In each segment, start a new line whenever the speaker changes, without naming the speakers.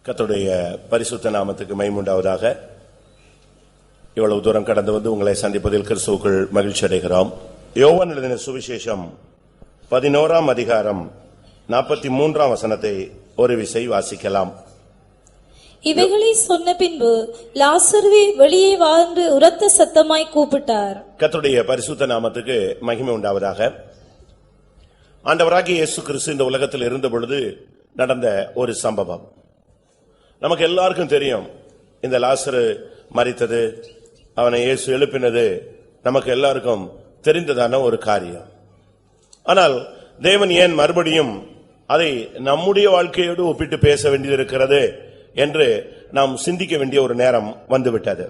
கர்த்தருடைய பரிசுத்த நாமத்துக்கு மகிமை உண்டாவதாக. இவ்வளவு தூரம் கடந்து வந்து உங்களை சந்திப்பதில் கிறிஸ்துவுக்குள் மகிழ்ச்சி அடைகிறோம். யோவான் எழுதின சுவிசேஷம் 11ஆம் அதிகாரம் 43ஆம் வசனத்தை ஒரு விசை வாசிக்கலாம்.
இவைகளை சொன்ன பின்பு லாசருவே வெளியே வா என்று உரத்த சத்தமாய் கூப்பிட்டார்.
கர்த்தருடைய பரிசுத்த நாமத்துக்கு மகிமை உண்டாவதாக. ஆண்டவராகிய இயேசு கிறிஸ்து இந்த உலகத்தில் இருந்த பொழுது நடந்த ஒரு சம்பவம் நமக்கு எல்லாருக்கும் தெரியும். இந்த லாசரு மரித்தது, அவனை இயேசு எழுப்பினது நமக்கு எல்லாருக்கும் தெரிந்ததான ஒரு காரியம். ஆனால் தேவன் ஏன் மறுபடியும் அதை நம்முடைய வாழ்க்கையோடு ஒப்பிட்டு பேச வேண்டியிருக்கிறது என்று நாம் சிந்திக்க வேண்டிய ஒரு நேரம் வந்துவிட்டது.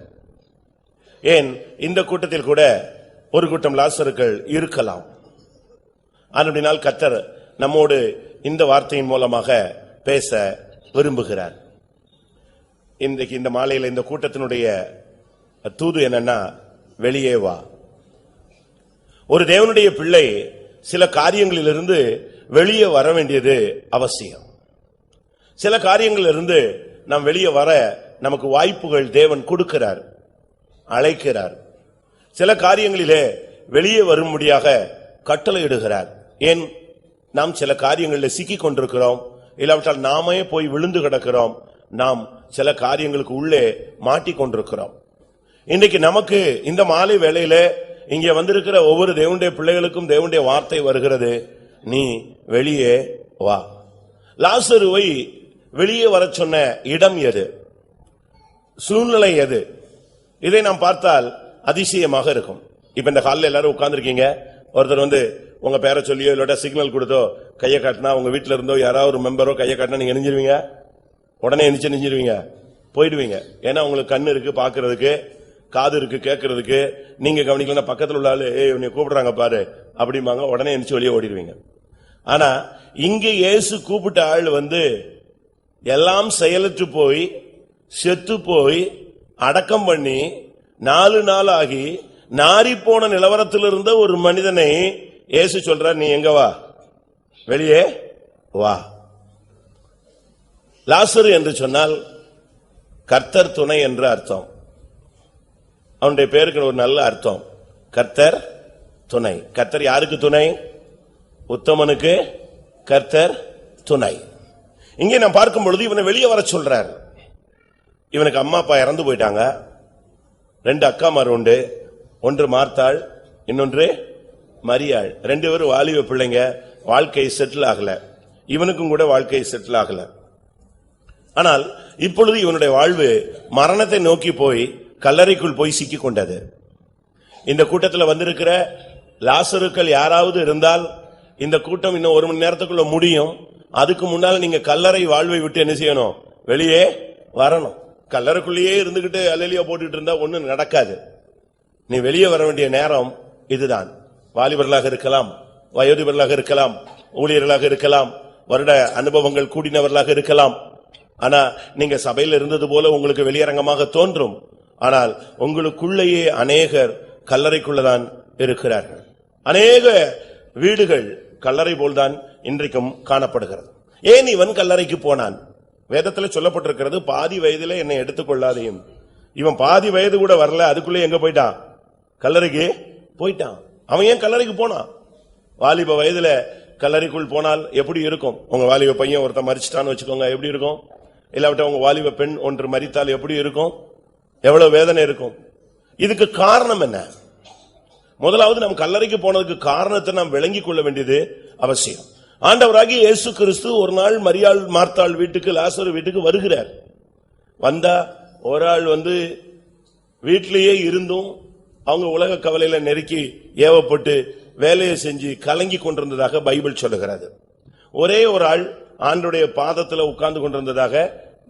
ஏன் இந்த கூட்டத்தில் கூட ஒரு கூட்டம் லாசருக்கள் இருக்கலாம். அப்படினால் கர்த்தர் நம்மோடு இந்த வார்த்தையின் மூலமாக பேச விரும்புகிறார். இன்றைக்கு இந்த மாலையில் இந்த கூட்டத்தினுடைய தூது என்னன்னா, வெளியே வா. ஒரு தேவனுடைய பிள்ளை சில காரியங்களிலிருந்து வெளியே வர வேண்டியது அவசியம். சில காரியங்களிலிருந்து நாம் வெளியே வர நமக்கு வாய்ப்புகள் தேவன் கொடுக்கிறார், அழைக்கிறார். சில காரியங்களிலே வெளியே வரும்படியாக கட்டளையிடுகிறார். ஏன் நாம் சில காரியங்களில் சிக்கிக் கொண்டிருக்கிறோம், இல்லாவிட்டால் நாமே போய் விழுந்து கிடக்கிறோம். நாம் சில காரியங்களுக்கு உள்ளே மாட்டிக்கொண்டிருக்கிறோம். இன்றைக்கு நமக்கு இந்த மாலை வேளையில இங்கே வந்திருக்கிற ஒவ்வொரு தேவனுடைய பிள்ளைகளுக்கும் தேவனுடைய வார்த்தை வருகிறது, நீ வெளியே வா. லாசருவை வெளியே வர சொன்ன இடம் எது, சூழ்நிலை எது? இதை நாம் பார்த்தால் அதிசயமாக இருக்கும். இப்ப இந்த ஹாலில் எல்லாரும் உட்கார்ந்து இருக்கீங்க. ஒருத்தர் வந்து உங்க பேரை சொல்லியோ இல்ல சிக்னல் கொடுத்தோ கையை காட்டினா, உங்க வீட்டில இருந்தோ யாராவது ஒரு மெம்பரோ கையை காட்டினா நீங்க எரிஞ்சிருவீங்க, உடனே எரிஞ்சிருவீங்க, போயிடுவீங்க. ஏன்னா உங்களுக்கு கண்ணு இருக்கு பாக்குறதுக்கு, காது இருக்கு கேட்கறதுக்கு. நீங்க கவனிக்கலாம், பக்கத்தில் உள்ள ஆளு உன்னை கூப்பிடுறாங்க பாரு அப்படிம்பாங்க, உடனே எரிச்சு வெளியே ஓடிடுவீங்க. ஆனா இங்க இயேசு கூப்பிட்ட ஆள் வந்து எல்லாம் செயலற்று போய் செத்து போய் அடக்கம் பண்ணி 4 நாள் ஆகி நாரி போன நிலவரத்தில் இருந்த ஒரு மனிதனை இயேசு சொல்றார், நீ எங்க வா, வெளியே வா. லாசரு என்று சொன்னால் கர்த்தர் துணை என்று அர்த்தம். அவனுடைய பேருக்கு ஒரு நல்ல அர்த்தம், கர்த்தர் துணை. கர்த்தர் யாருக்கு துணை? உத்தமனுக்கு கர்த்தர் துணை. இங்கே நான் பார்க்கும் பொழுது இவனை வெளியே வர சொல்றார். இவனுக்கு அம்மா அப்பா இறந்து போயிட்டாங்க, 2 அக்காமார் உண்டு, ஒன்று மார்த்தாள், இன்னொன்று மரியாள். 2 பேரும் வாலிப பிள்ளைங்க, வாழ்க்கை செட்டில் ஆகல. இவனுக்கும் கூட வாழ்க்கை செட்டில் ஆகல. ஆனால் இப்பொழுது இவனுடைய வாழ்வு மரணத்தை நோக்கி போய் கல்லறைக்குள் போய் சிக்கிக் கொண்டது. இந்த கூட்டத்தில் வந்திருக்கிற லாசருக்கள் யாராவது இருந்தால் இந்த கூட்டம் இன்னும் 1 மணி நேரத்துக்குள்ள முடியும். அதுக்கு முன்னால் நீங்க கல்லறை வாழ்வை விட்டு என்ன செய்யணும்? வெளியே வரணும். கல்லறைக்குள்ளேயே இருந்துகிட்டு அல்லேலியா போட்டுட்டு இருந்தா ஒண்ணும் நடக்காது. நீ வெளியே வர வேண்டிய நேரம் இதுதான். வாலிபர்களாக இருக்கலாம், வயோதிபர்களாக இருக்கலாம், ஊழியர்களாக இருக்கலாம், வருட அனுபவங்கள் கூடினவர்களாக இருக்கலாம். ஆனா நீங்க சபையில் இருந்தது போல உங்களுக்கு வெளியரங்கமாக தோன்றும். ஆனால் உங்களுக்குள்ளேயே அநேகர் கல்லறைக்குள்ளதான் இருக்கிறார்கள். அநேக வீடுகள் கல்லறை போல்தான் இன்றைக்கும் காணப்படுகிறது. ஏன் இவன் கல்லறைக்கு போனான்? வேதத்தில் சொல்லப்பட்டிருக்கிறது, பாதி வயதிலே என்னை எடுத்துக்கொள்ளாதையும். இவன் பாதி வயது கூட வரல, அதுக்குள்ளே எங்க போயிட்டான்? கல்லறைக்கு போயிட்டான். அவன் ஏன் கல்லறைக்கு போனான்? வாலிப வயதுல கல்லறைக்குள் போனால் எப்படி இருக்கும்? உங்க வாலிப பையன் ஒருத்தன் மரிச்சிட்டான்னு வச்சுக்கோங்க, எப்படி இருக்கும்? இல்லாவிட்ட உங்க வாலிப பெண் ஒன்று மரித்தால் எப்படி இருக்கும்? எவ்வளவு வேதனை இருக்கும்? இதுக்கு காரணம் என்ன? முதலாவது நம் கல்லறைக்கு போனதுக்கு காரணத்தை நாம் விளங்கிக் கொள்ள வேண்டியது அவசியம். ஆண்டவராகிய இயேசு கிறிஸ்து ஒரு நாள் மரியாள் மார்த்தாள் வீட்டுக்கு, லாசரு வீட்டுக்கு வருகிறார். வந்தா ஒரு ஆள் வந்து வீட்டிலேயே இருந்தும் அவங்க உலக கவலையில நெருக்கி ஏவப்பட்டு வேலையை செஞ்சு கலங்கி கொண்டிருந்ததாக பைபிள் சொல்லுகிறது. ஒரே ஒரு ஆள் ஆண்டுடைய பாதத்தில் உட்கார்ந்து கொண்டிருந்ததாக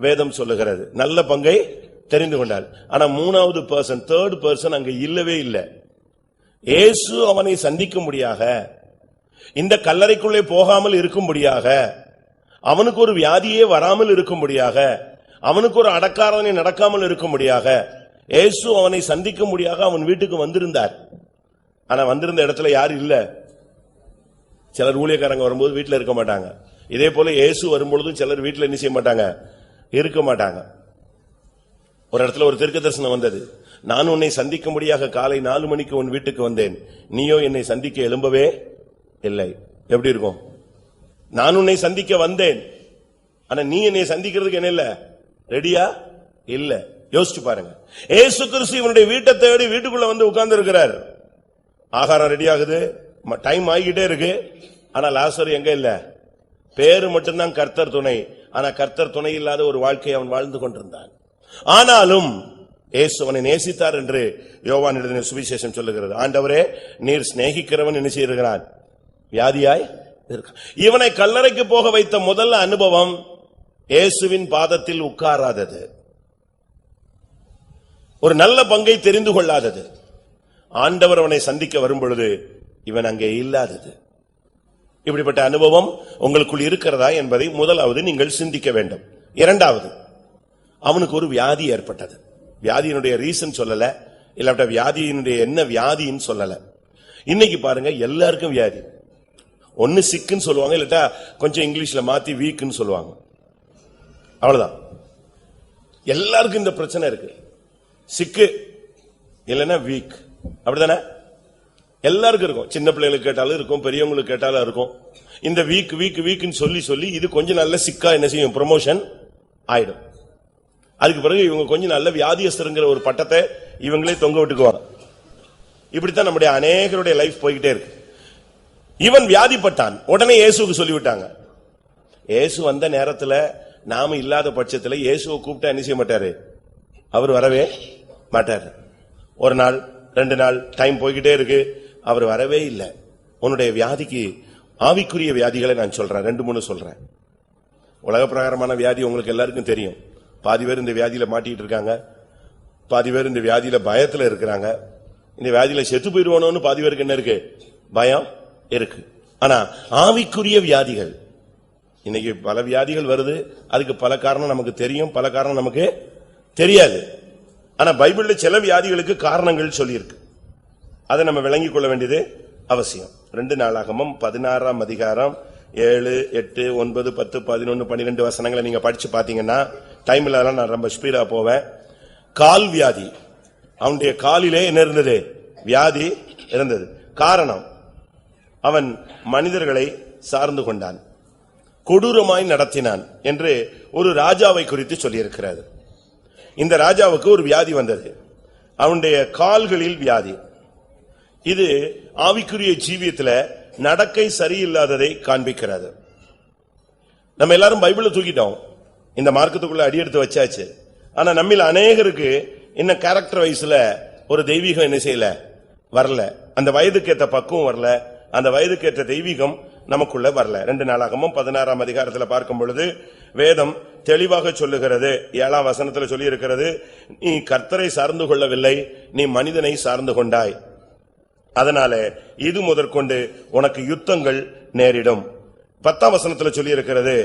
வேதம் சொல்லுகிறது. நல்ல பங்கை தெரிந்து கொண்டார். ஆனா 3வது பர்சன், 3rd பர்சன் அங்க இல்லவே இல்லை. இயேசு அவனை சந்திக்கும்படியாக, இந்த கல்லறைக்குள்ளே போகாமல் இருக்கும்படியாக, அவனுக்கு ஒரு வியாதியே வராமல் இருக்கும்படியாக, அவனுக்கு ஒரு அடக்காரனை நடக்காமல் இருக்கும்படியாக இயேசு அவனை சந்திக்கும்படியாக அவன் வீட்டுக்கு வந்திருந்தார். ஆனா வந்திருந்த இடத்துல யாரும் இல்ல. சிலர் ஊழியக்காரங்க வரும்போது வீட்டில் இருக்க மாட்டாங்க. இதே போல இயேசு வரும்பொழுதும் சிலர் வீட்டில் என்ன செய்ய மாட்டாங்க, இருக்க மாட்டாங்க. ஒரு இடத்துல ஒரு தீர்க்க தரிசனம் வந்தது. நான் உன்னை சந்திக்கும்படியாக காலை 4 மணிக்கு உன் வீட்டுக்கு வந்தேன், நீயோ என்னை சந்திக்க எழும்பவே இல்லை. எப்படி இருக்கும்? நான் உன்னை சந்திக்க வந்தேன், ஆனா நீ என்னை சந்திக்கிறதுக்கு என்ன இல்ல, ரெடியா இல்ல. யோசிச்சு பாருங்க. இயேசு கிறிஸ்து இவனுடைய வீட்டை தேடி வீட்டுக்குள்ள வந்து உட்கார்ந்து இருக்கிறார். ஆகாரம் ரெடி ஆகுது, டைம் ஆகிட்டே இருக்கு. ஆனா லாசர் எங்க இல்ல. பேரு மட்டும்தான் கர்த்தர் துணை. ஆனா கர்த்தர் துணை இல்லாத ஒரு வாழ்க்கையை அவன் வாழ்ந்து கொண்டிருந்தான். ஆனாலும் இயேசு அவனை நேசித்தார் என்று யோவான் எழுதின சுவிசேஷம் சொல்லுகிறது. ஆண்டவரே, நீர் சிநேகிக்கிறவன் என்ன செய்கிறான்? வியாதியாய் இருக்கான். இவனை கல்லறைக்கு போக வைத்த முதல் அனுபவம் இயேசுவின் பாதத்தில் உட்காராதது, ஒரு நல்ல பங்கை தெரிந்து கொள்ளாதது, ஆண்டவர் அவனை சந்திக்க வரும் பொழுது இவன் அங்கே இல்லாதது. இப்படிப்பட்ட அனுபவம் உங்களுக்குள் இருக்கிறதா என்பதை முதலாவது நீங்கள் சிந்திக்க வேண்டும். இரண்டாவது, அவனுக்கு ஒரு வியாதி ஏற்பட்டது. வியாதியினுடைய ரீசன் சொல்லல, இல்லாட்ட வியாதியினுடைய என்ன வியாதின்னு சொல்லல. இன்னைக்கு பாருங்க, எல்லாருக்கும் வியாதி. ஒன்னு சிக்குன்னு சொல்லுவாங்க, இல்லாட்டா கொஞ்சம் இங்கிலீஷ்ல மாத்தி வீக்குன்னு சொல்லுவாங்க. அவ்வளவுதான். எல்லாருக்கும் இந்த பிரச்சனை இருக்கு. சிக்கு இல்லைன்னா வீக், அப்படிதானே? எல்லாருக்கும் இருக்கும். சின்ன பிள்ளைகளுக்கு கேட்டாலும் இருக்கும், பெரியவங்களுக்கு கேட்டாலும் இருக்கும். இந்த வீக் வீக் வீக்னு சொல்லி சொல்லி இது கொஞ்சம் நல்ல சிக்கா என்ன செய்யும், ப்ரமோஷன் ஆயிடும். அதுக்கு பிறகு இவங்க கொஞ்சம் நல்ல வியாதியஸ்தருங்கிற ஒரு பட்டத்தை இவங்களே தொங்க விட்டுக்குவாங்க. இப்படித்தான் நம்முடைய அநேகருடைய லைஃப் போய்கிட்டே இருக்கு. இவன் வியாதிப்பட்டான், உடனே இயேசுக்கு சொல்லிவிட்டாங்க. இயேசு வந்த நேரத்துல நாம இல்லாத பட்சத்துல இயேசுவை கூப்பிட்டா என்ன செய்ய மாட்டாரு, அவர் வரவே மாட்டாரு. ஒரு நாள் 2 நாள் டைம் போய்கிட்டே இருக்கு, அவர் வரவே இல்லை. உன்னுடைய வியாதிக்கு ஆவிக்குரிய வியாதிகளை நான் சொல்றேன், 2-3 சொல்றேன். உலக பிரகாரமான வியாதி உங்களுக்கு எல்லாருக்கும் தெரியும். பாதி பேர் இந்த வியாதியில மாட்டிட்டு இருக்காங்க, பாதி பேர் இந்த வியாதியில பயத்துல இருக்கிறாங்க. இந்த வியாதியில செத்து போயிடுவானோன்னு பாதி பேருக்கு என்ன இருக்கு, பயம் இருக்கு. ஆனா ஆவிக்குரிய வியாதிகள், இன்னைக்கு பல வியாதிகள் வருது. அதுக்கு பல காரணம் நமக்கு தெரியும், பல காரணம் நமக்கு தெரியாது. ஆனா பைபிள்ல சில வியாதிகளுக்கு காரணங்கள் சொல்லி இருக்கு. அதை நம்ம விளங்கிக் கொள்ள வேண்டியது அவசியம். 2 நாளாகமம் 16ஆம் அதிகாரம் 7, 8, 9, 10, 11, 12 வசனங்களை நீங்க படிச்சு பாத்தீங்கன்னா, டைம் இல்லாத நான் ரொம்ப ஸ்பீடா போவேன். கால் வியாதி, அவனுடைய காலிலே என்ன இருந்தது, வியாதி இருந்தது. காரணம், அவன் மனிதர்களை சார்ந்து கொண்டான், கொடூரமாய் நடத்தினான் என்று ஒரு ராஜாவை குறித்து சொல்லியிருக்கிறார். இந்த ராஜாவுக்கு ஒரு வியாதி வந்தது, அவனுடைய கால்களில் வியாதி. இது ஆவிக்குரிய ஜீவியத்துல நடக்கை சரியில்லாததை காண்பிக்கிறது. நம்ம எல்லாரும் பைபிளை தூக்கிட்டோம், இந்த மார்க்கத்துக்குள்ள அடியெடுத்து வச்சாச்சு. ஆனா நம்மில் அநேகருக்கு இன்னும் கேரக்டர் வைஸ்ல ஒரு தெய்வீகம் என்ன செய்யல, வரல. அந்த வயதுக்கேற்ற பக்குவம் வரல, அந்த வயதுக்கேற்ற தெய்வீகம் நமக்குள்ள வரல. 2 நாளாகமும் 16ஆம் அதிகாரத்தில் பார்க்கும் பொழுது வேதம் தெளிவாக சொல்லுகிறது. 7ஆம் வசனத்தில் சொல்லி இருக்கிறது, நீ கர்த்தரை சார்ந்து கொள்ளவில்லை, நீ மனிதனை சார்ந்து கொண்டாய், அதனால இது முதற்கொண்டு உனக்கு யுத்தங்கள் நேரிடும். 10ஆம் வசனத்தில் சொல்லி இருக்கிறது,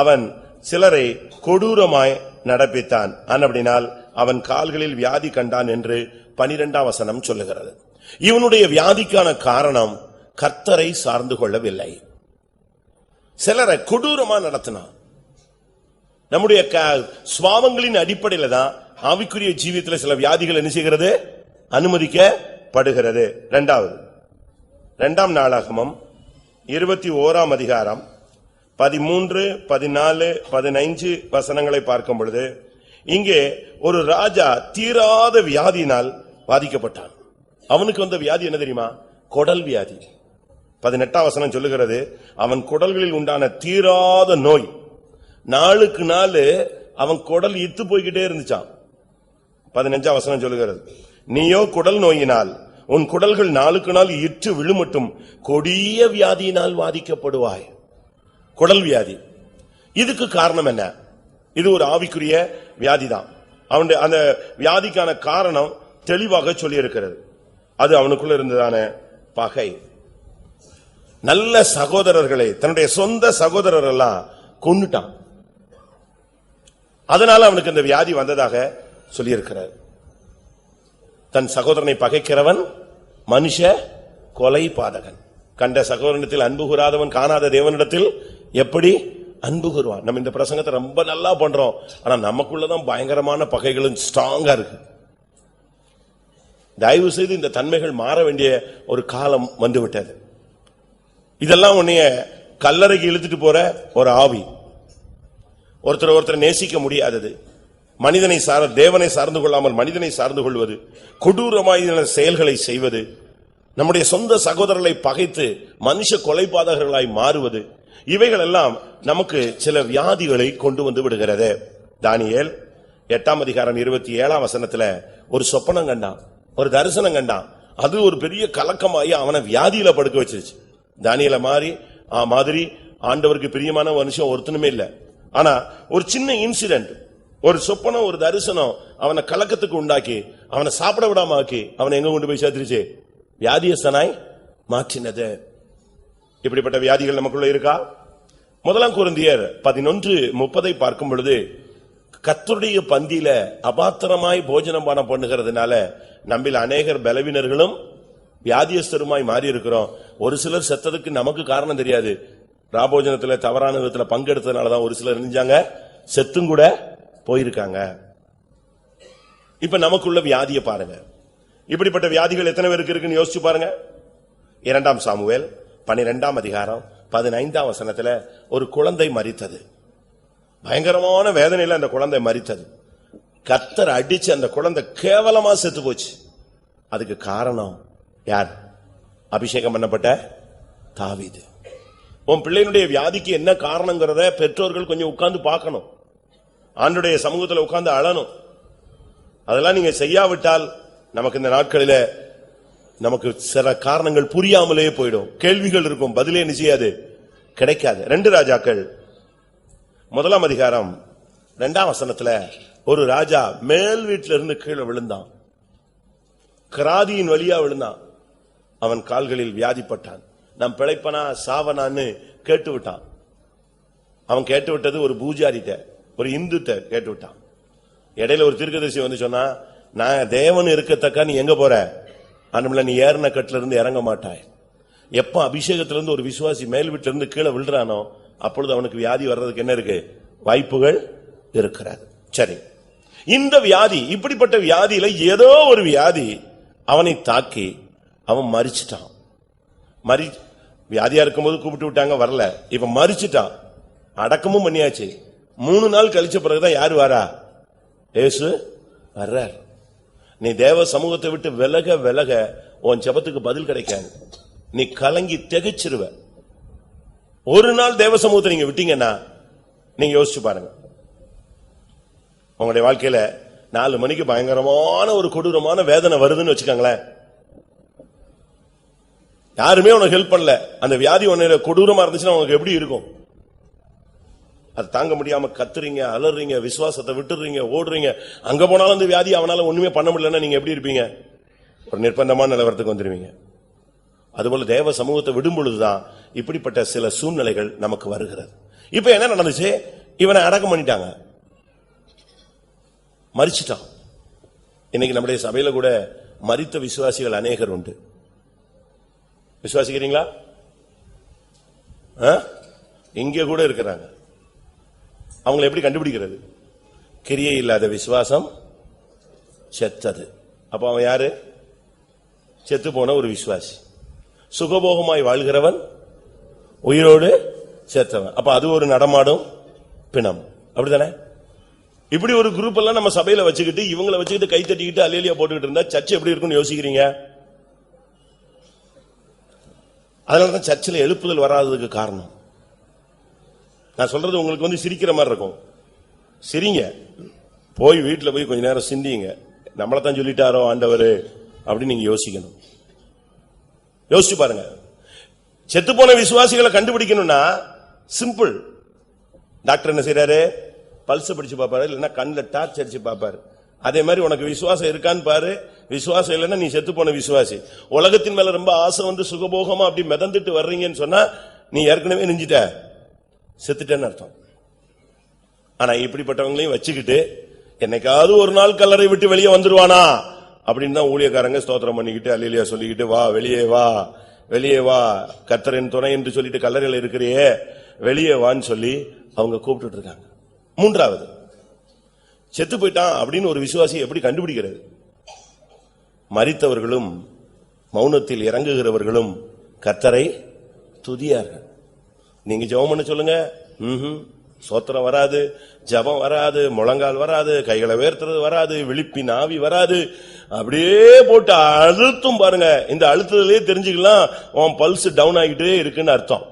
அவன் சிலரை கொடூரமாய் நடப்பித்தான், அப்படினால் அவன் கால்களில் வியாதி கண்டான் என்று 12ஆம் வசனம் சொல்லுகிறது. இவனுடைய வியாதிக்கான காரணம் கர்த்தரை சார்ந்து கொள்ளவில்லை. சிலரை கொடூரமா நடத்தினான். நம்முடைய சுவாவங்களின் அடிப்படையில தான் ஆவிக்குரிய ஜீவியத்தில் சில வியாதிகள் என்ன செய்கிறது, அனுமதிக்கப்படுகிறது. 2ஆம் நாளாகமம் 21ஆம் அதிகாரம் 13, 14, 15 வசனங்களை பார்க்கும் பொழுது, இங்கே ஒரு ராஜா தீராத வியாதியினால் பாதிக்கப்பட்டான். அவனுக்கு வந்த வியாதி என்ன தெரியுமா, குடல் வியாதி. 18ஆம் வசனம் சொல்லுகிறது, அவன் குடல்களில் உண்டான தீராத நோய். நாளுக்கு நாள் அவன் குடல் இத்து போய்கிட்டே இருந்துச்சான். 15ஆம் வசனம் சொல்லுகிறது, நீயோ குடல் நோயினால் உன் குடல்கள் நாளுக்கு நாள் இற்று விழுமட்டும் கொடிய வியாதியினால் பாதிக்கப்படுவாய். குடல் வியாதி. இதுக்கு காரணம் என்ன? இது ஒரு ஆவிக்குரிய வியாதிதான். அவனுடைய அந்த வியாதிக்கான காரணம் தெளிவாக சொல்லி இருக்கிறது. அது அவனுக்குள்ள இருந்ததான பகை. நல்ல சகோதரர்களை, தன்னுடைய சொந்த சகோதரர் எல்லாம் கொன்னுட்டான். அதனால அவனுக்கு இந்த வியாதி வந்ததாக சொல்லியிருக்கிறார். தன் சகோதரனை பகைக்கிறவன் மனுஷ கொலை பாதகன். கண்ட சகோதரனிடத்தில் அன்பு கூறாதவன் காணாத தேவனிடத்தில் எப்படி அன்பு கூறுவான். நம்ம இந்த பிரசங்கத்தை ரொம்ப நல்லா பண்றோம், ஆனா நமக்குள்ளதான் பயங்கரமான பகைகளும் ஸ்ட்ராங்கா இருக்கு. தயவு செய்து இந்த தன்மைகள் மாற வேண்டிய ஒரு காலம் வந்து விட்டது. இதெல்லாம் உன்னைய கல்லறைக்கு இழுத்துட்டு போற ஒரு ஆவி, ஒருத்தர் நேசிக்க முடியாதது, மனிதனை தேவனை சார்ந்து கொள்ளாமல் மனிதனை சார்ந்து கொள்வது, கொடூரமான செயல்களை செய்வது, நம்முடைய சொந்த சகோதரர்களை பகைத்து மனுஷ கொலைபாதகர்களாய் மாறுவது, இவைகள் எல்லாம் நமக்கு சில வியாதிகளை கொண்டு வந்து விடுகிறது. தானியேல் 8 அதிகாரம் 27 வசனத்துல ஒரு சொப்பனம் கண்டான், ஒரு தரிசனம் கண்டான். அது ஒரு பெரிய கலக்கமாயி அவனை வியாதியில படுக்க வச்சிருச்சு. தானியேல மாதிரி ஆண்டவருக்கு பிரியமான மனுஷன் ஒருத்தனுமே இல்ல. ஆனா ஒரு சின்ன இன்சிடென்ட், ஒரு சொப்பனம், ஒரு தரிசனம் அவனை கலக்கத்துக்கு உண்டாக்கி அவனை சாப்பிட விடாம ஆக்கி அவனை எங்க கொண்டு போய் சேர்த்துருச்சு? வியாதியஸ்தனாய் மாற்றினது. இப்படிப்பட்ட வியாதிகள் நமக்குள்ள இருக்கா? 1 கொரிந்தியர் 11:30 பார்க்கும் பொழுது, கர்த்தருடைய பந்தியில அபாத்திரமாய் போஜனம் பானம் பண்ணுகிறதுனால நம்மில் அநேகர் பலவீனர்களும் வியாதியஸ்தருமாய் மாறி இருக்கிறோம். ஒரு சிலர் செத்ததுக்கு நமக்கு காரணம் தெரியாது. ராபோஜனத்துல தவறான விதத்துல பங்கெடுத்ததுனாலதான் ஒரு சிலர் நினைஞ்சாங்க, செத்தும் கூட போயிருக்காங்க. இப்ப நமக்குள்ள வியாதியை பாருங்க. இப்படிப்பட்ட வியாதிகள் எத்தனை பேருக்கு இருக்குன்னு யோசிச்சு பாருங்க. 2 சாமுவேல் 12 அதிகாரம் 15 வசனத்துல ஒரு குழந்தை மரித்தது. பயங்கரமான வேதனையில அந்த குழந்தை மரித்தது. கர்த்தர் அடிச்சு அந்த குழந்தை கேவலமா செத்து போச்சு. அதுக்கு காரணம் யார்? அபிஷேகம் பண்ணப்பட்ட தாவீது. உன் பிள்ளையினுடைய வியாதிக்கு என்ன காரணங்கிறத பெற்றோர்கள் கொஞ்சம் உட்கார்ந்து பார்க்கணும். ஆண்டுடைய சமூகத்தில் உட்கார்ந்து அழணும். அதெல்லாம் நீங்க செய்யாவிட்டால் நமக்கு இந்த நாட்களில நமக்கு சில காரணங்கள் புரியாமலே போயிடும். கேள்விகள் இருக்கும், பதிலே நிச்சயாது கிடைக்காது. 2 ராஜாக்கள் 1 அதிகாரம் 2 வசனத்துல ஒரு ராஜா மேல் வீட்டில இருந்து கீழே விழுந்தான். கிராதியின் வழியா விழுந்தான். அவன் கால்களில் வியாதிப்பட்டான். நான் பிழைப்பனா சாவனான்னு கேட்டு விட்டான். அவன் கேட்டு விட்டது ஒரு பூஜாரிட்ட, ஒரு இந்துட்ட கேட்டு விட்டான். இடையில ஒரு தீர்க்கதரிசி வந்து சொன்னா, நான் தேவன் இருக்கத்தக்க நீ எங்க போற? அனுமல நீ ஏறின கட்டில இருந்து இறங்க மாட்டாய். எப்ப அபிஷேகத்திலிருந்து ஒரு விசுவாசி மேல் வீட்டில இருந்து கீழே விழுறானோ அப்பொழுது அவனுக்கு வியாதி வர்றதுக்கு என்ன இருக்கு? வாய்ப்புகள் இருக்கிறது. சரி, இந்த வியாதி, இப்படிப்பட்ட வியாதியில ஏதோ ஒரு வியாதி அவனை தாக்கி அவன் மரிச்சிட்டான். வியாதியா இருக்கும்போது கூப்பிட்டு விட்டாங்க, வரல. இப்ப மரிச்சிட்டான். அடக்கமும் பண்ணியாச்சு. 3 நாள் கழிச்ச பிறகுதான் யாரு வாரா? இயேசு வர்றார். நீ தேவ சமூகத்தை விட்டு விலக விலக உன் ஜெபத்துக்கு பதில் கிடைக்காது. நீ கலங்கி திகைச்சிருவ. ஒரு நாள் தேவ சமூகத்தை நீங்க விட்டீங்கன்னா நீங்க யோசிச்சு பாருங்க. உங்களுடைய வாழ்க்கையில 4 மணிக்கு பயங்கரமான ஒரு கொடூரமான வேதனை வருதுன்னு வச்சுக்கோங்களேன். யாருமே உனக்கு ஹெல்ப் பண்ணல. அந்த வியாதி உன்ன கொடூரமா இருந்துச்சுன்னா உனக்கு எப்படி இருக்கும்? அது தாங்க முடியாம கத்துறீங்க, அலறீங்க, விசுவாசத்தை விட்டுறீங்க, ஓடுறீங்க. அங்க போனாலும் அந்த வியாதி அவனால ஒண்ணுமே பண்ண முடியலன்னா நீங்க எப்படி இருப்பீங்க? ஒரு நிர்பந்தமான நிலவரத்துக்கு வந்துருவீங்க. அதுபோல தேவ சமூகத்தை விடும் பொழுதுதான் இப்படிப்பட்ட சில சூழ்நிலைகள் நமக்கு வருகிறது. இப்ப என்ன நடந்துச்சு? இவனை அடக்கம் பண்ணிட்டாங்க, மரிச்சிட்டான். இன்னைக்கு நம்முடைய சபையில கூட மரித்த விசுவாசிகள் அநேகர் உண்டு. விசுவாசிக்கிறீங்களா? இங்க கூட இருக்கிறாங்க. அவங்களை எப்படி கண்டுபிடிக்கிறது? கிரியை இல்லாத விசுவாசம் செத்தது. அப்ப அவன் யாரு? செத்து போன ஒரு விசுவாசி. சுகபோகமாய் வாழ்கிறவன் உயிரோடு செத்தவன். அப்ப அது ஒரு நடமாடும் பிணம். அப்படித்தானே? இப்படி ஒரு குரூப் எல்லாம் நம்ம சபையில வச்சுக்கிட்டு இவங்களை வச்சுக்கிட்டு கை தட்டிக்கிட்டு அல்லேலியா போட்டுக்கிட்டு இருந்தா சர்ச் எப்படி இருக்குன்னு யோசிக்கிறீங்க? அதனாலதான் சர்ச்சில் எழுப்புதல் வராததுக்கு காரணம். நான் சொல்றது உங்களுக்கு சிரிக்கிற மாதிரி இருக்கும். சிரிங்க, போய் வீட்டுல போய் கொஞ்ச நேரம் சிந்திங்க. நம்மளத்தான் சொல்லிட்டாரோ ஆண்டவர் அப்படின்னு நீங்க யோசிக்கணும். யோசிச்சு பாருங்க. செத்து போன விசுவாசிகளை கண்டுபிடிக்கணும்னா சிம்பிள். டாக்டர் என்ன செய்யறாரு? பல்ஸ் பிடிச்சு பாப்பாரு, இல்லைன்னா கண்ணில் டார்ச் அடிச்சு பாப்பாரு. அதே மாதிரி உனக்கு விசுவாசம் இருக்கான்னு பாரு. விசுவாசம் இல்லைன்னா நீ செத்து போன விசுவாசி. உலகத்தின் மேல ரொம்ப ஆசை சுகபோகமா அப்படி மிதந்துட்டு வர்றீங்கன்னு சொன்னா நீ ஏற்கனவே நெஞ்சிட்ட, செத்துட்டேன்னு அர்த்தம். ஆனா இப்படிப்பட்டவங்களையும் வச்சுக்கிட்டு என்னைக்காவது ஒரு நாள் கல்லறை விட்டு வெளியே வந்துருவானா அப்படின்னு தான் ஊழியக்காரங்க ஸ்தோத்திரம் பண்ணிக்கிட்டு அல்லேலூயா சொல்லிக்கிட்டு வா வெளியே வா வெளியே வா கர்த்தரின் துணை என்று சொல்லிட்டு கல்லறையில் இருக்கிறியே வெளியே வான்னு சொல்லி அவங்க கூப்பிட்டு இருக்காங்க. மூன்றாவது, செத்து போயிட்டான் அப்படின்னு ஒரு விசுவாசி எப்படி கண்டுபிடிக்கிறது? மரித்தவர்களும் மௌனத்தில் இறங்குகிறவர்களும் கர்த்தரை துதியார்கள். நீங்க ஜெபம் பண்ண சொல்லுங்க, சோத்திரம் வராது, ஜெபம் வராது, முழங்கால் வராது, கைகளை வேர்த்துறது வராது, விழிப்பின் ஆவி வராது. அப்படியே போட்டு அழுத்தும் பாருங்க. இந்த அழுத்தத்திலே தெரிஞ்சுக்கலாம் உன் பல்ஸ் டவுன் ஆகிட்டே இருக்குன்னு அர்த்தம்.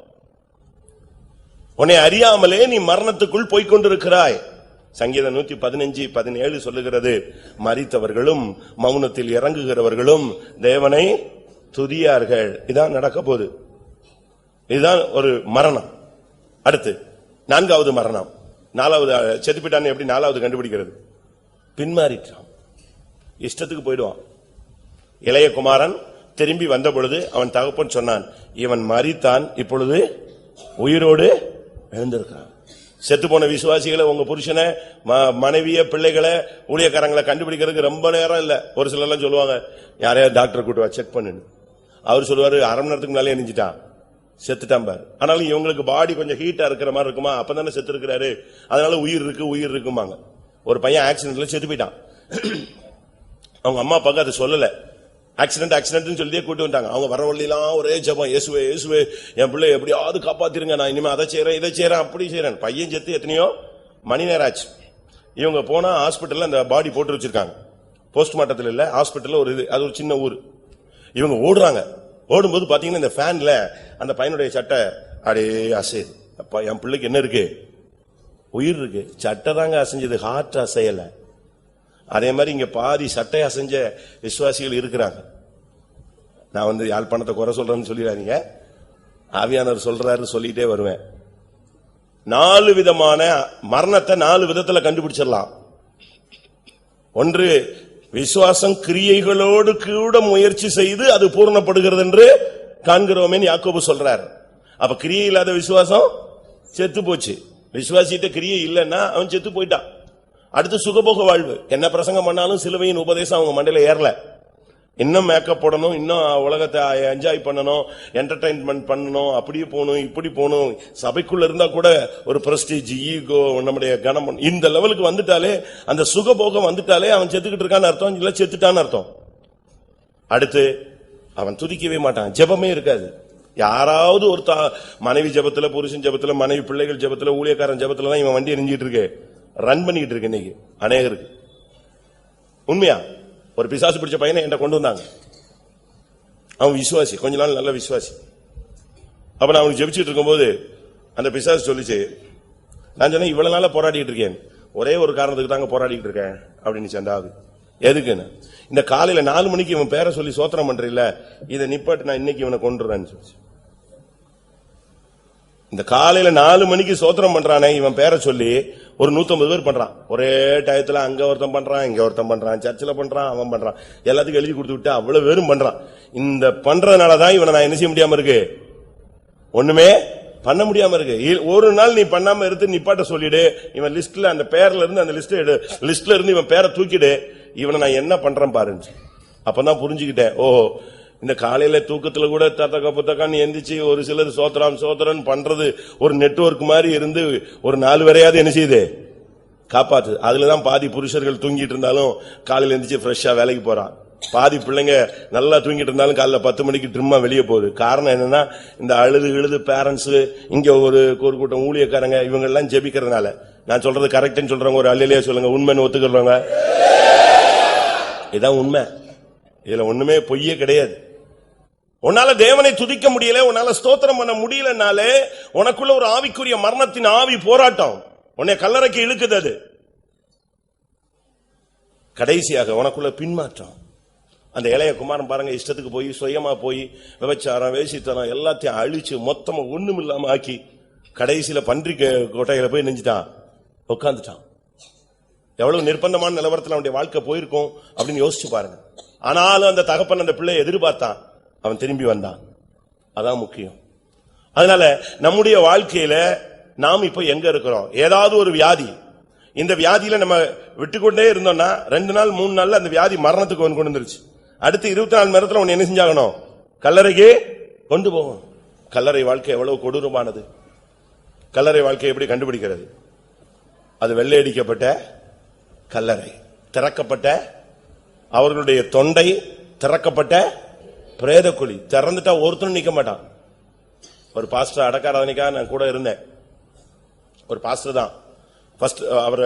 உன்னை அறியாமலே நீ மரணத்துக்குள் போய்கொண்டிருக்கிறாய். சங்கீதம் 115:17 சொல்லுகிறது, மரித்தவர்களும் மௌனத்தில் இறங்குகிறவர்களும் தேவனை துதியார்கள். இதான் நடக்க போகுது. இதுதான் ஒரு மரணம். அடுத்து நான்காவது மரணம். நாலாவது செத்துப்பிட்டான். எப்படி நாலாவது கண்டுபிடிக்கிறது? பின்மாறிட்டான், இஷ்டத்துக்கு போயிடுவான். இளைய குமாரன் திரும்பி வந்த பொழுது அவன் தகப்பன் சொன்னான், இவன் மரித்தான், இப்பொழுது உயிரோடு எழுந்திருக்கிறான். செத்து போன விசுவாசிகளை, உங்க புருஷனை, மனைவிய, பிள்ளைகளை, ஊழியக்காரங்களை கண்டுபிடிக்கிறதுக்கு ரொம்ப நேரம் இல்ல. ஒரு சிலர் எல்லாம் சொல்லுவாங்க, யாரையாவது டாக்டர் கூட்டு வா செக் பண்ணு. அவர் சொல்லுவாரு, அரை மணி நேரத்துக்கு மேலே எரிஞ்சிட்டான், செத்துட்டான் பாரு. ஆனாலும் இவங்களுக்கு பாடி கொஞ்சம் ஹீட்டா இருக்கிற மாதிரி இருக்குமா, அப்பதானே செத்து இருக்கிறாரு, அதனால உயிர் இருக்குமாங்க. ஒரு பையன் ஆக்சிடென்ட்ல செத்து போயிட்டான். அவங்க அம்மா அப்பாவுக்கு அதை சொல்லல. ஆக்சிடென்ட் சொல்லியே கூட்டு வந்தாங்க. அவங்க வர வழியெல்லாம் ஒரே ஜெபம், இயேசுவே இயேசுவே என் பிள்ளை எப்படியாவது காப்பாத்திருங்க, நான் இனிமே அதை செய்யறேன் இதை செய்யறேன் அப்படி செய்யறேன். பையன் செத்து எத்தனையோ மணி நேரம் ஆச்சு. இவங்க போனா ஹாஸ்பிட்டல்ல அந்த பாடி போட்டு வச்சிருக்காங்க. போஸ்ட்மார்ட்டத்தில் இல்ல, ஹாஸ்பிட்டல்ல ஒரு இது, அது ஒரு சின்ன ஊர். இவங்க ஓடுறாங்க. ஓடும்போது பாத்தீங்கன்னா இந்த ஃபேன்ல அந்த பையனுடைய சட்டை அப்படியே அசையுது. அப்பா, என் பிள்ளைக்கு என்ன இருக்கு? உயிர் இருக்கு. சட்டை தாங்க அசைஞ்சது, ஹார்ட் அசையல. அதே மாதிரி இங்க பாதி சட்டை அசைஞ்ச விசுவாசிகள் இருக்கிறாங்க. நான் யாழ்ப்பாணத்தை குறை சொல்றேன்னு சொல்லிடாதீங்க, ஆவியானவர் சொல்றாரு சொல்லிட்டே வருவேன். 4 விதமான மரணத்தை 4 விதத்துல கண்டுபிடிச்சிடலாம். ஒன்று, விசுவாசம் கிரியைகளோடு கூட முயற்சி செய்து அது பூரணப்படுகிறது என்று காண்கிறோமே யாக்கோபு சொல்றார். அப்ப கிரியை இல்லாத விசுவாசம் செத்து போச்சு. விசுவாசிட்ட கிரியை இல்லைன்னா அவன் செத்து போயிட்டான். அடுத்து சுகபோக வாழ்வு. என்ன பிரசங்கம் பண்ணாலும் சிலுவையின் உபதேசம் அவங்க மண்டையில ஏறல. இன்னும் மேக்கப் போடணும், இன்னும் உலகத்தை என்ஜாய் பண்ணணும், என்டர்டைன்மெண்ட் பண்ணணும், அப்படியே போகணும் இப்படி போகணும். சபைக்குள்ள இருந்தா கூட ஒரு பிரஸ்டீஜ், ஈகோ, நம்முடைய கனம், இந்த லெவலுக்கு வந்துட்டாலே, அந்த சுகபோகம் வந்துட்டாலே அவன் செத்துக்கிட்டு இருக்கான்னு அர்த்தம், இல்ல செத்துட்டான்னு அர்த்தம். அடுத்து அவன் துதிக்கவே மாட்டான், ஜெபமே இருக்காது. யாராவது ஒரு மனைவி ஜெபத்துல, புருஷன் ஜெபத்துல, மனைவி பிள்ளைகள் ஜெபத்துல, ஊழியக்காரன் ஜெபத்துல தான் இவன் வண்டி எரிஞ்சிட்டு இருக்கு, ரன் பண்ணிட்டு இருக்கு. இன்னைக்கு அநேகருக்கு உண்மையா. ஒரு பிசாசு பிடிச்ச பையனை என்கிட்ட கொண்டு வந்தாங்க. அவன் விசுவாசி, கொஞ்ச நாள் நல்ல விசுவாசி. அப்ப நான் அவனுக்கு ஜெபிச்சுட்டு இருக்கும்போது அந்த பிசாசு சொல்லிச்சு, நான் சொன்னேன், இவ்வளவு நாளா போராடிட்டு இருக்கேன், ஒரே ஒரு காரணத்துக்கு தாங்க போராடிட்டு இருக்கேன் அப்படின்னு. சண்டாவது எதுக்குன்னு, இந்த காலையில 4 மணிக்கு இவன் பேரை சொல்லி சோத்திரம் பண்றீல்ல, இதை நிப்பாட்டு, நான் இன்னைக்கு இவனை கொண்டுறேன்னு சொல்லிச்சு. இந்த காலையில 4 மணிக்கு சோத்திரம் பண்றானே, இவன் பேரை சொல்லி ஒரு 150 பேர் பண்றான் ஒரே டயத்துல. அங்க ஒருத்தன் பண்றான், இங்க ஒருத்தன் பண்றான், சர்ச்சில் பண்றான், அவன் பண்றான், எல்லாத்துக்கும் எழுதி கொடுத்து விட்டு அவ்வளவு பேரும் பண்றான். இந்த பண்றதுனாலதான் இவனை நான் என்ன செய்ய முடியாம இருக்கு, ஒண்ணுமே பண்ண முடியாம இருக்கு. ஒரு நாள் நீ பண்ணாம இருந்து நிப்பாட்ட சொல்லிடு, இவன் லிஸ்ட்ல அந்த பேர்ல இருந்து அந்த லிஸ்ட்ல இருந்து இவன் பேரை தூக்கிடு, இவனை நான் என்ன பண்றேன் பாருன்னு. அப்பதான் புரிஞ்சுக்கிட்டேன், ஓஹோ, இந்த காலையில தூக்கத்துல கூட தத்தக்க புத்தக்கான்னு எந்திரிச்சு ஒரு சிலர் சோத்திரம் பண்றது ஒரு நெட்வொர்க் மாதிரி இருந்து ஒரு 4 வரையாவது என்ன செய்யுது, காப்பாத்து. அதுலதான் பாதி புருஷர்கள் தூங்கிட்டு இருந்தாலும் காலையில எந்திரிச்சு ஃப்ரெஷ்ஷா வேலைக்கு போறான். பாதி பிள்ளைங்க நல்லா தூங்கிட்டு இருந்தாலும் காலைல 10 மணிக்கு ட்ரிம்மா வெளியே போகுது. காரணம் என்னன்னா, இந்த அழுது பேரண்ட்ஸ், இங்க ஒரு கூட்டம் ஊழியக்காரங்க, இவங்க எல்லாம் ஜெபிக்கிறதுனால. நான் சொல்றது கரெக்ட்னு சொல்றவங்க ஒரு அல்லேலூயா சொல்லுங்க, உண்மைன்னு ஒத்துக்கிறவங்க. இதான் உண்மை, இதுல ஒண்ணுமே பொய்யே கிடையாது. உன்னால தேவனை துதிக்க முடியல, உன்னால ஸ்தோத்திரம் பண்ண முடியலனாலே உனக்குள்ள ஒரு ஆவிக்குரிய மரணத்தின் ஆவி போராட்டம் உன்னை கல்லறைக்கு இழுக்குது. அது கடைசியாக உனக்குள்ள பின்மாற்றம். அந்த இளைய குமாரன் பாருங்க, இஷ்டத்துக்கு போய் சுயமா போய் விபச்சாரம், வேசித்தனம் எல்லாத்தையும் அழிச்சு மொத்தமா ஒண்ணும் இல்லாம ஆக்கி கடைசியில பன்றி கோட்டையில போய் நெஞ்சிட்டான், உட்கார்ந்துட்டான். எவ்வளவு நிர்பந்தமான நிலவரத்தில் அவனுடைய வாழ்க்கை போயிருக்கும் அப்படின்னு யோசிச்சு பாருங்க. ஆனாலும் அந்த தகப்பன் அந்த பிள்ளையை எதிர்பார்த்தான், அவன் திரும்பி வந்தான். அதான் முக்கியம். அதனால நம்முடைய வாழ்க்கையில நாம் இப்ப எங்க இருக்கிறோம்? ஏதாவது ஒரு வியாதி, இந்த வியாதியில நம்ம விட்டுக்கொண்டே இருந்தோம்னா 2 நாள் 3 நாள்ல அந்த வியாதி மரணத்துக்கு கொண்டு வந்துருச்சு. அடுத்து 24 மணி நேரத்துல உன்னை என்ன செஞ்சாகணும், கல்லறைக்கு கொண்டு போகும். கல்லறை வாழ்க்கை எவ்வளவு கொடூரமானது. கல்லறை வாழ்க்கையை எப்படி கண்டுபிடிக்கிறது? அது வெள்ளையடிக்கப்பட்ட கல்லறை, திறக்கப்பட்ட அவர்களுடைய தொண்டை, திறக்கப்பட்ட பிரேத குழி. திறந்துட்டா ஒருத்தனும் நிக்க மாட்டான். ஒரு பாஸ்டர் அடக்காராதனைக்காக நான் கூட இருந்தேன். ஒரு பாஸ்டர் தான். ஃபர்ஸ்ட் அவர்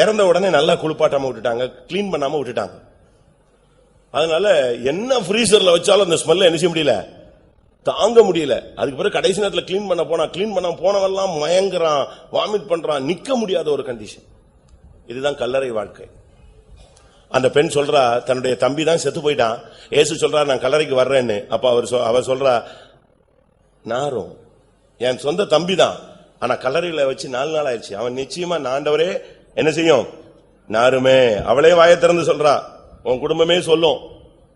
இறந்த உடனே நல்லா குளிப்பாட்டாம விட்டுட்டாங்க, கிளீன் பண்ணாம விட்டுட்டாங்க. அதனால என்ன ஃப்ரீசர்ல வச்சாலும் அந்த ஸ்மெல்ல என்ன செய்ய முடியல, தாங்க முடியல. அதுக்கு பிறகு கடைசி நேரத்தில் கிளீன் பண்ண போனா, கிளீன் பண்ண போனவெல்லாம் மயங்குறான், வாமிட் பண்றான், நிக்க முடியாத ஒரு கண்டிஷன். இதுதான் கல்லறை வாழ்க்கை. அந்த பெண் சொல்றா, தன்னுடைய தம்பி தான் செத்து போயிட்டான், இயேசு சொல்றா நான் கல்லறைக்கு வர்றேன்னு. அப்ப அவர் சொல்றா, நாரும் என் சொந்த தம்பி தான், ஆனா கல்லறையில வச்சு 4 நாள் ஆயிடுச்சு, அவன் நிச்சயமா ஆண்டவரே என்ன செய்யும், நாருமே. அவளே வாயை திறந்து சொல்றா, உன் குடும்பமே சொல்லும்,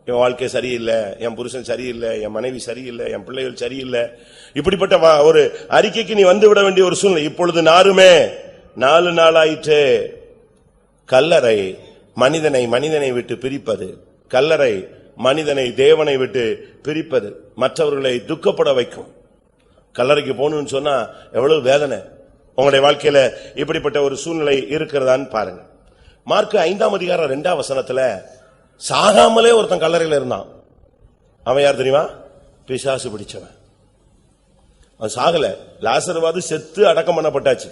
என் வாழ்க்கை சரியில்லை, என் புருஷன் சரியில்லை, என் மனைவி சரியில்லை, என் பிள்ளைகள் சரியில்லை. இப்படிப்பட்ட ஒரு அறிக்கைக்கு நீ வந்து விட வேண்டிய ஒரு சூழ்நிலை. இப்பொழுது நாருமே 4 நாள் ஆயிற்று. கல்லறை மனிதனை விட்டு பிரிப்பது, கல்லறை மனிதனை தேவனை விட்டு பிரிப்பது, மற்றவர்களை துக்கப்பட வைக்கும். கல்லறைக்கு போகணும்னு சொன்னா எவ்வளவு வேதனை. உங்களுடைய வாழ்க்கையில இப்படிப்பட்ட ஒரு சூழ்நிலை இருக்கிறதான்னு பாருங்க. மார்க் 5ஆம் அதிகாரம் 2ஆம் வசனத்துல சாகாமலே ஒருத்தன் கல்லறையில இருந்தான். அவன் யார் தெரியுமா? பிசாசு பிடிச்சவன். அவன் சாகல, லாசருவாது செத்து அடக்கம் பண்ணப்பட்டாச்சு.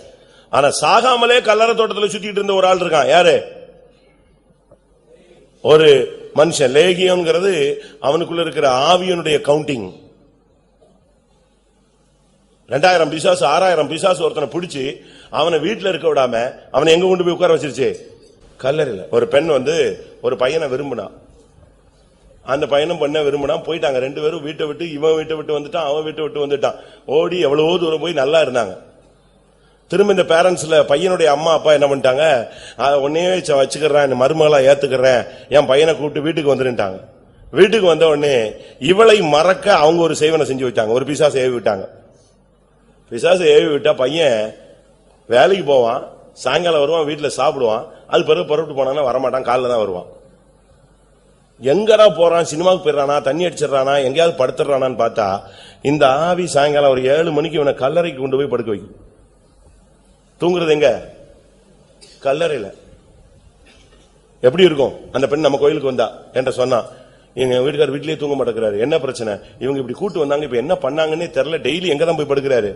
ஆனா சாகாமலே கல்லறை தோட்டத்தில் சுத்திட்டு இருந்த ஒரு ஆள் இருக்கான். யாரு? ஒரு மனுஷன். லேகியம்ங்கிறது அவனுக்குள்ள இருக்கிற ஆவியனுடைய கவுண்டிங். 2000 பிசாசு 6000 பிசாசு ஒருத்தனை பிடிச்சி அவனை வீட்டுல இருக்க விடாம அவனை எங்க கொண்டு போய் உட்கார வச்சிருச்சு? கல்லறையில. ஒரு பெண் ஒரு பையனை விரும்பினா, அந்த பையனும் பொண்ணை விரும்பினா, போயிட்டாங்க 2 பேரும். வீட்டை விட்டு இவன் வீட்டை விட்டு வந்துட்டான், அவன் வீட்டை விட்டு வந்துட்டான். ஓடி எவ்வளவோ தூரம் போய் நல்லா இருந்தாங்க. திரும்ப இந்த பேரண்ட்ஸ்ல பையனுடைய அம்மா அப்பா என்ன பண்ணிட்டாங்க, உன்னையே வச்சுக்கிறேன், மருமகளா ஏத்துக்கிறேன், என் பையனை கூப்பிட்டு வீட்டுக்கு வந்துட்டாங்க. வீட்டுக்கு வந்த உடனே இவளை மறக்க அவங்க ஒரு செய்வனை செஞ்சு வச்சாங்க. ஒரு பிசாசு ஏவி விட்டாங்க. பிசாசு ஏவி விட்டா பையன் வேலைக்கு போவான், சாயங்காலம் வருவான், வீட்டுல சாப்பிடுவான். அது பிறகு புறப்பட்டு போனான்னா வரமாட்டான், காலில் தான் வருவான். எங்கடா போறான், சினிமாவுக்கு போயிடறானா, தண்ணி அடிச்சிடறானா, எங்கேயாவது படுத்துறானான்னு பார்த்தா இந்த ஆவி சாயங்காலம் ஒரு 7 மணிக்கு இவனை கல்லறைக்கு கொண்டு போய் படுக்க வைக்கும். தூங்குறது எங்க? கல்லறையில. எப்படி இருக்கும்? அந்த பெண் நம்ம கோயிலுக்கு வந்தா என்கிட்ட சொன்னா, எங்க வீட்டுக்காரர் வீட்லயே தூங்க மாட்டேங்கிறாரு, என்ன பிரச்சனை? இவங்க இப்படி கூட்டு வந்தாங்க, இப்ப என்ன பண்ணாங்கன்னே தெரியல, டெய்லி எங்க தான் போய் படுக்கிறாரு?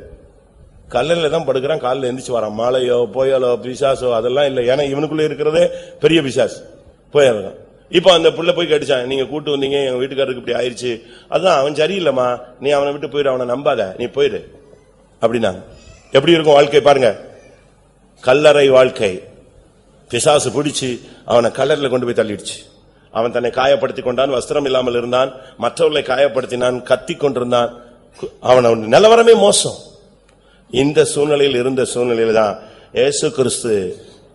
கல்லறையில தான் படுக்கிறான். காலைல எந்திரிச்சு வரான். மாலையோ புயலோ பிசாசோ அதெல்லாம் இல்ல, ஏன்னா இவனுக்குள்ள இருக்கிறதே பெரிய பிசாசு போயிடுறான். இப்ப அந்த புள்ள போய் கேட்டுச்சான், நீங்க கூட்டு வந்தீங்க, எங்க வீட்டுக்காரருக்கு இப்படி ஆயிடுச்சு. அதான் அவன் சரியில்லம்மா, நீ அவனை விட்டு போயிரு, அவனை நம்பாத, நீ போயிரு அப்படின்னாங்க. எப்படி இருக்கும் வாழ்க்கை பாருங்க. கல்லறை வாழ்க்கை. பிசாசு பிடிச்சு அவனை கல்லறையில கொண்டு போய் தள்ளிடுச்சு. அவன் தன்னை காயப்படுத்தி கொண்டான், வஸ்திரம் இல்லாமல் இருந்தான், மற்றவர்களை காயப்படுத்தினான், கத்தி கொண்டிருந்தான். அவன் நிலவரமே மோசம். இந்த சூழ்நிலையில் இருந்த சூழ்நிலையில தான் இயேசு கிறிஸ்து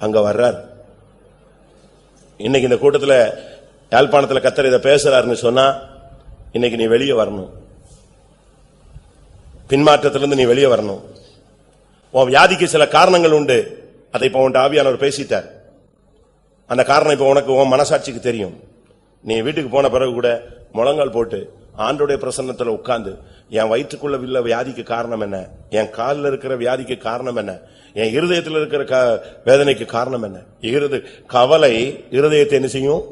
அங்க வர்றார். இன்னைக்கு இந்த கூட்டத்துல யாழ்ப்பாணத்துல கர்த்தர் இதை பேசுறாருன்னு சொன்னா, இன்னைக்கு நீ வெளியே வரணும், பின்மாற்றத்திலிருந்து நீ வெளியே வரணும். உன் வியாதிக்கு சில காரணங்கள் உண்டு, அதை இப்ப உன் ஆவியானவர் பேசிட்டார். அந்த காரணம் இப்ப உனக்கு உன் மனசாட்சிக்கு தெரியும். நீ வீட்டுக்கு போன பிறகு கூட முழங்கால் போட்டு ஆண்டோடைய பிரசன்னத்துல உட்கார்ந்து, என் வயிற்றுக்குள்ள உள்ள வியாதிக்கு காரணம் என்ன, என் காலில் இருக்கிற வியாதிக்கு காரணம் என்ன, என் இருதயத்தில் இருக்கிற வேதனைக்கு காரணம் என்ன. கவலை இருதயத்தை என்ன செய்யும்?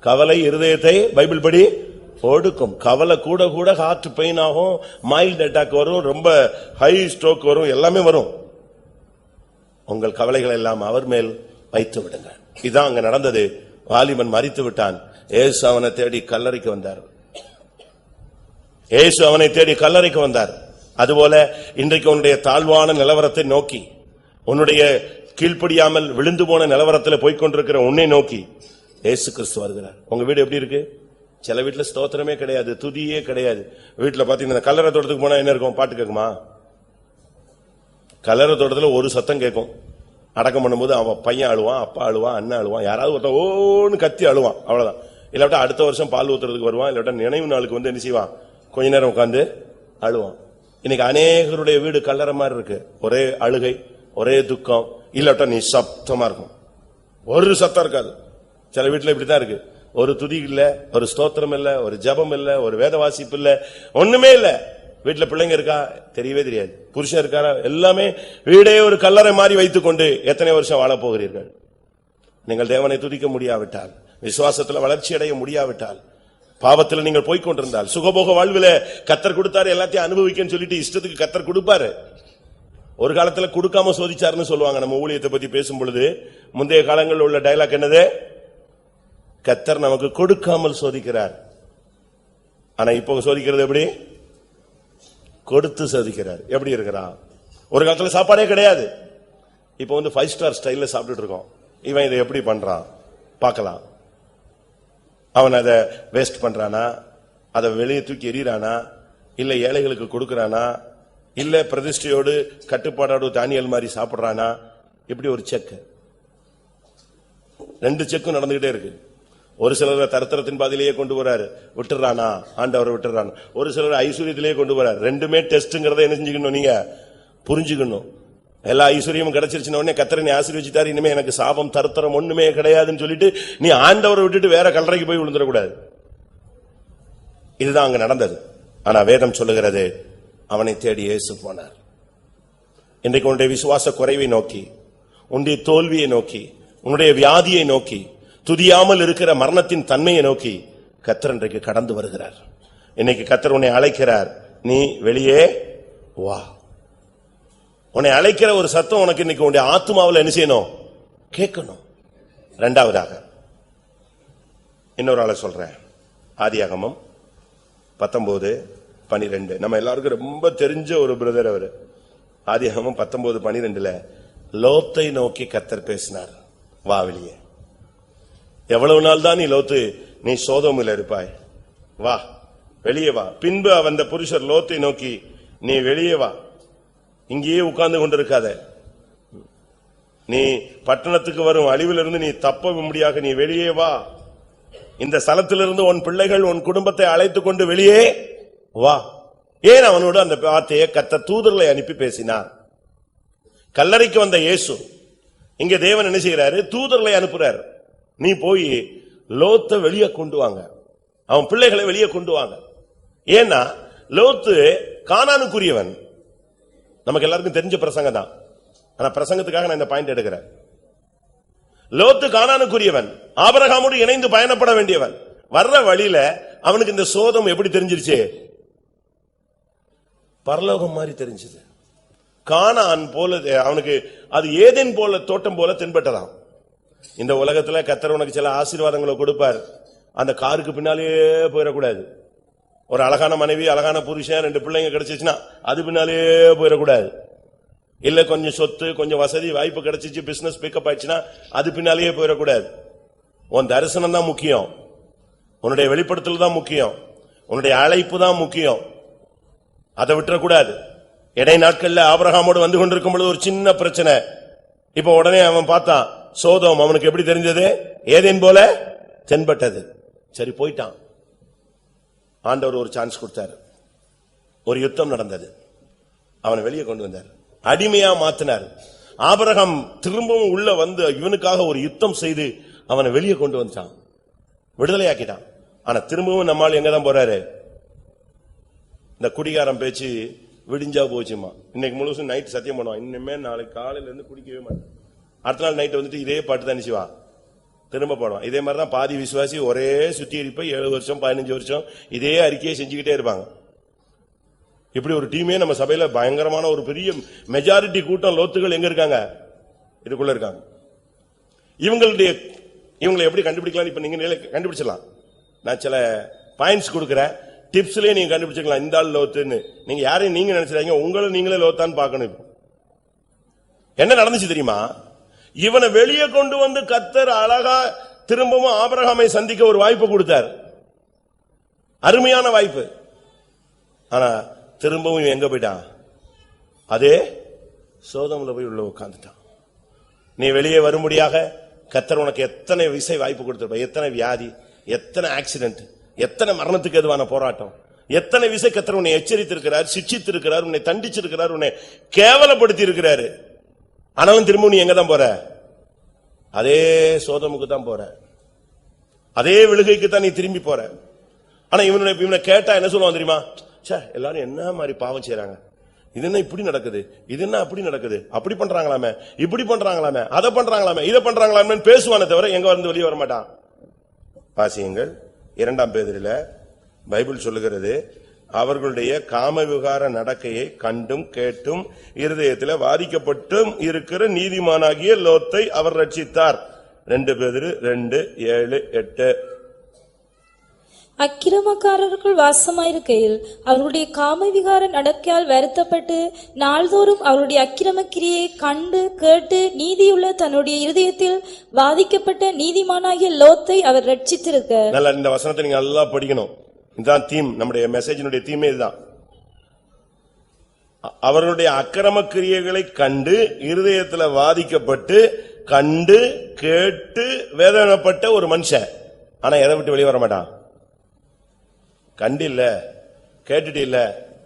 கவலை இருதயத்தை பைபிள் படி ஒடுக்கும். கவலை கூட கூட ஹார்ட் பெயின் ஆகும், மைல்ட் அட்டாக் வரும், ரொம்ப ஹை ஸ்ட்ரோக் வரும், எல்லாமே வரும். உங்கள் கவலைகள் எல்லாம் அவர் மேல் வைத்து விடுங்க. இதான் அங்க நடந்தது. வாலிபன் மரித்து விட்டான். இயேசு அவனை தேடி கல்லறைக்கு வந்தார். இயேசு அவனை தேடி கல்லறைக்கு வந்தார். அதுபோல இன்றைக்கு உன்னுடைய தாழ்வான நிலவரத்தை நோக்கி, உன்னுடைய கீழ்ப்படியாமல் விழுந்து போன நிலவரத்தில் போய்கொண்டிருக்கிற உன்னை நோக்கி இயேசு கிறிஸ்து வருகிறார். உங்க வீடு எப்படி இருக்கு? சில வீட்டுல ஸ்தோத்திரமே கிடையாது, துதியே கிடையாது. வீட்டுல பாத்தீங்கன்னா கல்லறை தோட்டத்துக்கு போனா என்ன இருக்கும்? பாட்டு கேட்குமா? கல்லறை தோட்டத்துல ஒரு சத்தம் கேட்கும். அடக்கம் பண்ணும்போது அவன் பையன் அழுவான், அப்பா அழுவான், அண்ணன் அழுவான், யாராவது ஒருத்தன் ஓன்னு கத்தி அழுவான், அவ்வளவுதான். இல்லாட்டா அடுத்த வருஷம் பால் ஊத்துறதுக்கு வருவான், இல்லாட்டா நினைவு நாளுக்கு வந்து என்ன செய்வான், கொஞ்ச நேரம் உட்கார்ந்து அழுவான். இன்னைக்கு அநேகருடைய வீடு கல்லறை மாதிரி இருக்கு. ஒரே அழுகை, ஒரே துக்கம், இல்லாட்டா நீ சப்தமா இருக்கும், ஒரு சத்தம் இருக்காது. சில வீட்டுல இப்படித்தான் இருக்கு. ஒரு துதி இல்ல, ஒரு ஸ்தோத்திரம் இல்ல, ஒரு ஜபம் இல்ல, ஒரு வேத வாசிப்பு இல்ல, ஒண்ணுமே இல்ல. வீட்டுல பிள்ளைங்க இருக்கா? தெரியவே தெரியாது. புருஷன் இருக்காரா? எல்லாமே வீடே ஒரு கல்லறை மாதிரி வைத்துக் கொண்டு எத்தனை வருஷம் வாழ போகிறீர்கள்? நீங்கள் தேவனை துதிக்க முடியாவிட்டால், விசுவாசத்துல வளர்ச்சி அடைய முடியாவிட்டால், பாவத்தில் நீங்கள் போய்கொண்டிருந்தால், சுகபோக வாழ்வில கர்த்தர் கொடுத்தாரு எல்லாத்தையும் அனுபவிக்கன்னு சொல்லிட்டு இஷ்டத்துக்கு கர்த்தர் கொடுப்பாரு. ஒரு காலத்துல கொடுக்காம சோதிச்சாருன்னு சொல்லுவாங்க. நம்ம ஊழியத்தை பத்தி பேசும் பொழுது முந்தைய காலங்களில் உள்ள டயலாக் என்னது? கர்த்தர் நமக்கு கொடுக்காமல் சோதிக்கிறார். ஆனா இப்போ சோதிக்கிறது எப்படி? கொடுத்து சோதிக்கிறார். எப்படி இருக்கிறான்? ஒரு காலத்துல சாப்பாடே கிடையாது, இப்போ 5 ஸ்டார் ஸ்டைல்ல சாப்பிட்டுட்டு இருக்கோம். இவன் இதை எப்படி பண்றான் பார்க்கலாம். அவன் அதை வேஸ்ட் பண்றானா, அதை வெளியே தூக்கி எறிறானா, இல்ல ஏழைகளுக்கு கொடுக்கறானா, இல்ல பிரதிஷ்டையோடு கட்டுப்பாடோடு தானியல் மாதிரி சாப்பிடுறானா? இப்படி ஒரு செக், 2 செக்கும் நடந்துகிட்டே இருக்கு. ஒரு சிலர் தரித்திரத்தின் பாதையிலேயே கொண்டு வராரு, விட்டுறானா ஆண்டவர் விட்டுறானா. ஒரு சிலர் ஐஸ்வர்யத்திலேயே கொண்டு வராரு. ரெண்டுமே டெஸ்ட்ங்கறத என்ன செஞ்சுக்கணும்? நீங்க புரிஞ்சுக்கணும். எல்லா ஐஸ்வர்யமும் கிடைச்சிருச்சுன உடனே கர்த்தர் நீ ஆசீர்வதிச்சாரு, இனிமே எனக்கு சாபம் தரித்திரம் ஒண்ணுமே கிடையாதுன்னு சொல்லிட்டு நீ ஆண்டவரை விட்டுட்டு வேற கல்லறைக்கு போய் விழுந்துடக்கூடாது. இதுதான் அங்க நடந்தது. ஆனா வேதம் சொல்லுகிறது, அவனை தேடி இயேசு போனார். இன்றைக்கு உன்னுடைய விசுவாச குறைவை நோக்கி, உன்னுடைய தோல்வியை நோக்கி, உன்னுடைய வியாதியை நோக்கி, துதியாமல் இருக்கிற மரணத்தின் தன்மையை நோக்கி கர்த்தர் இன்றைக்கு கடந்து வருகிறார். இன்னைக்கு கர்த்தர் உன்னை அழைக்கிறார், நீ வெளியே வா. உன்னை அழைக்கிற ஒரு சத்தம் உனக்கு இன்னைக்கு உன்னுடைய ஆத்துமாவில் என்ன செய்யணும்? கேட்கணும். இரண்டாவதாக இன்னொரு ஆளை சொல்றேன். ஆதியாகமம் 19:12. நம்ம எல்லாருக்கும் ரொம்ப தெரிஞ்ச ஒரு பிரதர் அவரு. ஆதியாகமம் 19:12 லோத்தை நோக்கி கர்த்தர் பேசினார், வா வெளியே. எவ்வளவு நாள் தான் நீ லோத்து, நீ சோதோமில் இருப்பாய், வா வெளியே வா. பின்பு அந்த புருஷர் லோத்தை நோக்கி, நீ வெளியே வா, இங்கேயே உட்கார்ந்து கொண்டிருக்காத, நீ பட்டணத்துக்கு வரும் அழிவிலிருந்து நீ தப்ப முடியாக நீ வெளியே வா. இந்த ஸ்தலத்திலிருந்து உன் பிள்ளைகள் உன் குடும்பத்தை அழைத்துக் கொண்டு வெளியே வா. ஏன் அவனோடு அந்த வார்த்தையை கர்த்தர் தூதர்களை அனுப்பி பேசினார். கல்லறைக்கு வந்த இயேசு இங்க தேவன் என்ன செய்யறாரு? தூதர்களை அனுப்புறாரு. நீ போய் லோத்தை வெளியே கொண்டு வாங்க, அவன் பிள்ளைகளை வெளியே கொண்டு வாங்க. ஏன்னா லோத்து கானானுக்குரியவன். நமக்கு எல்லாருக்கும் தெரிஞ்ச பிரசங்கம் தான், ஆனா பிரசங்கத்துக்காக நான் இந்த பாயிண்ட் எடுக்கிறேன். லோத்து கானானுக்குரியவன், ஆபிரகாமோடு இணைந்து பயணப்பட வேண்டியவன். வர்ற வழியில அவனுக்கு இந்த சோதம் எப்படி தெரிஞ்சிருச்சு? பரலோகம் மாதிரி தெரிஞ்சது. கானான் போல அவனுக்கு அது ஏதேன் போல தோட்டம் போல தென்பட்டதாம். இந்த உலகத்துல கர்த்தர் உனக்கு சில ஆசீர்வாதங்களை கொடுப்பார், அந்த காருக்கு பின்னாலேயே போயிடக்கூடாது. ஒரு அழகான மனைவி, அழகான புருஷன், 2 பிள்ளைங்க கிடைச்சிச்சுன்னா அது பின்னாலேயே போயிடக்கூடாது. இல்ல கொஞ்சம் சொத்து, கொஞ்சம் வசதி வாய்ப்பு கிடைச்சிச்சு, பிசினஸ் பிக்கப் ஆயிடுச்சுன்னா அது பின்னாலேயே போயிடக்கூடாது. உன் தரிசனம் தான் முக்கியம், உன்னுடைய வெளிப்படுத்தல் தான் முக்கியம், உன்னுடைய அழைப்பு தான் முக்கியம். அதை விட்டுறக்கூடாது. இடை நாட்கள்ல ஆபிரகாமோடு வந்து கொண்டிருக்கும் பொழுது ஒரு சின்ன பிரச்சனை. இப்ப உடனே அவன் பார்த்தான் சோதோம். அவனுக்கு எப்படி தெரிஞ்சது? ஏதேன் போல தென்பட்டது. சரி போயிட்டான். ஆண்டவர் ஒரு சான்ஸ் கொடுத்தாரு. ஒரு யுத்தம் நடந்தது, அவனை வெளியே கொண்டு வந்தார், அடிமையா மாத்தினார். ஆபிரகாம் திரும்பவும் உள்ள வந்து இவனுக்காக ஒரு யுத்தம் செய்து அவனை வெளியே கொண்டு வந்துட்டான், விடுதலையாக்கிட்டான். ஆனா திரும்பவும் நம்மால் எங்கதான் போறாரு? இந்த குடிகாரம் பேச்சு விடிஞ்சா போச்சுமா. இன்னைக்கு முழுசும் நைட் சத்தியம் பண்ணுவான், இன்னுமே நாளைக்கு காலையில இருந்து குடிக்கவே மாட்டான். அடுத்த நாள் நைட் வந்துட்டு இதே பாட்டு தான் நினைச்சுவா திரும்ப போடுவான். இதே மாதிரிதான் பாதி விசுவாசி ஒரே சுத்திகரிப்பை 7 வருஷம் 15 வருஷம் இதே அறிக்கையை செஞ்சுக்கிட்டே இருப்பாங்க. இப்படி ஒரு டீமே நம்ம சபையில பயங்கரமான ஒரு பெரிய மெஜாரிட்டி கூட்டம் லோத்துகள் எங்க இருக்காங்க? இதுக்குள்ள இருக்காங்க. இவங்களை எப்படி கண்டுபிடிக்கலாம்? இப்ப நீங்க கண்டுபிடிச்சிடலாம். நான் சில பாயிண்ட்ஸ் கொடுக்கிறேன், டிப்ஸ்லயே நீங்க கண்டுபிடிச்சிக்கலாம் இந்த ஆள் லோத்துன்னு. நீங்க யாரையும் நீங்க நினைச்சிருக்கீங்க, உங்களை நீங்களே லோத்தான்னு பார்க்கணும். என்ன நடந்துச்சு தெரியுமா? இவனை வெளியே கொண்டு வந்து கர்த்தர் அழகா திரும்பவும் ஆபிரகாமை சந்திக்க ஒரு வாய்ப்பு கொடுத்தார், அருமையான வாய்ப்பு. ஆனா திரும்பவும் எங்க போயிட்டான்? அதே சோதோம்ல போய் உள்ள உட்கார்ந்துட்டான். நீ வெளியே வரும்படியாக கர்த்தர் உனக்கு எத்தனை விசை வாய்ப்பு கொடுத்திருப்ப, எத்தனை வியாதி, எத்தனை ஆக்சிடென்ட், எத்தனை மரணத்துக்கு எதுவான போராட்டம், எத்தனை விசை கர்த்தர் உன்னை எச்சரித்திருக்கிறார், சிட்சித்திருக்கிறார், உன்னை தண்டிச்சிருக்கிறார், உன்னை கேவலப்படுத்தி இருக்கிறாரு. ஆனாலும் திரும்ப நீ எங்க தான் போற? அதே சோதமுக்கு தான் போற, அதே விழுகைக்கு தான் நீ திரும்பி போற. ஆனா இவனை கேட்டா என்ன சொல்லுவான் தெரியுமா? எல்லாரும் என்ன மாதிரி பாவம் செய்யறாங்க, இது என்ன இப்படி நடக்குது, இது என்ன அப்படி நடக்குது, அப்படி பண்றாங்களாமே, இப்படி பண்றாங்களாமே, அதை பண்றாங்களாமே, இதை பண்றாங்களாமே பேசுவானே தவிர எங்க வந்து வெளியே வர மாட்டான். வாசியுங்கள் 2 பேதுருல பைபிள் சொல்லுகிறது, அவர்களுடைய காம விகார நடக்கையை கண்டும் கேட்டும் இருதயத்தில் வாதிக்கப்பட்டும் இருக்கிற நீதிமானாகிய லோத்தை அவர் ரட்சித்தார். 2 பேதுரு 2:7-8.
அக்கிரமக்காரர்கள் வாசமாயிருக்கையில் அவர்களுடைய காமவிகார நடக்கையால் வருத்தப்பட்டு நாள்தோறும் அவருடைய அக்கிரம கிரியை கண்டு கேட்டு நீதியுள்ள தன்னுடைய இருதயத்தில் வாதிக்கப்பட்ட நீதிமானாகிய லோத்தை அவர் ரட்சித்திருக்க.
நல்லா இந்த வசனத்தை நீங்க நல்லா படிக்கணும். இதுதான் தீம், நம்முடைய மெசேஜினுடைய தீமே இதுதான். அவர்களுடைய அக்கிரம கிரியைகளை கண்டு இருதயத்துல வாதிக்கப்பட்டு கண்டு கேட்டு வேதனைப்பட்ட ஒரு மனுஷன். ஆனா எதை விட்டு வெளியே வர மாட்டான். கண்டு இல்ல, கேட்டுட்டு இல்ல,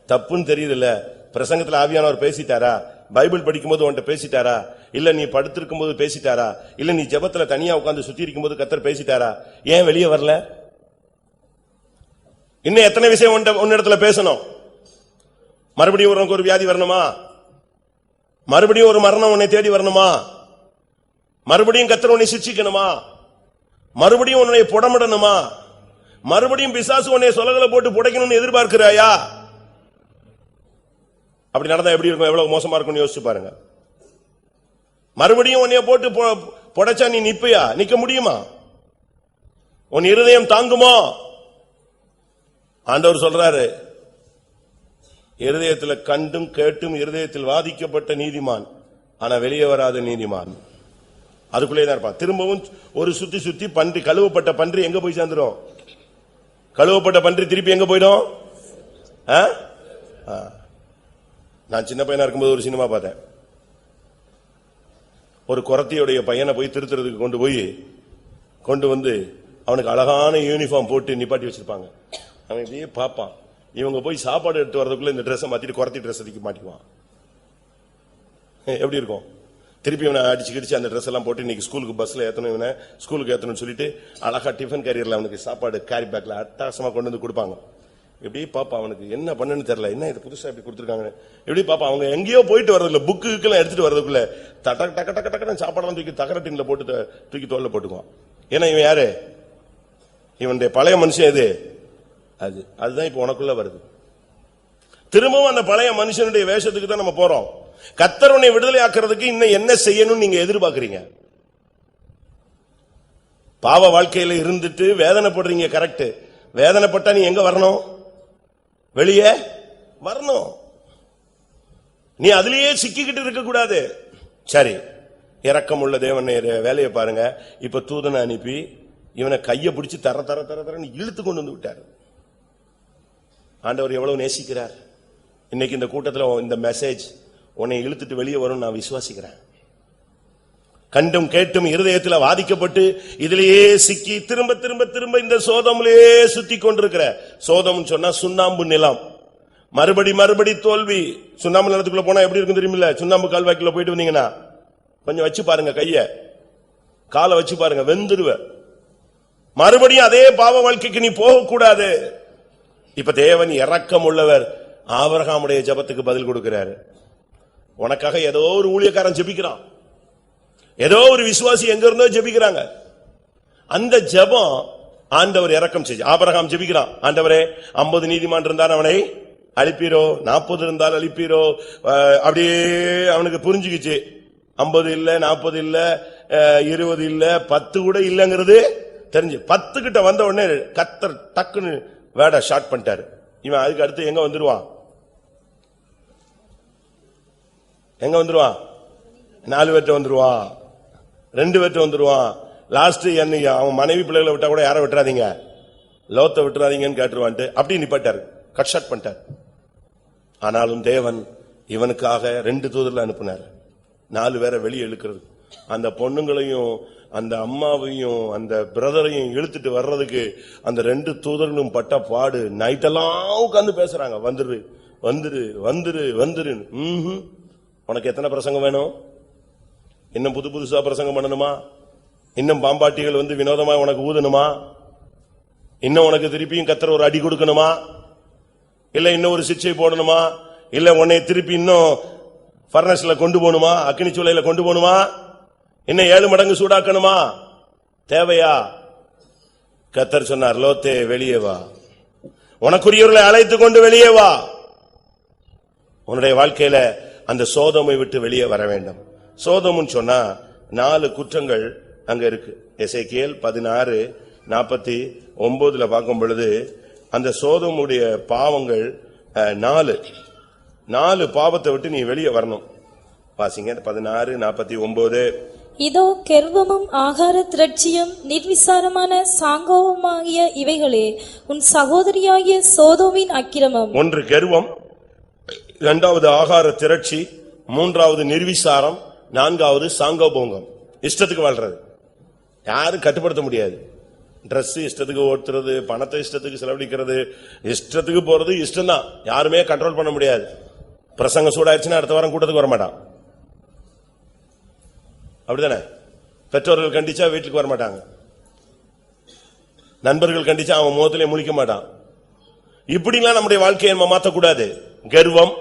தப்புன்னு தெரியுது இல்ல, பிரசங்கத்துல ஆவியானவர் பேசிட்டாரா, பைபிள் படிக்கும் போது உன்கிட்ட பேசிட்டாரா, இல்ல நீ படுத்திருக்கும் போது பேசிட்டாரா, இல்ல நீ ஜெபத்துல தனியா உட்கார்ந்து சுத்தி இருக்கும் போது கர்த்தர் பேசிட்டாரா, ஏன் வெளியே வரல? இன்னும் எத்தனை விஷயம் உன்னிடத்துல பேசணும்? மறுபடியும் உனக்கு ஒரு வியாதி வரணுமா? மறுபடியும் ஒரு மரணம் உன்னை தேடி வரணுமா? மறுபடியும் கர்த்தர் உன்னை சிட்சிக்கணுமா? மறுபடியும் உன்னை புடமிடணுமா? மறுபடியும் பிசாசு உன்னை சொலகளை போட்டு புடைக்கணும்னு எதிர்பார்க்கிறாயா? அப்படி நடந்தா எப்படி இருக்கும், எவ்வளவு மோசமா இருக்கும்னு யோசிச்சு பாருங்க. மறுபடியும் உன்னைய போட்டு புடைச்சா நீ நிப்பையா? நிக்க முடியுமா? உன் இருதயம் தாங்குமா? ஆண்டவர் சொல்றாரு, இருதயத்தில் கண்டும் கேட்டும் இருதயத்தில் வாதிக்கப்பட்ட நீதிமான், ஆனா வெளியே வராத நீதிமான் அதுக்குள்ளே தான் இருப்பான். திரும்பவும் ஒரு சுத்தி சுத்தி பன்றி, கழுவப்பட்ட பன்றி எங்க போய் சேர்ந்துரும்? கழுவப்பட்ட பன்றி திருப்பி எங்க போயிடும்? நான் சின்ன பையனா இருக்கும்போது ஒரு சினிமா பார்த்தேன். ஒரு குரத்தியுடைய பையனை போய் திருத்துறதுக்கு கொண்டு வந்து அவனுக்கு அழகான யூனிஃபார்ம் போட்டு நிப்பாட்டி வச்சிருப்பாங்க. அவன் இப்படியே பார்ப்பான். இவங்க போய் சாப்பாடு எடுத்து வரதுக்குள்ள இந்த ட்ரெஸ் மாத்திட்டு குரத்தி ட்ரெஸ் அடிக்க மாட்டிக்குவான். எப்படி இருக்கும்? திருப்பி இவனை அடிச்சு அந்த ட்ரெஸ் எல்லாம் போட்டு இன்னைக்கு ஸ்கூலுக்கு பஸ்ல ஏத்தணும், இவனை ஸ்கூலுக்கு ஏத்தணும்னு சொல்லிட்டு அழகா டிஃபன் கேரியர்ல அவனுக்கு சாப்பாடு கேரி பேக்ல அட்டகாசமா கொண்டு வந்து கொடுப்பாங்க. எப்படி பாப்பா அவனுக்கு என்ன பண்ணுன்னு தெரியல, என்ன இது புதுசா இப்படி கொடுத்துருக்காங்க. எப்படி பாப்பா அவங்க எங்கேயோ போயிட்டு வரதுக்குள்ள, புக்குக்கெல்லாம் எடுத்துட்டு வரதுக்குள்ள டக்க டக்க டக்க டக்குன்னு சாப்பாடெல்லாம் தூக்கி தகரட்டின்ல போட்டு தூக்கி தோல்ல போட்டுக்குவான். ஏன்னா இவன் யாரு? இவனுடைய பழைய மனுஷன் எது? அதுதான் இப்ப உனக்குள்ள வருது. திரும்பவும் அந்த பழைய மனுஷனுடைய வேஷத்துக்கு தான் நம்ம போறோம். கர்த்தர் உன்னை விடுதலை ஆக்குறதுக்கு இன்னும் என்ன செய்யணும் நீங்க எதிர்பார்க்கறீங்க? பாவ வாழ்க்கையில இருந்துட்டு வேதனைப்படுறீங்க, கரெக்ட். வேதனைப்பட்டா நீ எங்க வரணும்? வெளியே வரணும். நீ அதுலயே சிக்கிக்கிட்டு இருக்க கூடாது. சரி, இரக்கம் உள்ள தேவன் வேலையை பாருங்க. இப்ப தூதனை அனுப்பி இவனை கைய பிடிச்சு தர தர தர தரன்னு இழுத்து கொண்டு வந்து விட்டார். ஆண்டவர் எவ்வளவு நேசிக்கிறார். இன்னைக்கு இந்த கூட்டத்தில் இந்த மெசேஜ் உன்னை இழுத்துட்டு வெளியே வரும் நான் விசுவாசிக்கிறேன். கண்டும் கேட்டும் இருதயத்தில் வாதிக்கப்பட்டு இதிலேயே சிக்கி திரும்ப திரும்ப திரும்ப இந்த சோதமிலேயே சுத்தி கொண்டிருக்கிற, சோதம் சொன்னா சுண்ணாம்பு நிலம், மறுபடி தோல்வி. சுண்ணாம்பு நிலத்துக்குள்ள போனா எப்படி இருக்கும் தெரியுமில்ல? சுண்ணாம்பு கால்வாய்க்குள்ள போயிட்டு வந்தீங்கன்னா கொஞ்சம் வச்சு பாருங்க, கைய காலை வச்சு பாருங்க, வெந்துருவ. மறுபடியும் அதே பாவ வாழ்க்கைக்கு நீ போக கூடாது. இப்ப தேவன் இரக்கம் உள்ளவர். ஆபிரகாமுடைய ஜெபத்துக்கு பதில் கொடுக்கிறாரு. உனக்காக ஏதோ ஒரு ஊழியக்காரன் ஜெபிக்கிறான், ஏதோ ஒரு விசுவாசி எங்க இருந்தோ ஜெபிக்கிறாங்க. அந்த ஜெபம் ஆண்டவர் இரக்கம் செஞ்சு. ஆபிரகாம் ஜெபிக்கிறான், ஆண்டவரே 50 நீதிமான் இருந்தால் அவனை அழிப்பீரோ, 40 இருந்தால் அழிப்பீரோ. அப்படியே அவனுக்கு புரிஞ்சுக்கிச்சு, 50 இல்ல, 40 இல்ல, 20 இல்ல, 10 கூட இல்லங்கிறது தெரிஞ்சு 10 கிட்ட வந்த உடனே கர்த்தர் டக்குன்னு வேட ஷார்ட் பண்ணிட்டாரு. இவன் அதுக்கு அடுத்து எங்க வந்துருவான்? 4 பேர்ட்ட வந்துருவான், 2 பேர்ட்ட வந்துருவான். லாஸ்ட் அவன் மனைவி பிள்ளைகளை விட்டா கூட யாரை விட்டுறாதீங்க, லோத்தை விட்டுறாதீங்கன்னு கேட்டுருவான்ட்டு அப்படி நிப்பாட்டாரு, கட் ஷாட் பண்ணிட்டார். ஆனாலும் தேவன் இவனுக்காக 2 தூதர்ல அனுப்புனார், 4 பேரை வெளியே இழுக்கிறது. அந்த பொண்ணுங்களையும் அந்த அம்மாவையும் அந்த பிரதரையும் இழுத்துட்டு வர்றதுக்கு அந்த 2 தூதர்களும் பட்ட பாடு. நைட்டெல்லாம் உட்கார்ந்து பேசுறாங்க, வந்துரு வந்துரு வந்துரு வந்துரு. உனக்கு எத்தனை பிரசங்கம் வேணும்? இன்னும் புதுசா பிரசங்கம் பண்ணணுமா? இன்னும் பாம்பாட்டிகள் வந்து வினோதமா உனக்கு ஊதணுமா? இன்னும் உனக்கு திருப்பியும் கர்த்தர் ஒரு அடி கொடுக்கணுமா? இல்ல இன்னும் ஒரு சிக்ஷை போடணுமா, இல்ல உன்னை திருப்பி இன்னும் ஃபர்னஸ்ல கொண்டு போகணுமா, அக்கினி சூளையில கொண்டு போகணுமா, இன்னும் 7 மடங்கு சூடாக்கணுமா, தேவையா? கர்த்தர் சொன்னார், லோத்தே வெளியே வா, உனக்குரியவர்களை அழைத்து கொண்டு வெளியே வா. உன்னுடைய வாழ்க்கையில அந்த சோதோமை விட்டு வெளியே வர வேண்டும். சோதோம்னு சொன்னா 4 குற்றங்கள் அங்க இருக்கு. எசேக்கியேல் 16:49 பார்க்கும் பொழுது அந்த சோதோமுடைய பாவங்கள் 4 பாவத்தை விட்டு நீ வெளியே வரணும். வாசிங்க 16:49.
இதோ கெர்வமும் ஆகார திரட்சியும் நிர்விசாரமான சாங்கோவமாகிய இவைகளே உன் சகோதரியாகிய சோதோமின் அக்கிரமம்.
1 கெர்வம், 2வது ஆகார திரட்சி, 3வது நிர்விசாரம், 4வது சாங்கோபோங்கம். இஷ்டத்துக்கு வாழ்றது, யாரும் கட்டுப்படுத்த முடியாது. டிரஸ் இஷ்டத்துக்கு ஓட்டுறது, பணத்தை இஷ்டத்துக்கு செலவழிக்கிறது, இஷ்டத்துக்கு போறது இஷ்டம்தான், யாருமே கண்ட்ரோல் பண்ண முடியாது. பிரசங்க சூடாயிருச்சுன்னா அடுத்த வாரம் கூட்டத்துக்கு வரமாட்டான், அப்படிதானே? பெற்றோர்கள் கண்டிச்சா வீட்டுக்கு வரமாட்டாங்க, நண்பர்கள் கண்டிச்சா அவன் முகத்திலே முழிக்க மாட்டான். இப்படிலாம் நம்முடைய வாழ்க்கையை நம்ம மாற்றக்கூடாது. கர்வம்,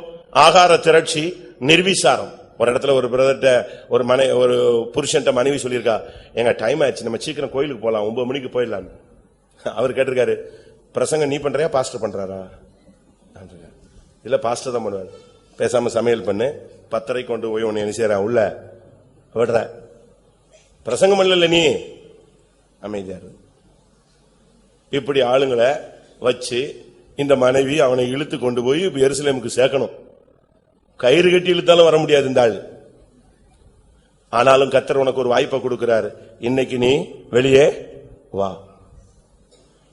ஆகார திரட்சி, நிர்விசாரம். ஒரு இடத்துல ஒரு பிரதர்ட்ட ஒரு புருஷன்ட்ட மனைவி சொல்லியிருக்கா, எங்க டைம் ஆயிடுச்சு, நம்ம சீக்கிரம் கோயிலுக்கு போலாம், 9 மணிக்கு போயிடலாம். அவர் கேட்டிருக்காரு, பிரசங்க நீ பண்றியா பாஸ்டர் பண்றாரா? இல்ல பாஸ்டர் தான் பண்ணுவார். பேசாம சமையல் பண்ணு, 10:30 கொண்டு போய் உன்னை என்ன செய்யற உள்ள விடுற, பிரசங்கம் பண்ணல நீ, அமைதியாரு. இப்படி ஆளுங்களை வச்சு இந்த மனைவி அவனை இழுத்து கொண்டு போய் எருசலேமுக்கு சேர்க்கணும். கயிறு கட்டி இழுத்தாலும் வர முடியாது இந்த ஆள். ஆனாலும் கர்த்தர் உனக்கு ஒரு வாய்ப்பை கொடுக்கிறார். இன்னைக்கு நீ வெளியே வா,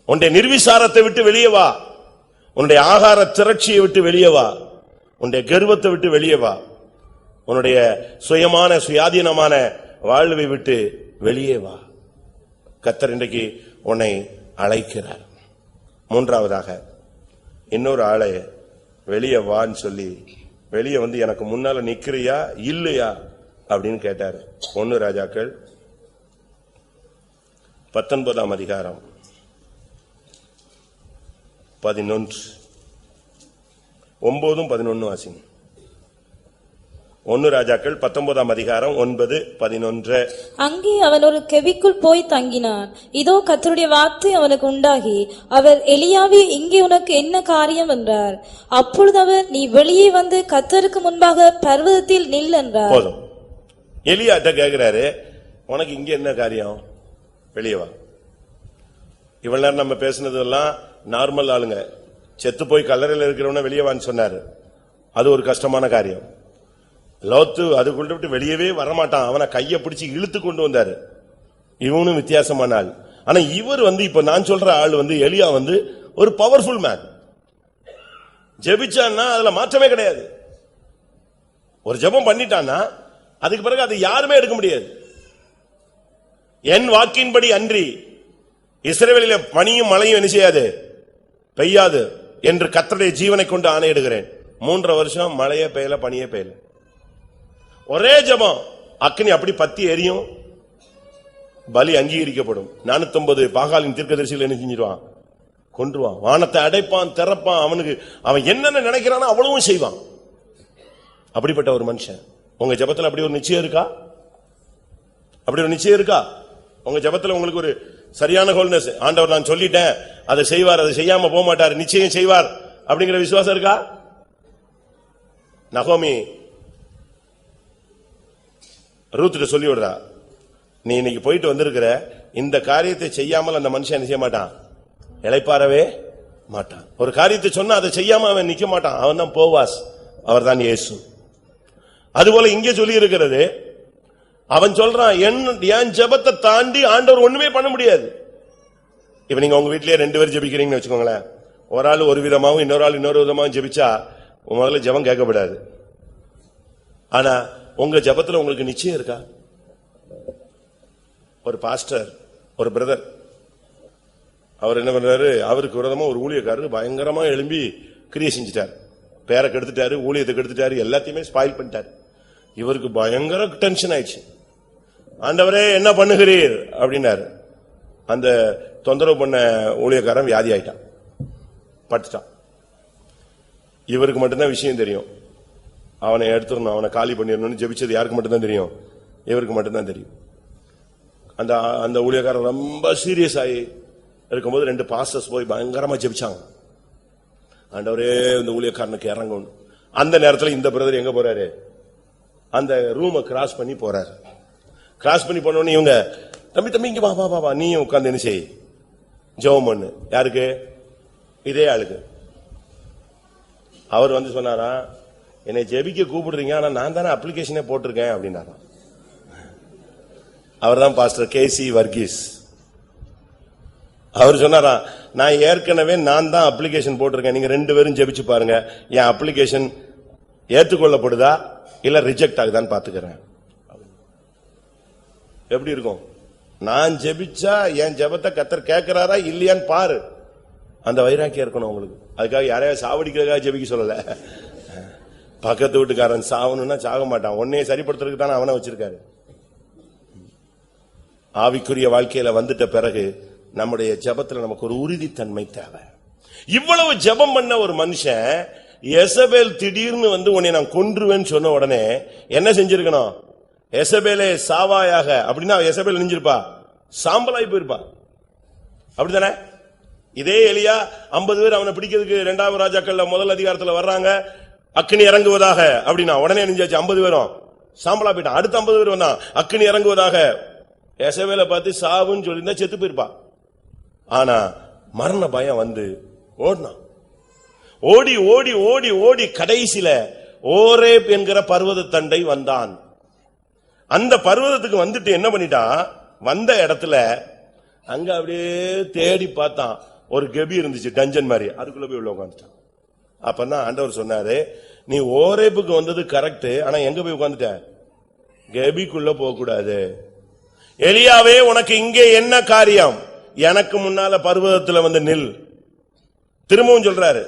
உன்னுடைய நிர்விசாரத்தை விட்டு வெளியே வா, உன்னுடைய ஆகார திரட்சியை விட்டு வெளியே வா, உன்னுடைய கர்வத்தை விட்டு வெளியே வா, உன்னுடைய சுயமான சுயாதீனமான வாழ்வை விட்டு வெளியே வா. கர்த்தர் இன்றைக்கு உன்னை அழைக்கிறார். 3வதாக இன்னொரு ஆளை வெளியே வான்னு சொல்லி வெளியே வந்து எனக்கு முன்னால நிக்கிறியா இல்லையா அப்படின்னு கேட்டாரு. 1 ராஜாக்கள் 19ஆம் அதிகாரம் 11, 9, 11 வாசிங்க. 1 ராஜாக்கள் 19ஆம் அதிகாரம் 9, 11.
அங்கே அவன் ஒரு கெவிக்குள் போய் தங்கினான். இதோ கர்த்தருடைய வார்த்தை அவனுக்கு உண்டாகி, அவர் எலியாவே, இங்கே உனக்கு என்ன காரியம் என்றார். அப்பொழுது அவர், நீ வெளியே வந்து கர்த்தருக்கு முன்பாக பர்வதத்தில் நில் என்றார்.
போதும். எலியாட்ட கேக்குறாரு, உனக்கு இங்க என்ன காரியம், வெளியே வா. இவ்வளவு நேரம் நம்ம பேசுனதெல்லாம் நார்மல் ஆளுங்க. செத்து போய் கல்லறையில் இருக்கிறவன வெளியே வான்னு சொன்னாரு, அது ஒரு கஷ்டமான காரியம். லோத்து அதுக்குள்ள விட்டு வெளியவே வரமாட்டான், அவனை கைய பிடிச்சு இழுத்து கொண்டு வந்தாரு. இவனும் வித்தியாசமான ஆள். ஆனா இவர் இப்ப நான் சொல்ற ஆள் எலியா ஒரு பவர்ஃபுல் மேன். ஜெபிச்சான்னா அதுல மாற்றமே கிடையாது. ஒரு ஜெபம் பண்ணிட்டான்னா அதுக்கு பிறகு அது யாருமே எடுக்க முடியாது. என் வாக்கின்படி அன்றி இஸ்ரவேலிலே பனியும் மழையும் என்ன செய்யாது, பெய்யாது என்று கர்த்தருடைய ஜீவனை கொண்டு ஆணையிடுகிறேன். 3 வருஷம் மழையே பெய்யல, பனியே பெய்யல. ஒரே ஜெபம், அக்கினி அப்படி பத்தி எரியும், பலி அங்கீகரிக்கப்படும். 450 பாகாலின் தீர்க்கதரிசிகள் என்ன செஞ்சிருவான், கொன்றுவான். வானத்தை அடைப்பான், திறப்பான். அவன் என்னென்ன நினைக்கிறானோ அவ்வளவும் செய்வான். அப்படிப்பட்ட ஒரு மனுஷன். உங்க ஜெபத்துல அப்படி ஒரு நிச்சயம் இருக்கா? அப்படி ஒரு நிச்சயம் இருக்கா உங்க ஜெபத்துல? உங்களுக்கு ஒரு சரியான ஹோல்னஸ், ஆண்டவர் நான் சொல்லிட்டேன் அதை செய்வார், அதை செய்யாம போக மாட்டார், நிச்சயம் செய்வார் அப்படிங்கிற விசுவாசம் இருக்கா? நகோமி ரூத்கிட்ட சொல்லி விடுறா, நீ இன்னைக்கு போயிட்டு வந்திருக்கிற இந்த காரியத்தை செய்யாமல் அந்த மனுஷன் செய்ய மாட்டான், இளைப்பாறவே மாட்டான். ஒரு காரியத்தை சொன்னா அதை செய்யாம அவன் நிக்க மாட்டான், அவன் தான் போவாஸ், அவர் தான் இயேசு. அதுபோல இங்கே சொல்லி இருக்கிறது, அவன் சொல்றான், என் ஜெபத்தை தாண்டி ஆண்டவர் ஒண்ணுமே பண்ண முடியாது. இப்ப நீங்க உங்க வீட்லயே 2 பேர் ஜெபிக்கிறீங்கன்னு வச்சுக்கோங்களேன், ஒரு ஆள் ஒரு விதமாவும் இன்னொரு ஆள் இன்னொரு விதமாவும் ஜெபிச்சா முதல்ல ஜெபம் கேட்கப்படாது. ஆனா உங்க ஜெபத்துல உங்களுக்கு நிச்சயம் இருக்கா? ஒரு பாஸ்டர், ஒரு பிரதர், அவர் என்ன பண்றாரு, அவருக்கு விரோதமா ஒரு ஊழியக்காரரு பயங்கரமா எழும்பி கிரியை செஞ்சிட்டார், பேரை கெடுத்துட்டாரு, ஊழியத்தை கெடுத்துட்டாரு, எல்லாத்தையுமே ஸ்பாயில் பண்ணிட்டாரு. இவருக்கு பயங்கர டென்ஷன் ஆயிடுச்சு. ஆண்டவரே என்ன பண்ணுகிறீர் அப்படின்னாரு. அந்த தொந்தரவு பண்ண ஊழியக்காரன் வியாதி ஆயிட்டான், பட்டுட்டான். இவருக்கு மட்டும்தான் விஷயம் தெரியும். அவனை எடுத்துடணும், அவனை காலி பண்ணிடணும்னு ஜெபிச்சது யாருக்கு மட்டும்தான் தெரியும்? இவருக்கு மட்டும்தான் தெரியும். அந்த அந்த ஊழியக்காரர் ரொம்ப சீரியஸ் ஆகி இருக்கும்போது 2 பாஸ்டர்ஸ் போய் பயங்கரமா ஜெபிச்சாங்க. ஆண்டவரே இந்த ஊழியக்காரனுக்கு இறங்கணும். அந்த நேரத்தில் இந்த பிரதர் எங்க போறாரு? அந்த ரூமை கிராஸ் பண்ணி போறாரு. கிராஸ் பண்ணி போனோன்னு இவங்க, தம்பி தம்பி இங்க வா வா, நீ உட்கார்ந்து என்ன செய், ஜெபம் பண்ணு. யாருக்கு? இதே ஆளுக்கு. அவர் வந்து சொன்னாரா, என்னை ஜெபிக்க கூப்பிடுறீங்க, ஆனா நான் தானே அப்ளிகேஷனே போட்டிருக்கேன் அப்படின்னாரா. அவர் தான் பாஸ்டர் கேசி வர்கீஸ். அவர் சொன்னாரா, நான் ஏற்கனவே நான் தான் அப்ளிகேஷன் போட்டிருக்கேன், நீங்க 2 பேரும் ஜெபிச்சு பாருங்க, என் அப்ளிகேஷன் ஏற்றுக்கொள்ளப்படுதா இல்ல ரிஜெக்ட் ஆகுதான்னு பாத்துக்கிறேன். எப்படி இருக்கும்? நான் ஜெபிச்சா என் ஜெபத்தை கர்த்தர் கேட்கிறாரா இல்லையான்னு பாரு. அந்த வைராக்கியம் இருக்கணும் உங்களுக்கு. அதுக்காக யாரையாவது சாவடிக்கிறதுக்காக ஜெபிக்க சொல்லல. பக்கத்து வீட்டுக்காரன் சாவணும்னா சாக மாட்டான், உன்னையே சரிப்படுத்துறதுக்கு தானே அவனை வச்சிருக்காரு. ஆவிக்குரிய வாழ்க்கையில வந்துட்ட பிறகு நம்முடைய ஜெபத்துல நமக்கு ஒரு உறுதித்தன்மை தேவை. இவ்வளவு ஜெபம் பண்ண ஒரு மனுஷன் எசபேல் திடீர்னு வந்து உன்னை நான் கொன்றுவேன்னு சொன்ன உடனே என்ன செஞ்சிருக்கணும்? எசபேலே சாவாயாக அப்படின்னா எசபேல் நெஞ்சிருப்பா, சாம்பலாய் போயிருப்பா. அப்படித்தானே? இதே எலியா 50 பேர் அவனை பிடிக்கிறதுக்கு 2ஆம் ராஜாக்கள்ல முதல் அதிகாரத்துல வர்றாங்க, அக்கினி இறங்குவதாக அப்படின்னா உடனே நெஞ்சாச்சு 50 பேரும் சாம்பலா போயிட்டான். அடுத்த 50 பேர் வந்தான், அக்கினி இறங்குவதாக. எசபேலை பார்த்து சாவுன்னு சொல்லியிருந்தா செத்து போயிருப்பா. ஆனா மரண பயம் வந்து ஓடினான். ஓடி ஓடி ஓடி ஓடி கடைசியில ஓரேப் என்கிற பர்வத தண்டை வந்தான். அந்த பர்வதத்துக்கு வந்துட்டு என்ன பண்ணிட்டா, வந்த இடத்துல அங்க அப்படியே தேடி பார்த்தான், ஒரு கெபி இருந்துச்சு, டஞ்சன் மாதிரி, அதுக்குள்ள போய் உள்ள உட்காந்துட்டான். அப்பதான் ஆண்டவர் சொன்னாரு, நீ ஓரேப்புக்கு வந்தது கரெக்ட், ஆனா எங்க போய் உட்கார்ந்துட்ட? கெபிக்குள்ள போக கூடாது. எலியாவே உனக்கு இங்கே என்ன காரியம்? எனக்கு முன்னால பர்வதத்துல வந்து நில். திரும்பவும் சொல்றாரு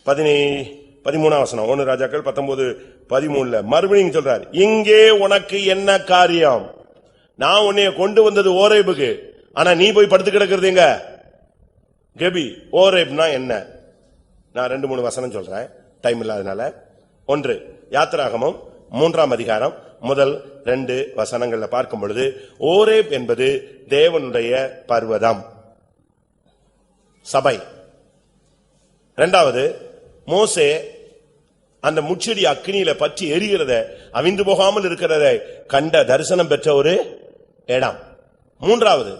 13ஆம் வசனம் 1 ராஜாக்கள் 19:13 மறுபடியும் சொல்றாரு, இங்கே உனக்கு என்ன காரியம்? நான் உன்னைய கொண்டு வந்தது ஓரேபுக்கு, ஆனா நீ போய் படுத்து கிடக்கிறது எங்க? கெபி. ஓரேப்னா என்ன? நான் 2-3 வசனம் சொல்றேன், டைம் இல்லாதனால. 1 யாத்திராகமம் 3ஆம் அதிகாரம் முதல் 2 வசனங்கள்ல பார்க்கும் பொழுது, ஓரேப் என்பது தேவனுடைய பர்வதம், சபை. 2வது, மோசே அந்த முச்செடி அக்கினியில பற்றி எரிகிறத, அவிந்து போகாமல் இருக்கிறத கண்ட தரிசனம் பெற்ற ஒரு இடம். 3வது,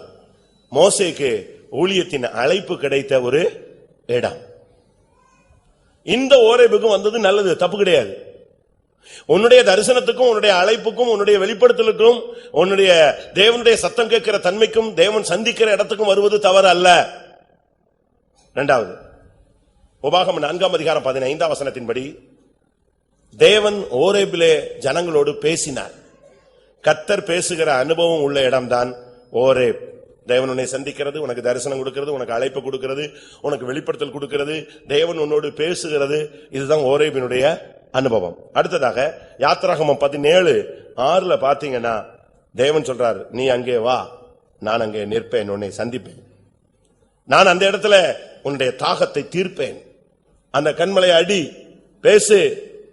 மோசேக்கு ஊழியத்தின் அழைப்பு கிடைத்த ஒரு இடம். இந்த ஓரேபுக்கும் வந்தது நல்லது, தப்பு கிடையாது. உன்னுடைய தரிசனத்துக்கும் உன்னுடைய அழைப்புக்கும் உன்னுடைய வெளிப்படுத்தலுக்கும் உன்னுடைய தேவனுடைய சத்தம் கேட்கிற தன்மைக்கும் தேவன் சந்திக்கிற இடத்துக்கும் வருவது தவறு அல்ல. 2வது, உபாகமம் 4ஆம் அதிகாரம் 15ஆம் வசனத்தின்படி தேவன் ஓரேபிலே ஜனங்களோடு பேசினார். கர்த்தர் பேசுகிற அனுபவம் உள்ள இடம்தான் ஓரேப். தேவன் உன்னை சந்திக்கிறது, உனக்கு தரிசனம் கொடுக்கிறது, உனக்கு அழைப்பு கொடுக்கிறது, உனக்கு வெளிப்படுத்தல் கொடுக்கிறது, தேவன் உன்னோடு பேசுகிறது, இதுதான் ஓரேபினுடைய அனுபவம். அடுத்ததாக யாத்திராகமம் 17:6 பாத்தீங்கன்னா தேவன் சொல்றார், நீ அங்கே வா, நான் அங்கே நிற்பேன், உன்னை சந்திப்பேன், நான் அந்த இடத்துல உன்னுடைய தாகத்தை தீர்ப்பேன், அந்த கண்மலை அடி, பேசு,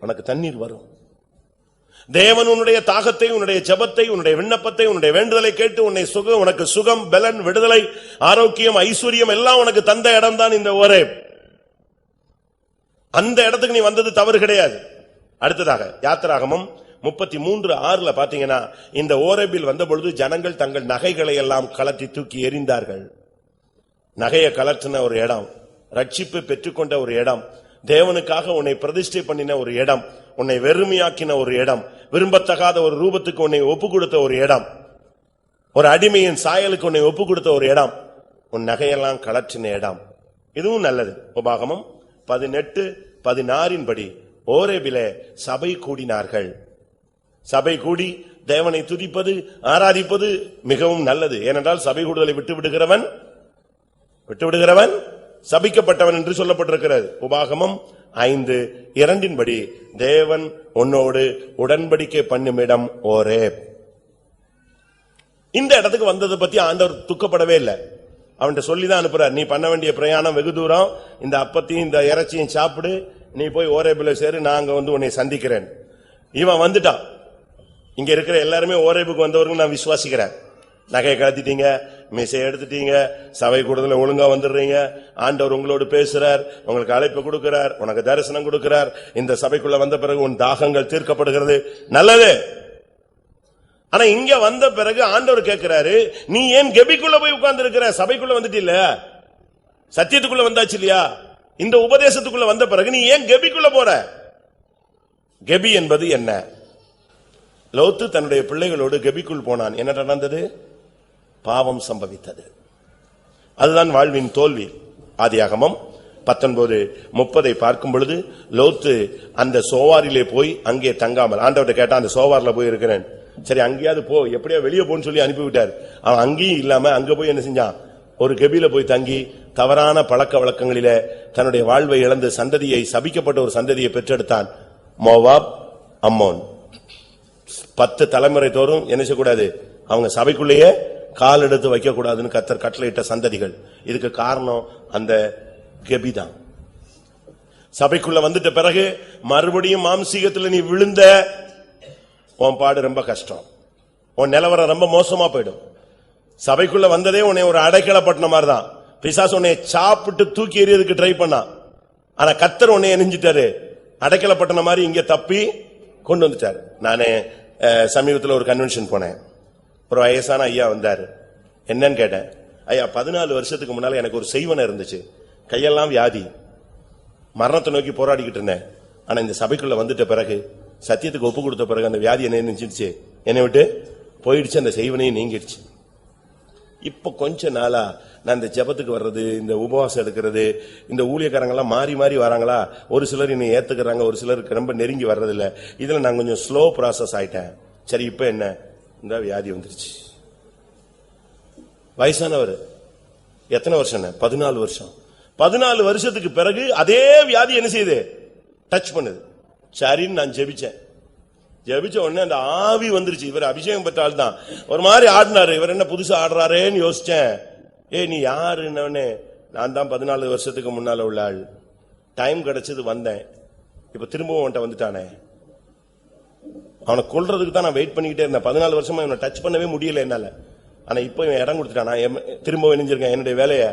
உனக்கு தண்ணீர் வரும். தேவன் உன்னுடைய தாகத்தை, உன்னுடைய ஜெபத்தை, உன்னுடைய விண்ணப்பத்தை, உன்னுடைய வேண்டுதலை கேட்டு உனக்கு சுகம், பலன், விடுதலை, ஆரோக்கியம், ஐஸ்வர்யம் எல்லாம் உனக்கு தந்த இடம் தான் இந்த ஓரேப். அந்த இடத்துக்கு நீ வந்தது தவறு கிடையாது. அடுத்ததாக யாத்திராகமம் 33:6 பாத்தீங்கன்னா, இந்த ஓரேபில் வந்த பொழுது ஜனங்கள் தங்கள் நகைகளை எல்லாம் கலட்டி தூக்கி எறிந்தார்கள். நகையை கலற்றின ஒரு இடம், ரட்சிப்பு பெற்றுக்கொண்ட ஒரு இடம், தேவனுக்காக உன்னை பிரதிஷ்டை பண்ணின ஒரு இடம், உன்னை வெறுமையாக்கின ஒரு இடம், விரும்பத்தகாத ஒரு ரூபத்துக்கு உன்னை ஒப்பு கொடுத்த ஒரு இடம், ஒரு அடிமையின் சாயலுக்கு உன்னை ஒப்பு கொடுத்த ஒரு இடம், உன் நகையெல்லாம் கலற்றின இடம். இதுவும் நல்லது. உபாகமம் 18:16 படி ஓரேபிலே சபை கூடினார்கள். சபை கூடி தேவனை துதிப்பது, ஆராதிப்பது மிகவும் நல்லது. ஏனென்றால் சபை கூடுதலை விட்டுவிடுகிறவன் சபிக்கப்பட்டவன் என்று சொல்லப்பட்டிருக்கிறது. உபாகமம் 5:2 படி தேவன் உன்னோடு உடன்படிக்கை பண்ணும் இடம் ஓரேப். இந்த இடத்துக்கு வந்ததை பத்தி ஆண்டவர் துக்கப்படவே இல்லை. அவன்கிட்ட சொல்லிதான் அனுப்புறார், நீ பண்ண வேண்டிய பிரயாணம் வெகு தூரம், இந்த அப்பத்தையும் இந்த இறைச்சியும் சாப்பிடு, நீ போய் ஓரேபுல சேரு, நான் அங்க வந்து உன்னை சந்திக்கிறேன். இவன் வந்துட்டான். இங்க இருக்கிற எல்லாருமே ஓரேபுக்கு வந்தவர்கள் நான் விசுவாசிக்கிறேன். நகையை கழத்திட்டீங்க, மீசை எடுத்துட்டீங்க, சபை கூடுதல ஒழுங்கா வந்துடுறீங்க, ஆண்டவர் உங்களோடு பேசுறார், உங்களுக்கு அழைப்பு கொடுக்கிறார், உனக்கு தரிசனம் கொடுக்கிறார், இந்த சபைக்குள்ள வந்த பிறகு உன் தாகங்கள் தீர்க்கப்படுகிறது, நல்லது. ஆனா இங்க வந்த பிறகு ஆண்டவர் கேட்கிறாரு, நீ ஏன் கெபிக்குள்ள போய் உட்கார்ந்து இருக்கிற? சபைக்குள்ள வந்துட்டு இல்ல, சத்தியத்துக்குள்ள வந்தாச்சு இல்லையா? இந்த உபதேசத்துக்குள்ள வந்த பிறகு நீ ஏன் கெபிக்குள்ள போற? கெபி என்பது என்ன? லோத்து தன்னுடைய பிள்ளைகளோடு கெபிக்குள் போனான். என்ன நடந்தது? பாவம் சம்பவித்தது. அதுதான் வாழ்வின் தோல்வி. ஆதியாகமம் 19:30 பார்க்கும் பொழுது லோத்து அந்த சோவாரிலே போய் அங்கே தங்காமல், ஆண்டவர்கிட்ட கேட்டா அந்த சோவார்ல போய் இருக்கிறேன், சரி அங்கேயாவது போ, எப்படியா வெளியே போன்னு சொல்லி அனுப்பிவிட்டார். அவன் அங்கேயும் இல்லாம அங்க போய் என்ன செஞ்சான்? ஒரு கெபில போய் தங்கி தவறான பழக்க வழக்கங்களில தன்னுடைய வாழ்வை இழந்து சந்ததியை, சபிக்கப்பட்ட ஒரு சந்ததியை பெற்றெடுத்தான். மோவாப், அம்மோன். 10 தலைமுறை தோறும் என்ன செய்யக்கூடாது? அவங்க சபைக்குள்ளேயே கால் எடுத்து வைக்க கூடாதுன்னு கர்த்தர் கட்டளையிட்ட சந்ததிகள். இதுக்கு காரணம் அந்த கெபிதான். சபைக்குள்ள வந்துட்ட பிறகு மறுபடியும் மாம்சீகத்துல நீ விழுந்த, உன் பாடு ரொம்ப கஷ்டம், உன் நிலவரம் ரொம்ப மோசமா போயிடும். சபைக்குள்ள வந்ததே உன்னை ஒரு அடைக்கலப்பட்டின மாதிரி தான். பிசாசு உன்னை சாப்பிட்டு தூக்கி எறியதுக்கு ட்ரை பண்ணான். ஆனா கர்த்தர் உன்னை நெஞ்சிட்டாரு, அடைக்கலப்பட்டின மாதிரி இங்க தப்பி கொண்டு வந்துட்டாரு. நானே சமீபத்தில் ஒரு கன்வென்ஷன் போனேன். ஒரு வயசான ஐயா வந்தாரு. என்னன்னு கேட்டேன். ஐயா, 14 வருஷத்துக்கு முன்னால எனக்கு ஒரு செய்வனை இருந்துச்சு, கையெல்லாம் வியாதி, மரணத்தை நோக்கி போராடிக்கிட்டு இருந்தேன். ஆனா இந்த சபைக்குள்ள வந்துட்ட பிறகு, சத்தியத்துக்கு ஒப்பு கொடுத்த பிறகு அந்த வியாதி என்ன நினைச்சிருச்சு, என்னை விட்டு போயிடுச்சு, அந்த செய்வனையும் நீங்கிடுச்சு. இப்ப கொஞ்ச நாளா நான் இந்த ஜெபத்துக்கு வர்றது, இந்த உபவாசம் எடுக்கிறது, இந்த ஊழியக்காரங்கெல்லாம் மாறி மாறி வராங்களா, ஒரு சிலர் என்னை ஏத்துக்கிறாங்க, ஒரு சிலருக்கு ரொம்ப நெருங்கி வர்றதில்ல. இதுல நான் கொஞ்சம் ஸ்லோ ப்ராசஸ் ஆயிட்டேன். சரி, இப்ப என்ன? இந்த வியாதி வந்துருச்சு. வயசானவர், எத்தனை வருஷம்? 14 வருஷம். 14 வருஷத்துக்கு பிறகு அதே வியாதி என்ன செய்யுது? டச் பண்ணுது. சரின்னு நான் ஜெபிச்சேன். ஜெபிச்ச உடனே அந்த ஆவி வந்துருச்சு. இவர் அபிஷேகம் பெற்ற ஆள் தான். ஒரு மாதிரி ஆடினாரு. இவர் என்ன புதுசா ஆடுறாரேன்னு யோசிச்சேன். நீ யாருன்னு? நான் தான் 14 வருஷத்துக்கு முன்னால உள்ள ஆள். டைம் கிடைச்சது வந்தேன். இப்ப திரும்பவும் அவன்கிட்ட வந்துட்டானே. அவனை கொல்றதுக்கு தான் நான் வெயிட் பண்ணிக்கிட்டே இருந்தேன். 14 வருஷமா இவனை டச் பண்ணவே முடியல என்னால. ஆனா இப்ப இவன் இடம் கொடுத்துட்டான். நான் திரும்ப இணைஞ்சிருக்கேன், என்னுடைய வேலையை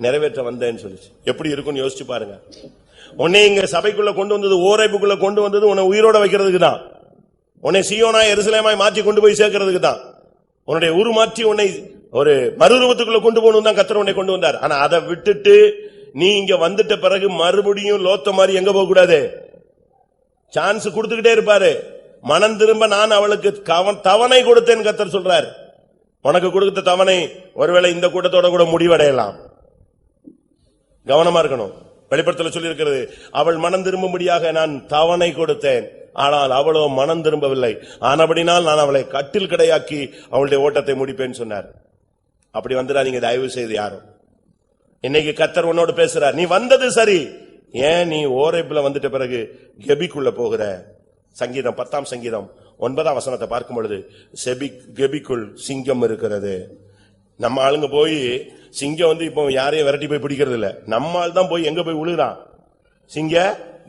நிறைவேற்ற வந்தேன்னு சொல்லிச்சு. எப்படி இருக்குன்னு யோசிச்சு பாருங்க. உன்னை இங்க சபைக்குள்ள கொண்டு வந்தது, ஓரைப்புக்குள்ள கொண்டு வந்தது உன்னை உயிரோட வைக்கிறதுக்கு தான். உன்னை சீயோனாய் எருசலேமாய் மாற்றி கொண்டு போய் சேர்க்கிறதுக்கு தான். உன்னுடைய உருமாற்றி உன்னை ஒரு மறுரூபத்துக்குள்ள கொண்டு போகணும் தான் கர்த்தர் உன்னை கொண்டு வந்தார். ஆனா அதை விட்டுட்டு நீ இங்க வந்துட்ட பிறகு மறுபடியும் லோத்த மாதிரி எங்க போக கூடாது? சான்ஸ் கொடுத்துக்கிட்டே இருப்பாரு. மனம் திரும்ப நான் அவளுக்கு தவணை கொடுத்தேன் கர்த்தர் சொல்றார். உனக்கு கொடுத்த தவணை ஒருவேளை இந்த கூட்டத்தோட கூட முடிவடையலாம். கவனமா இருக்கணும். வெளிப்படுத்தல சொல்லி இருக்கிறது, அவள் மனம் திரும்பும்படியாக நான் தவணை கொடுத்தேன், ஆனால் அவளோ மனம் திரும்பவில்லை. ஆனபடினால் நான் அவளை கட்டில் கிடையாக்கி அவளுடைய ஓட்டத்தை முடிப்பேன்னு சொன்னார். அப்படி வந்துடாதீங்க தயவு செய்து யாரும். இன்னைக்கு கர்த்தர் உன்னோடு பேசுறார். நீ வந்தது சரி, ஏன் நீ ஓரைப்புல வந்துட்ட பிறகு கெபிக்குள்ள போகிற? சங்கீதம் 10ஆம் சங்கீதம் 9ஆம் வசனத்தை பார்க்கும் பொழுது, கெபிக்குள் சிங்கம் இருக்கிறது. நம்ம ஆளுங்க போய் சிங்கம் வந்து இப்போ யாரையும் விரட்டி போய் பிடிக்கிறது இல்ல. நம்ம ஆள் தான் போய் எங்க போய் விழுறான்? சிங்க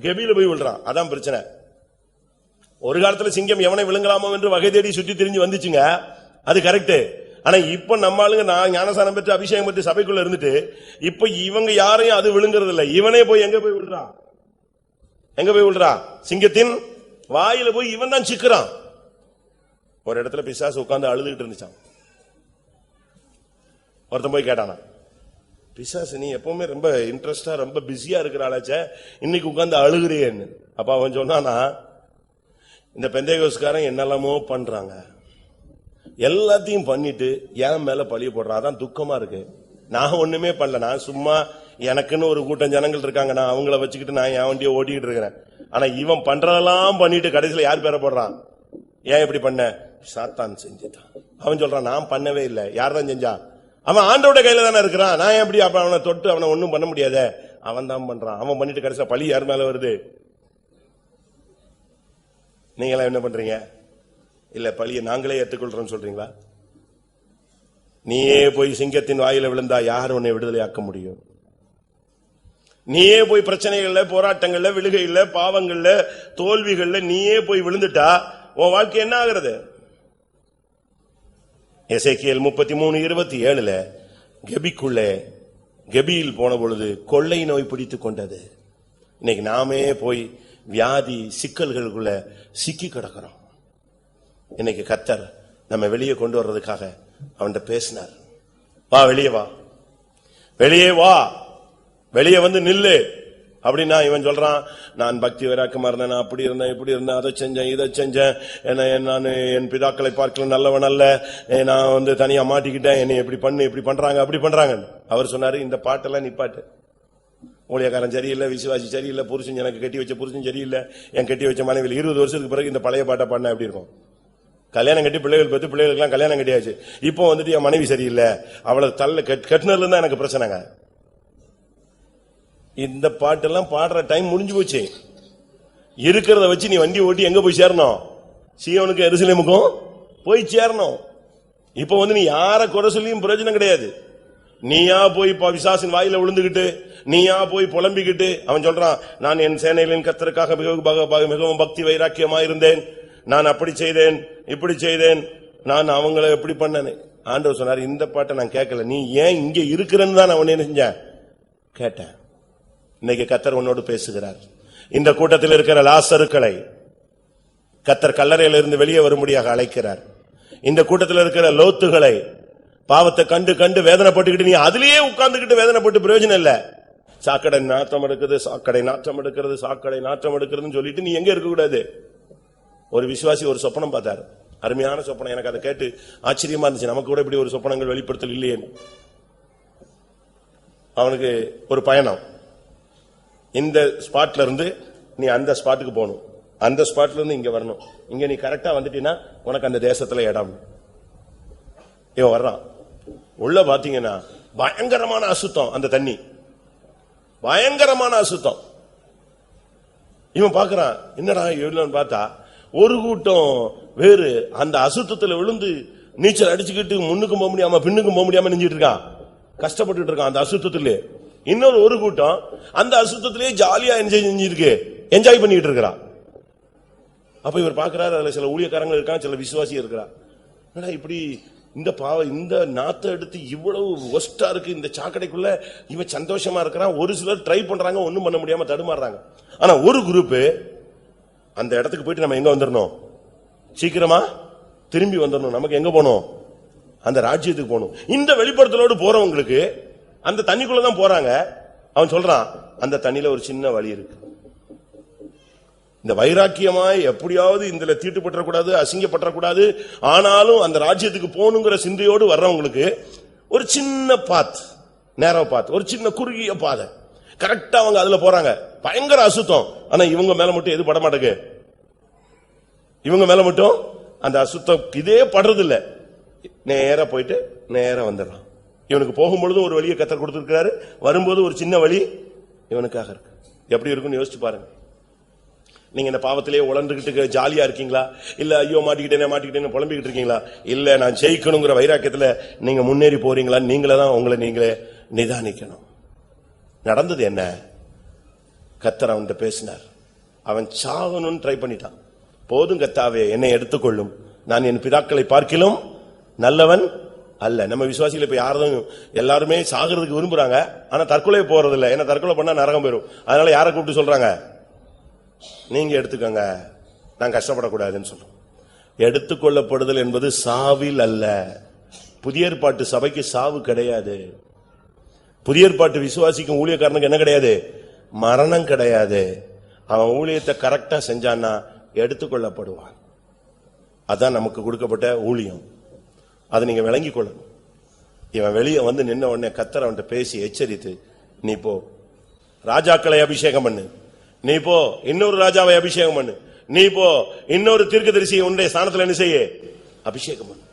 கெபியில போய் விழுறான். அதான் பிரச்சனை. ஒரு காலத்துல சிங்கம் எவனை விழுங்கலாமோ என்று வகை தேடி சுற்றி திரிஞ்சு வந்துச்சுங்க, அது கரெக்ட். ஆனா இப்ப நம்ம ஆளுங்க, நான் ஞானசானம் பெற்று அபிஷேகம் பெற்று சபைக்குள்ள இருந்துட்டு இப்ப இவங்க யாரையும் அது விழுங்குறது இல்ல. இவனே போய் எங்க போய் விழுறான்? எங்க போய் விழுறான்? சிங்கத்தின் வாயில போய் இவன் தான் சிக்கிறான். ஒரு இடத்துல பிசாசு உட்கார்ந்து அழுதுகிட்டு இருந்துச்சான். ஒருத்தன் போய் கேட்டானா, பிசாசு நீ எப்பவுமே ரொம்ப இன்ட்ரெஸ்டா ரொம்ப பிஸியா இருக்கிறாளாச்ச, இன்னைக்கு உட்கார்ந்து அழுகுறியேன்னு. அப்ப அவன் சொன்னானா, இந்த பெந்தேகோஸ்காரன் என்னெல்லாமோ பண்றாங்க, எல்லாத்தையும் பண்ணிட்டு என் மேல பழிய போடுறான். அதான் துக்கமா இருக்கு. நான் ஒண்ணுமே பண்ணல, நான் சும்மா எனக்குன்னு ஒரு கூட்டம் ஜனங்கள் இருக்காங்க, நான் அவங்கள வச்சுக்கிட்டு நான் என் வண்டியை ஓட்டிக்கிட்டு இருக்கிறேன். ஆனா இவன் பண்றதெல்லாம் பண்ணிட்டு கடைசியில யார் பேர போடுறான்? ஏன் இப்படி பண்ண? சாத்தான் செஞ்சுட்டான். அவன் சொல்றான் நான் பண்ணவே இல்லை. யார் தான் செஞ்சா? அவன் ஆண்டோட கையில தானே இருக்கிறான். நான் எப்படி அப்ப அவனை தொட்டு அவனை ஒன்னும் பண்ண முடியாத? அவன் தான் பண்றான். அவன் பண்ணிட்டு கடைசியில பழி யார் மேல வருது? நீங்களா என்ன பண்றீங்க? இல்ல பழியை நாங்களே ஏற்றுக்கொள்றோம் சொல்றீங்களா? நீயே போய் சிங்கத்தின் வாயில விழுந்தா யார் உன்னை விடுதலை ஆக்க முடியும்? நீயே போய் பிரச்சனைகள்ல, போராட்டங்கள்ல, விழுகைகள்ல, பாவங்கள்ல, தோல்விகள்ல நீயே போய் விழுந்துட்டா உன் வாழ்க்கை என்ன ஆகிறது? எசேக்கியேல் 33:27 கெபிக்குள்ளே கெபியில் போன பொழுது கொள்ளை நோய் பிடித்துக் கொண்டது. இன்னைக்கு நாமே போய் வியாதி சிக்கல்களுக்குள்ள சிக்கி கிடக்கிறோம். இன்னைக்கு கர்த்தர் நம்ம வெளியே கொண்டு வர்றதுக்காக அவன்கிட்ட பேசினார். வா, வெளியே வா, வெளியே வா, வெளியே வந்து நில்லு அப்படின்னா இவன் சொல்றான், நான் பக்தி வைராக்கியமா இருந்தேன், நான் அப்படி இருந்தேன், இப்படி இருந்தேன், அதை செஞ்சேன், இதை செஞ்சேன், நான் என் பிதாக்களை பார்க்கல நல்லவன் அல்ல, நான் வந்து தனியா மாட்டிக்கிட்டேன், என்னை எப்படி பண்ணு, இப்படி பண்றாங்க, அப்படி பண்றாங்க. அவர் சொன்னாரு, இந்த பாட்டெல்லாம் நிப்பாட்டு. ஊழியக்காரன் சரியில்லை, விசுவாசி சரியில்லை, புருஷன் எனக்கு கட்டி வச்ச புருஷன் சரியில்லை, என் கட்டி வச்ச மனைவி 20 வருஷத்துக்கு பிறகு இந்த பழைய பாட்டை பாடினா எப்படி இருக்கும்? கல்யாணம் கட்டி பிள்ளைகள் பத்தி பிள்ளைகளுக்கெல்லாம் கல்யாணம் கட்டியாச்சு, இப்போ வந்துட்டு என் மனைவி சரியில்லை, அவளை தள்ள கட்டினதுல இருந்தா எனக்கு பிரச்சனைங்க. இந்த பாட்டெல்லாம் பாடுற டைம் முடிஞ்சு போச்சு. இருக்கிறத வச்சு நீ வண்டி ஓட்டி எங்க போய் சேரணும்? சீயோனுக்கு எருசலேமுக்கும் போய் சேரணும். இப்ப வந்து நீ யார குறை சொல்லியும் பிரயோஜனம் கிடையாது. நீயா போய் பிசாசின் வாயில விழுந்துகிட்டு, நீயா போய் புலம்பிக்கிட்டு, அவன் சொல்றான், நான் என் சேனைகளின் கர்த்தருக்காக மிகவும் பக்தி வைராக்கியமா இருந்தேன், நான் அப்படி செய்தேன், இப்படி செய்தேன், நான் அவங்களை எப்படி பண்ணேன். ஆண்டவர் சொன்னார், இந்த பாட்டை நான் கேட்கல, நீ ஏன் இங்க இருக்கிறன்னு தான் நான் உன்னை செஞ்சேன் கேட்டேன். இன்னைக்கு கர்த்தர் உன்னோடு பேசுகிறார். இந்த கூட்டத்தில் இருக்கிற லாசருக்களை கர்த்தர் கல்லறையிலிருந்து வெளியே வரும்படியாக அழைக்கிறார். இந்த கூட்டத்தில் இருக்கிற லோத்துகளை பாவத்தை கண்டு கண்டு வேதனைப்பட்டுக்கிட்டு நீ அதிலேயே உட்கார்ந்துகிட்டு வேதனைப்பட்டு பிரயோஜனம் இல்ல. சாக்கடை நாற்றம் எடுக்குது, சாக்கடை நாற்றம் எடுக்கிறது, சாக்கடை நாற்றம் எடுக்கிறதுன்னு சொல்லிட்டு நீ எங்க இருக்க கூடாது. ஒரு விசுவாசி ஒரு சொப்பனம் பார்த்தார், அருமையான சொப்பனம். எனக்கு அதை கேட்டு ஆச்சரியமா இருந்துச்சு, நமக்கு கூட இப்படி ஒரு சொப்பனங்கள் வெளிப்படுத்தல் இல்லையே. அவனுக்கு ஒரு பயணம், இந்த ஸ்பாட்ல இருந்து நீ அந்த ஸ்பாட்டுக்கு போகணும், அந்த ஸ்பாட்ல இருந்து இங்க வரணும், இங்க நீ கரெக்டா வந்துட்டீன்னா உனக்கு அந்த தேசத்துல இடம். இவன் வர்றான், உள்ள பாத்தீங்கன்னா பயங்கரமான அசுத்தம், அந்த தண்ணி பயங்கரமான அசுத்தம். இவன் பாக்குறான், என்னடா எவ்வளவு பார்த்தா ஒரு கூட்டம் வேறு அந்த அசுத்தத்துல விழுந்து நீச்சல் அடிச்சுக்கிட்டு முன்னுக்கும் போக முடியாம பின்னுக்கும் போக முடியாம நிஞ்சிட்டு இருக்கான், கஷ்டப்பட்டு இருக்கான் அந்த அசுத்தத்திலே. இன்னொரு ஒரு கூட்டம் அந்த அசுத்தத்திலேயே ஜாலியா என்ஜாய் பண்ணிட்டு இருக்கிறான். அப்ப இவர் பாக்குறாரு, அதுல சில ஊழியக்காரங்க இருக்கான், சில விசுவாசி இருக்கிறான். இப்படி இந்த இந்த நாத்தை எடுத்து இவ்வளவு ஒஸ்டா இருக்கு இந்த சாக்கடைக்குள்ள, இவன் சந்தோஷமா இருக்கிறான். ஒரு சிலர் ட்ரை பண்றாங்க, ஒண்ணும் பண்ண முடியாம தடுமாறுறாங்க. ஆனா ஒரு குரூப் அந்த இடத்துக்கு போயிட்டு நம்ம எங்க வந்துடணும், சீக்கிரமா திரும்பி வந்துடணும். நமக்கு எங்க போகணும்? அந்த ராஜ்யத்துக்கு போகணும். இந்த வெளிப்படுத்தலோடு போறவங்களுக்கு அந்த தண்ணிக்குள்ளதான் போறாங்க. அவன் சொல்றான், அந்த தண்ணியில ஒரு சின்ன வழி இருக்கு. இந்த வைராக்கியமாய் எப்படியாவது இதுல தீட்டுப்பற்றக்கூடாது, அசிங்கப்பற்றக்கூடாது, ஆனாலும் அந்த ராஜ்யத்துக்கு போகணுங்கிற சிந்தையோடு வர்றவங்களுக்கு ஒரு சின்ன பாத், நேரோ பாத், ஒரு சின்ன குறுகிய பாதை, கரெக்டா அவங்க அதுல போறாங்க. பயங்கர அசுத்தம். ஆனா இவங்க மேல மட்டும் எது பட மாட்டேங்க, இவங்க மேல மட்டும் அந்த அசுத்தம் இதே படுறது இல்ல. நேரா போயிட்டு நேரா வந்துடுறான். இவனுக்கு போகும்பொழுது ஒரு வழியை கர்த்தர் கொடுத்திருக்கிறாரு, வரும்போது ஒரு சின்ன வழி இவனுக்காக இருக்கு. எப்படி இருக்குன்னு யோசிச்சு பாருங்க. நீங்க இந்த பாவத்திலேயே உழந்துகிட்டு ஜாலியா இருக்கீங்களா, இல்ல ஐயோ மாட்டிக்கிட்டேன்னு புலம்பிக்கிட்டு இருக்கீங்களா, இல்ல நான் ஜெயிக்கணுங்கிற வைராக்கியத்துல நீங்க முன்னேறி போறீங்களா? நீங்களே தான் உங்களை நீங்களே நிதானிக்கணும். நடந்தது என்ன? கர்த்தர் அவன்கிட்ட பேசினார். அவன் சாகணும்னு ட்ரை பண்ணிட்டான். போதும் கர்த்தாவே, என்னை எடுத்துக்கொள்ளும், நான் என் பிதாக்களை பார்க்கிலும் நல்லவன் அல்ல. நம்ம விசுவாசிகள் இப்ப யாரும் எல்லாருமே சாகிறதுக்கு விரும்புறாங்க, ஆனா தற்கொலை போறது இல்ல. ஏன்னா தற்கொலை பண்ணா நரகம் போயிடும். அதனால யாரை கூப்பிட்டு சொல்றாங்க, நீங்க எடுத்துக்கங்க, நான் கஷ்டப்படக்கூடாதுன்னு சொல்றோம். எடுத்துக்கொள்ளப்படுதல் என்பது சாவில் அல்ல. புதிய ஏற்பாட்டு சபைக்கு சாவு கிடையாது. புதிய ஏற்பாட்டு விசுவாசிக்கும் ஊழியக்காரனுக்கு என்ன கிடையாது? மரணம் கிடையாது. அவன் ஊழியத்தை கரெக்டா செஞ்சான்னா எடுத்துக்கொள்ளப்படுவான். அதான் நமக்கு கொடுக்கப்பட்ட ஊழியம். அதை நீங்க விளங்கி கொள்ளணும். இவன் வெளியே வந்து நின்ன உடனே கர்த்தர் அவன்கிட்ட பேசி எச்சரித்து, நீ போ ராஜாக்களை அபிஷேகம் பண்ணு, நீ போ இன்னொரு ராஜாவை அபிஷேகம் பண்ணு, நீ போ இன்னொரு தீர்க்கதரிசியை உன்னுடைய ஸ்தானத்துல என்ன செய்ய, அபிஷேகம் பண்ணு.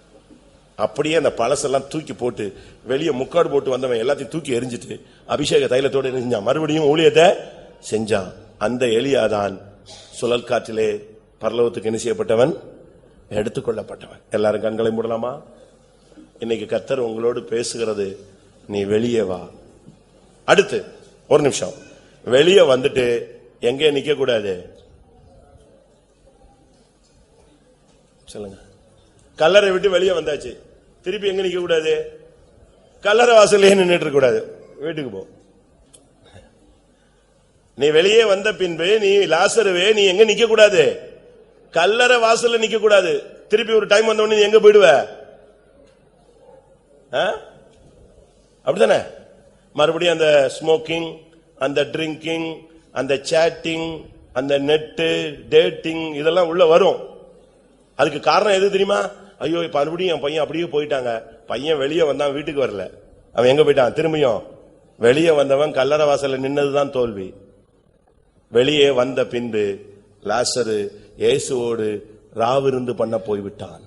அப்படியே அந்த பழசெல்லாம் தூக்கி போட்டு வெளியே முக்காடு போட்டு வந்தவன் எல்லாத்தையும் தூக்கி எரிஞ்சிட்டு அபிஷேக தைலத்தோடு என்ன செஞ்சான்? மறுபடியும் ஊழியத்தை செஞ்சான். அந்த எலியாதான் சுழல் காற்றிலே பரலோகத்துக்கு என்ன செய்யப்பட்டவன்? எடுத்துக்கொள்ளப்பட்டவன். எல்லாரும் கண்களை மூடலாமா? இன்னைக்கு கர்த்தர் உங்களோடு பேசுகிறது, நீ வெளியே வா. அடுத்து ஒரு நிமிஷம், வெளியே வந்துட்டு எங்கே நிக்க கூடாது சொல்லுங்க. கல்லறை விட்டு வெளியே வந்தாச்சு, திருப்பி எங்க நிக்க கூடாது? கல்லறை வாசல்லே நின்றுட்டு இருக்க கூடாது, வீட்டுக்கு போ. நீ வெளியே வந்த பின்பு நீ லாசருவே நீ எங்க நிக்க கூடாது? கல்லறை வாசல்ல நிக்க கூடாது. திருப்பி ஒரு டைம் வந்த உடனே எங்க போயிடுவ? அப்படித்தானே? மறுபடியும் அந்த ஸ்மோக்கிங், அந்த ட்ரிங்கிங், அந்த சேட்டிங், அந்த நெட்டு டேட்டிங் இதெல்லாம் உள்ள வரும். அதுக்கு காரணம் எது தெரியுமா? ஐயோ மறுபடியும் என் பையன் அப்படியே போயிட்டாங்க. பையன் வெளியே வந்தான், வீட்டுக்கு வரல. அவன் எங்க போயிட்டான்? திரும்பியும் வெளியே வந்தவன் கல்லறை வாசல்ல நின்னதுதான் தோல்வி. வெளியே வந்த பின்பு லாசரு இயேசுவோடு ராவிருந்து பண்ண போய்விட்டான்.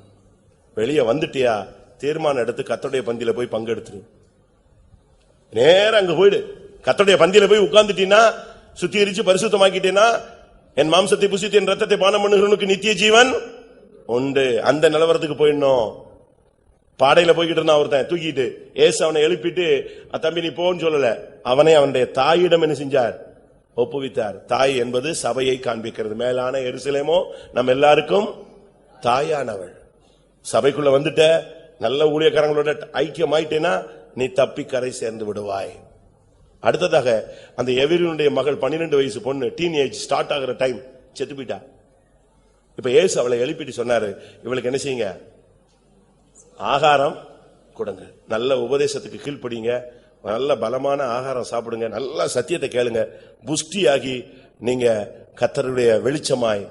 வெளியே வந்துட்டியா, தீர்மானம் எடுத்து கர்த்தருடைய பந்தியில போய் பங்கெடுத்துரு. நேரம் அங்க போயிடு. கர்த்தருடைய பந்தியில போய் உட்கார்ந்துட்டீன்னா, சுத்திகரிச்சு பரிசுத்தமாக்கிட்டேன்னா, என் மாம்சத்தை புசித்து என் ரத்தத்தை பானம் பண்ணுகிறவனுக்கு நித்திய ஜீவன் உண்டு. அந்த நிலவரத்துக்கு போயிடணும். பாடையில போய்கிட்டு இருந்தான் ஒருத்தன் தூக்கிட்டு, ஏசு அவனை எழுப்பிட்டு தம்பி நீ போன்னு சொல்லல, அவனை அவனுடைய தாயிடம் என்ன செஞ்சார்? ஒப்புவித்தார். தாய் என்பது சபையை காண்பிக்கிறது. மேலான எருசலேமோ நம்ம எல்லாருக்கும் தாயானவள். சபைக்குள்ள வந்துட்ட, நல்ல ஊழியக்காரங்களோட ஐக்கியமாயிட்டேன்னா நீ தப்பி கரை சேர்ந்து விடுவாய். அடுத்ததாக அந்த எவிரியனுடைய மகள் 12 வயசு பொண்ணு, டீனேஜ் ஸ்டார்ட் ஆகிற டைம், செத்து போயிட்டா. இப்ப ஏசு அவளை எழுப்பிட்டு சொன்னாரு, இவளுக்கு என்ன செய்யுங்க? ஆகாரம் கொடுங்க, நல்ல உபதேசத்துக்கு கீழ்ப்படிங்க, நல்ல பலமான ஆகாரம் சாப்பிடுங்க, நல்ல சத்தியத்தை கேளுங்க, புஷ்டியாகி நீங்க கர்த்தருடைய வெளிச்சமாய்.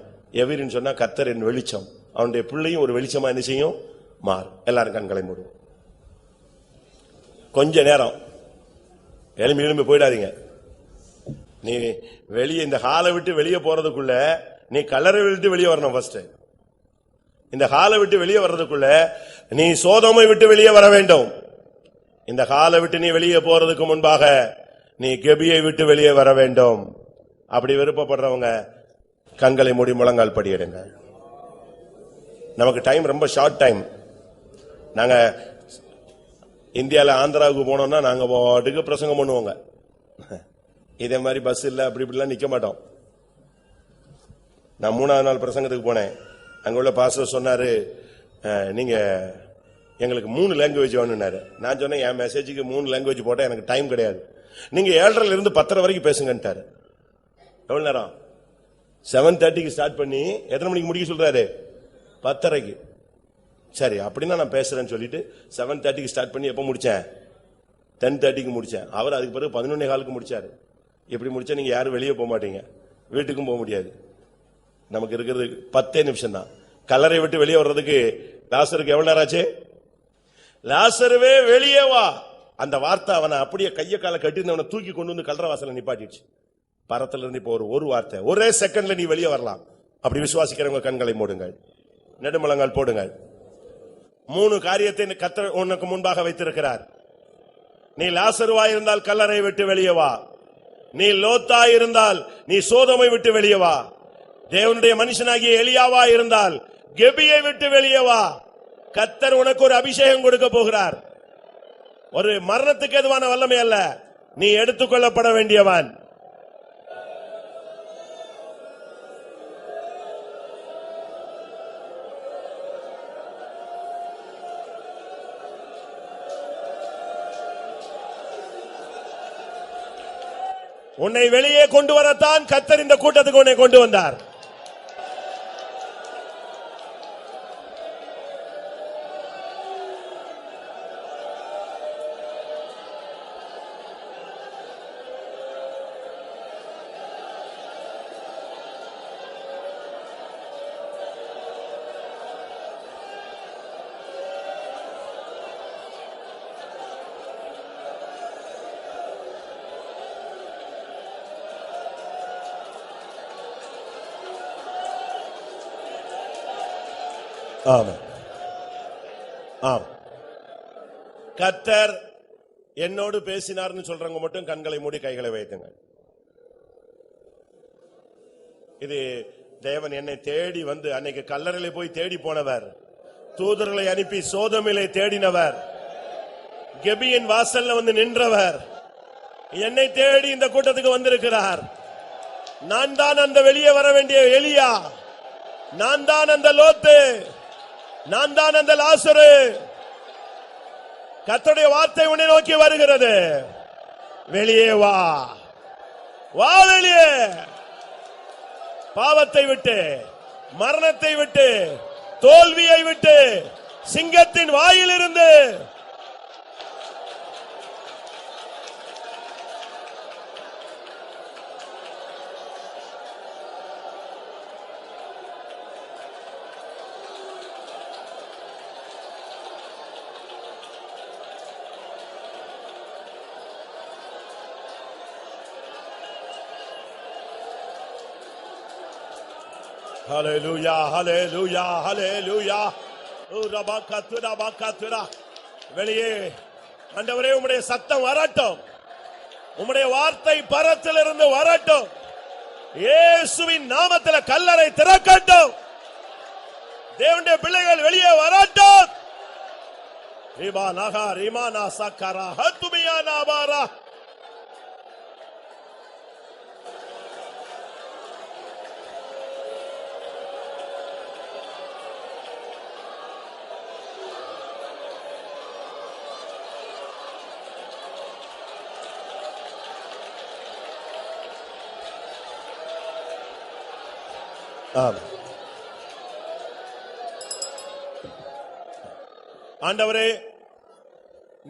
எவிரின்னு சொன்னா கர்த்தரின் வெளிச்சம், அவனுடைய பிள்ளையும் ஒரு வெளிச்சமா என்ன செய்யும்? மாறு. எல்லாரும் கண்களை மூடுவோம். கொஞ்ச நேரம் எழும்பி போயிடாதீங்க. நீ வெளியே இந்த ஹாலை விட்டு வெளியே போறதுக்குள்ள நீ கல்லறை விட்டு வெளியே வரணும். ஃபர்ஸ்ட் இந்த ஹாலை விட்டு வெளியே வர்றதுக்குள்ள நீ சோதோமை விட்டு வெளியே வர வேண்டும். இந்த ஹாலை விட்டு நீ வெளியே போறதுக்கு முன்பாக நீ கெபியை விட்டு வெளியே வர வேண்டும். அப்படி விருப்பப்படுறவங்க கண்களை மூடி முழங்கால் படியிடுங்க. நமக்கு டைம் ரொம்ப ஷார்ட் டைம். நாங்க இந்தியால ஆந்திராவுக்கு போனோம்னா நாங்க பாட்டுக்கு பிரசங்கம் பண்ணுவோங்க. இதே மாதிரி பஸ் இல்ல அப்படி இப்படிலாம் நிக்க மாட்டோம். நான் 3வது நாள் பிரசங்கத்துக்கு போனேன். அங்க உள்ள பாஸ்டர் சொன்னாரு, நீங்க எங்களுக்கு 3 லாங்குவேஜ் வேணும்னாரு. நான் சொன்னேன், என் மெசேஜுக்கு 3 லாங்குவேஜ் போட்டா எனக்கு டைம் கிடையாது, நீங்க 7:30 இருந்து 10:30 வரைக்கும் பேசுங்கன்ட்டாரு. எவ்வளவு நேரம்? 7:30க்கு ஸ்டார்ட் பண்ணி எத்தனை மணிக்கு முடிக்க சொல்றாரு? 10:30க்கு. சரி அப்படின்னா நான் பேசுறேன்னு சொல்லிட்டு 7:30க்கு ஸ்டார்ட் பண்ணி எப்ப முடிச்சேன்? 10:30க்கு முடிச்சேன். அவர் அதுக்கு பிறகு 11:15க்கு முடிச்சாரு. எப்படி முடிச்சா நீங்க யாரும் வெளியே போக மாட்டீங்க, வீட்டுக்கும் போக முடியாது. நமக்கு இருக்கிறது 10 நிமிஷம் தான். கல்லறை விட்டு வெளியே வர்றதுக்கு லாசருக்கு எவ்வளவு நேரம் ஆச்சு? லாசருவே வெளியே வா, அந்த வார்த்தை அவனை அப்படியே கைய கால கட்டிருந்தவனை தூக்கி கொண்டு வந்து கல்லறை வாசல்ல நிப்பாட்டிடுச்சு. பரத்துல இருந்து இப்போ ஒரு வார்த்தை, ஒரே செகண்ட்ல நீ வெளியே வரலாம். அப்படி விசுவாசிக்கிறவங்க கண்களை மூடுங்கள், நெடுமுழங்கால் போடுங்கள். 3 காரியத்தை கர்த்தர் உனக்கு முன்பாக வைத்திருக்கிறார். நீ லாசருவா இருந்தால் கல்லறை விட்டு வெளியே வா. நீ லோத்தா இருந்தால் நீ சோதோமை விட்டு வெளியே வா. தேவனுடைய மனுஷனாகிய எலியாவா இருந்தால் கெபியை விட்டு வெளியே வா. கர்த்தர் உனக்கு ஒரு அபிஷேகம் கொடுக்க போகிறார். ஒரு மரணத்துக்கு எதுவான வல்லமை அல்ல, நீ எடுத்துக்கொள்ளப்பட வேண்டியவன். உன்னை வெளியே கொண்டு வரத்தான் கர்த்தர் இந்த கூட்டத்துக்கு உன்னை கொண்டு வந்தார். கர்த்தர் என்னோடு பேசினார்னு சொல்றவங்க மட்டும் கண்களை மூடி கைகளை வைத்துங்க. இது தேவன் என்னை தேடி வந்து, அன்னைக்கு கல்லறையில போய் தேடி போனவர், தூதர்களை அனுப்பி சோதோமிலே தேடினவர், கெபியின் வாசல்ல வந்து நின்றவர், என்னை தேடி இந்த கூட்டத்துக்கு வந்திருக்கிறார். நான் தான் அந்த வெளியே வர வேண்டிய எலியா, நான் தான் அந்த லோத்து, நான் தான் அந்த லாசரு. கர்த்தருடைய வார்த்தை உன்னை நோக்கி வருகிறது. வெளியே வா, வா வெளியே. பாவத்தை விட்டு, மரணத்தை விட்டு, தோல்வியை விட்டு, சிங்கத்தின் வாயிலிருந்து ஹல்லேலூயா, ஹல்லேலூயா, ஹல்லேலூயா. வெளியே ஆண்டவரே, உம்முடைய சத்தம் வரட்டும், உம்முடைய வார்த்தை பரத்திலிருந்து வரட்டும். இயேசுவின் நாமத்தில் கல்லறை திறக்கட்டும். தேவனுடைய பிள்ளைகள் வெளியே வரட்டும். ரிபா நகா ரிமானா சக்கரா ஹத்துமியா நாபாரா. ஆண்டவரே,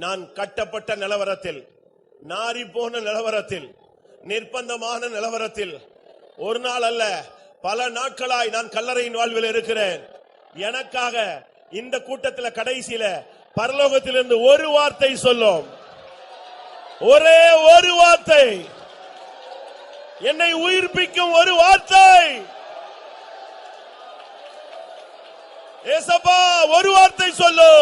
நான் கட்டப்பட்ட நிலவரத்தில், நாரி போன நிலவரத்தில், நிர்பந்தமான நிலவரத்தில் ஒரு நாள் அல்ல பல நாட்களாய் நான் கல்லறையின் வாழ்வில் இருக்கிறேன். எனக்காக இந்த கூட்டத்தில் கடைசியில பரலோகத்திலிருந்து ஒரு வார்த்தை சொல்லும், ஒரே ஒரு வார்த்தை, என்னை உயிர்ப்பிக்கும் ஒரு வார்த்தை. ஏசப்பா, ஒரு வார்த்தை சொல்லு.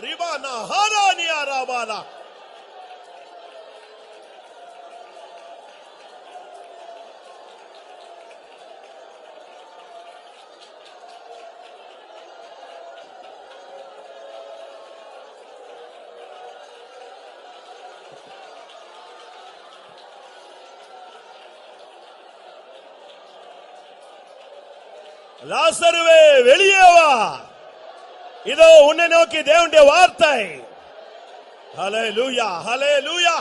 ரிபானா ஹாரானியா ராபானா. லாசருவே, வெளியே வா. இதோ உன்னை நோக்கி தேவனுடைய வார்த்தை. ஹல்லேலூயா, ஹல்லேலூயா.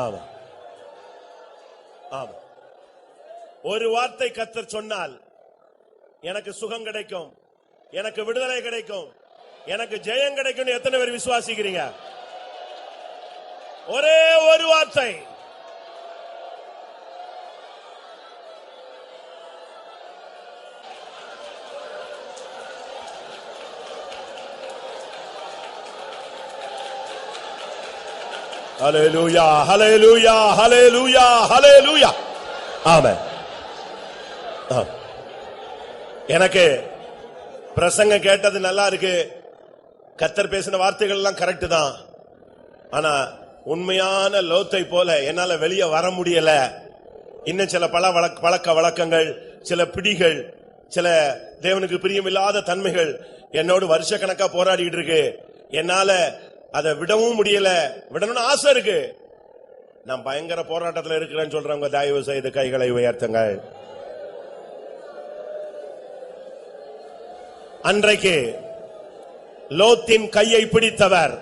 ஆமா, ஆமா. ஒரு வார்த்தை கர்த்தர் சொன்னால் எனக்கு சுகம் கிடைக்கும், எனக்கு விடுதலை கிடைக்கும், எனக்கு ஜெயம் கிடைக்கும். எத்தனை பேர் விசுவாசிக்கிறீங்க? ஒரே ஒரு வார்த்தை. ஹல்லேலூயா, ஹல்லேலூயா, ஹல்லேலூயா, ஹல்லேலூயா. ஆமென். எனக்கு பிரசங்க கேட்டது நல்லா இருக்கு, கர்த்தர் பேசின வார்த்தைகள் எல்லாம் கரெக்ட் தான். ஆனா உண்மையான லோத்தை போல என்னால வெளியே வர முடியல. இன்னும் சில பழக்க வழக்கங்கள், சில பிடிகள், சில தேவனுக்கு பிரியமில்லாத தன்மைகள் என்னோடு வருஷ கணக்கா போராடிட்டு இருக்கு. என்னால அதை விடவும் முடியல. விடணும்னு ஆசை இருக்கு. நான் பயங்கர போராட்டத்தில் இருக்கிறேன்னு சொல்றவங்க தயவு செய்து கைகளை உயர்த்துங்கள். அன்றைக்கு லோத்தின் கையை பிடித்தவர்,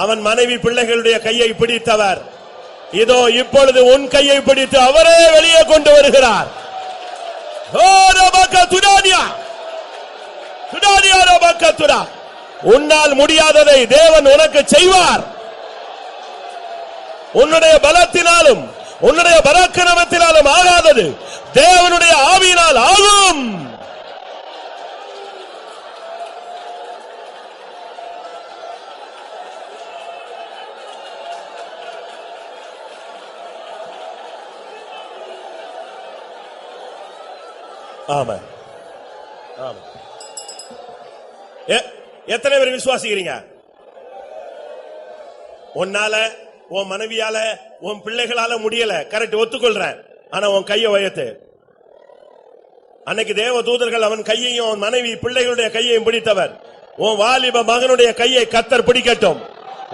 அவன் மனைவி பிள்ளைகளுடைய கையை பிடித்தவர், இதோ இப்பொழுது உன் கையை பிடித்து அவரே வெளியே கொண்டு வருகிறார். உன்னால் முடியாததை தேவன் உனக்கு செய்வார். உன்னுடைய பலத்தினாலும் உன்னுடைய பராக்கிரமத்தினாலும் ஆகாதது தேவனுடைய ஆவியினால் ஆகும். ஆமா, ஆமா. எத்தனை பேர் விசுவாசிக்கிறீங்க? உன்னால, உன் மனைவியால, உன் பிள்ளைகளால முடியல, கரெக்ட், ஒத்துக்கொள்றேன். ஆனா உன் கையை உயர்த்து. அன்னைக்கு தேவ தூதர்கள் அவன் கையையும் அவன் மனைவி பிள்ளைகளுடைய கையையும் பிடித்தவர். உன் வாலிப மகனுடைய கையை கத்தர் பிடிக்கட்டும்.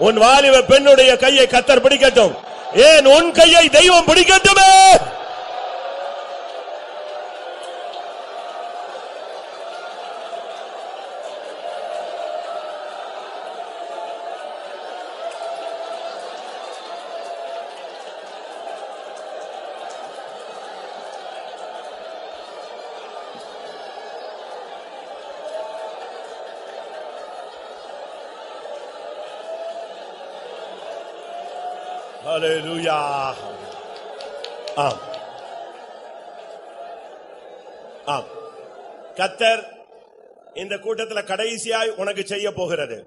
உன் வாலிப பெண்ணுடைய கையை கத்தர் பிடிக்கட்டும். ஏன் உன் கையை தெய்வம் பிடிக்கட்டுமே. ஹல்லேலூயா. ஆம், ஆம். கர்த்தர் இந்த கூட்டத்தில் கடைசியாய் உனக்கு செய்ய போகிறது,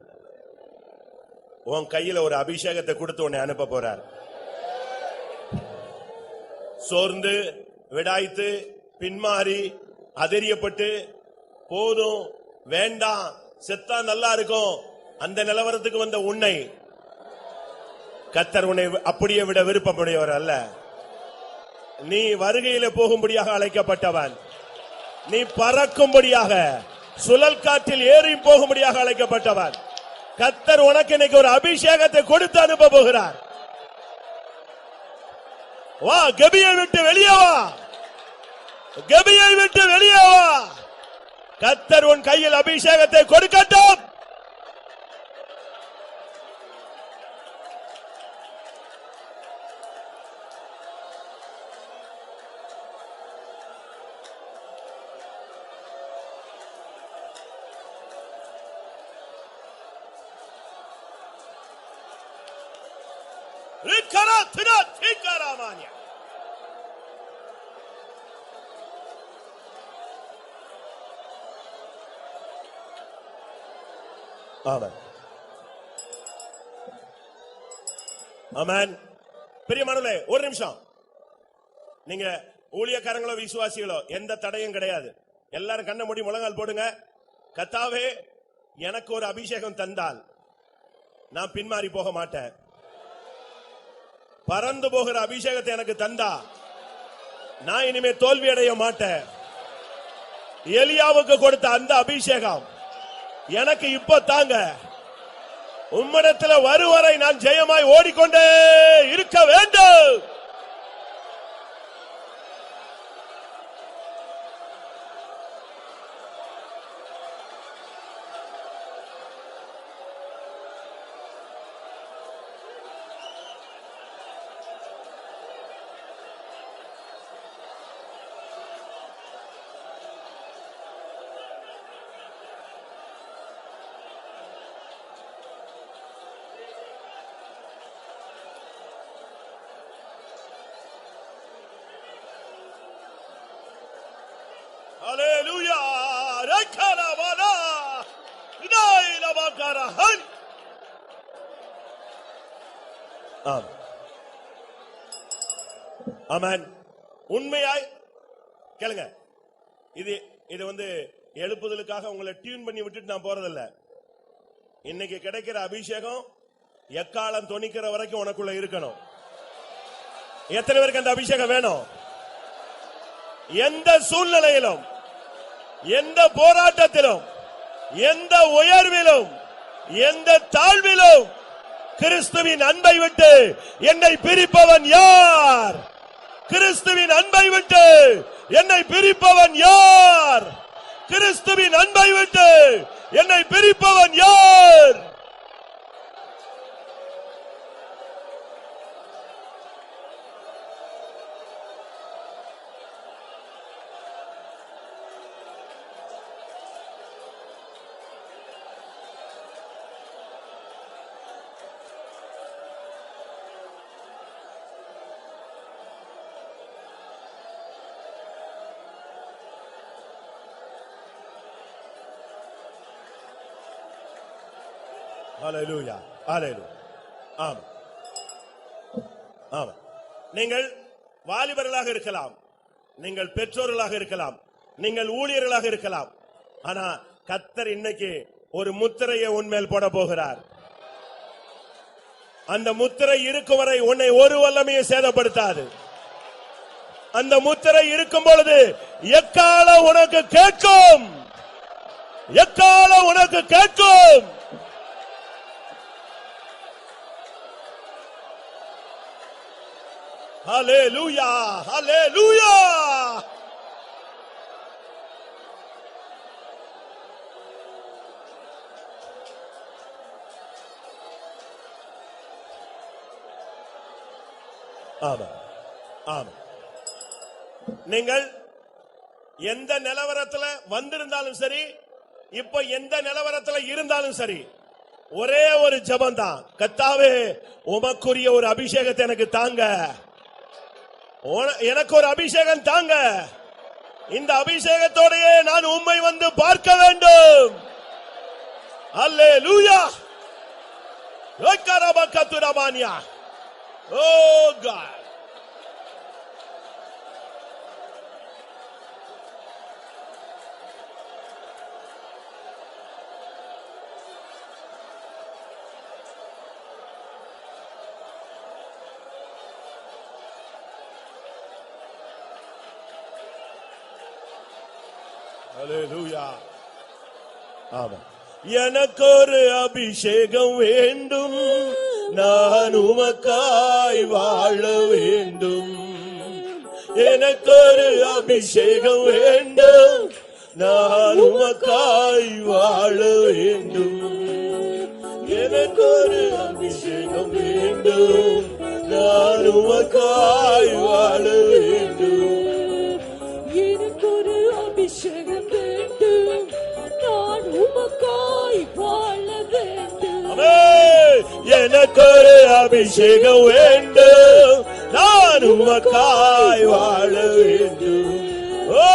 உன் கையில ஒரு அபிஷேகத்தை கொடுத்து உன்னை அனுப்ப போறார். சோர்ந்து விடாய்த்து பின்மாறி அதெரியப்பட்டு போதும் வேண்டாம் செத்தா நல்லா இருக்கும் அந்த நிலவரத்துக்கு வந்த உன்னை கர்த்தர் உன்னை அப்படியே விட விருப்பமுடையவர் அல்ல. நீ வருகையில போகும்படியாக அழைக்கப்பட்டவன். நீ பறக்கும்படியாக சுழல் காற்றில் ஏறி போகும்படியாக அழைக்கப்பட்டவன். கர்த்தர் உனக்கு இன்னைக்கு ஒரு அபிஷேகத்தை கொடுத்து அனுப்ப போகிறார். வா, கபியை விட்டு வெளியே வா, கபியை விட்டு வெளியே வா. கர்த்தர் உன் கையில் அபிஷேகத்தை கொடுக்கட்டும். ஆமென். பிரியமானவர்களே, ஒரு நிமிஷம். நீங்க ஊழியக்காரங்களோ விசுவாசிகளோ எந்த தடையும் கிடையாது. எல்லாரும் கண்ண மூடி முழங்கால் போடுங்க. கர்த்தாவே, எனக்கு ஒரு அபிஷேகம் தந்தால் நான் பின்மாறி போக மாட்டேன். பறந்து போகிற அபிஷேகத்தை எனக்கு தந்தா நான் இனிமே தோல்வி அடைய மாட்டேன். எலியாவுக்கு கொடுத்த அந்த அபிஷேகம் எனக்கு இப்ப தாங்க. உம்மிடத்தில் வருவரை நான் ஜெயமாய் ஓடிக்கொண்டே இருக்க வேண்டும். Hallelujah. Rakaravana. Idayla bakarahan. ஆமென். உண்மையாய் கேளுங்க. இது வந்து எழுப்புதலுக்காக உங்களை டியூன் பண்ணி விட்டுட்டு நான் போறதில்ல. இன்னைக்கு கிடைக்கிற அபிஷேகம் எக்காலம் தொனிக்கிற வரைக்கும் உனக்குள்ள இருக்கணும். எத்தனை பேருக்கு அந்த அபிஷேகம் வேணும்? எந்த சூழ்நிலையிலும், எந்த போராட்டத்திலும், எந்த உயர்விலும், எந்த தாழ்விலும் கிறிஸ்துவின் அன்பை விட்டு என்னை பிரிப்பவன் யார்? கிறிஸ்துவின் அன்பை விட்டு என்னை பிரிப்பவன் யார்? கிறிஸ்துவின் அன்பை விட்டு என்னை பிரிப்பவன் யார்? ஹல்லேலூயா ஹல்லேலூயா. ஆமா ஆமா. நீங்கள் வாலிபர்களாக இருக்கலாம், நீங்கள் பெற்றோர்களாக இருக்கலாம், நீங்கள் ஊழியர்களாக இருக்கலாம். ஆனா கர்த்தர் இன்னைக்கு ஒரு முத்திரையை உன்மேல் போட போகிறார். அந்த முத்திரை இருக்கும் வரை உன்னை ஒரு வல்லமையை சேதப்படுத்தாது. அந்த முத்திரை இருக்கும் பொழுது எக்காலம் உனக்கு கேட்கும், எக்காலம் உனக்கு கேட்கும். ஹல்லேலூயா ஹல்லேலூயா. ஆமா ஆமா. நீங்கள் எந்த நிலவரத்தில் வந்திருந்தாலும் சரி, இப்ப எந்த நிலவரத்தில் இருந்தாலும் சரி, ஒரே ஒரு ஜெபம் தான். கர்த்தாவே, உமக்குரிய ஒரு அபிஷேகத்தை எனக்கு தாங்க, எனக்கு ஒரு அபிஷேகம் தாங்க. இந்த அபிஷேகத்தோடயே நான் உம்மை வந்து பார்க்க வேண்டும். அல்லேலூயா. ஓகரபகதுரபானியா. ஓ காட். ஹல்லேலூயா. ஆமா. எனக்கு ஒரு அபிஷேகம் வேண்டும், நான் உமக்காய் வாழ வேண்டும். எனக்கு ஒரு அபிஷேகம் வேண்டும், நான் உமக்காய் வாழ வேண்டும். எனக்கு ஒரு அபிஷேகம் வேண்டும், நான் உமக்காய் வாழ வேண்டும்.
எனக்கு ஒரு அபிஷேகம் வேண்டும், நான் உமக்காய் வாழ வேண்டும்.
எனக்கு ஒரு அபிஷேகம் வேண்டும், நான் உமக்காய் வாழ வேண்டும். ஓ,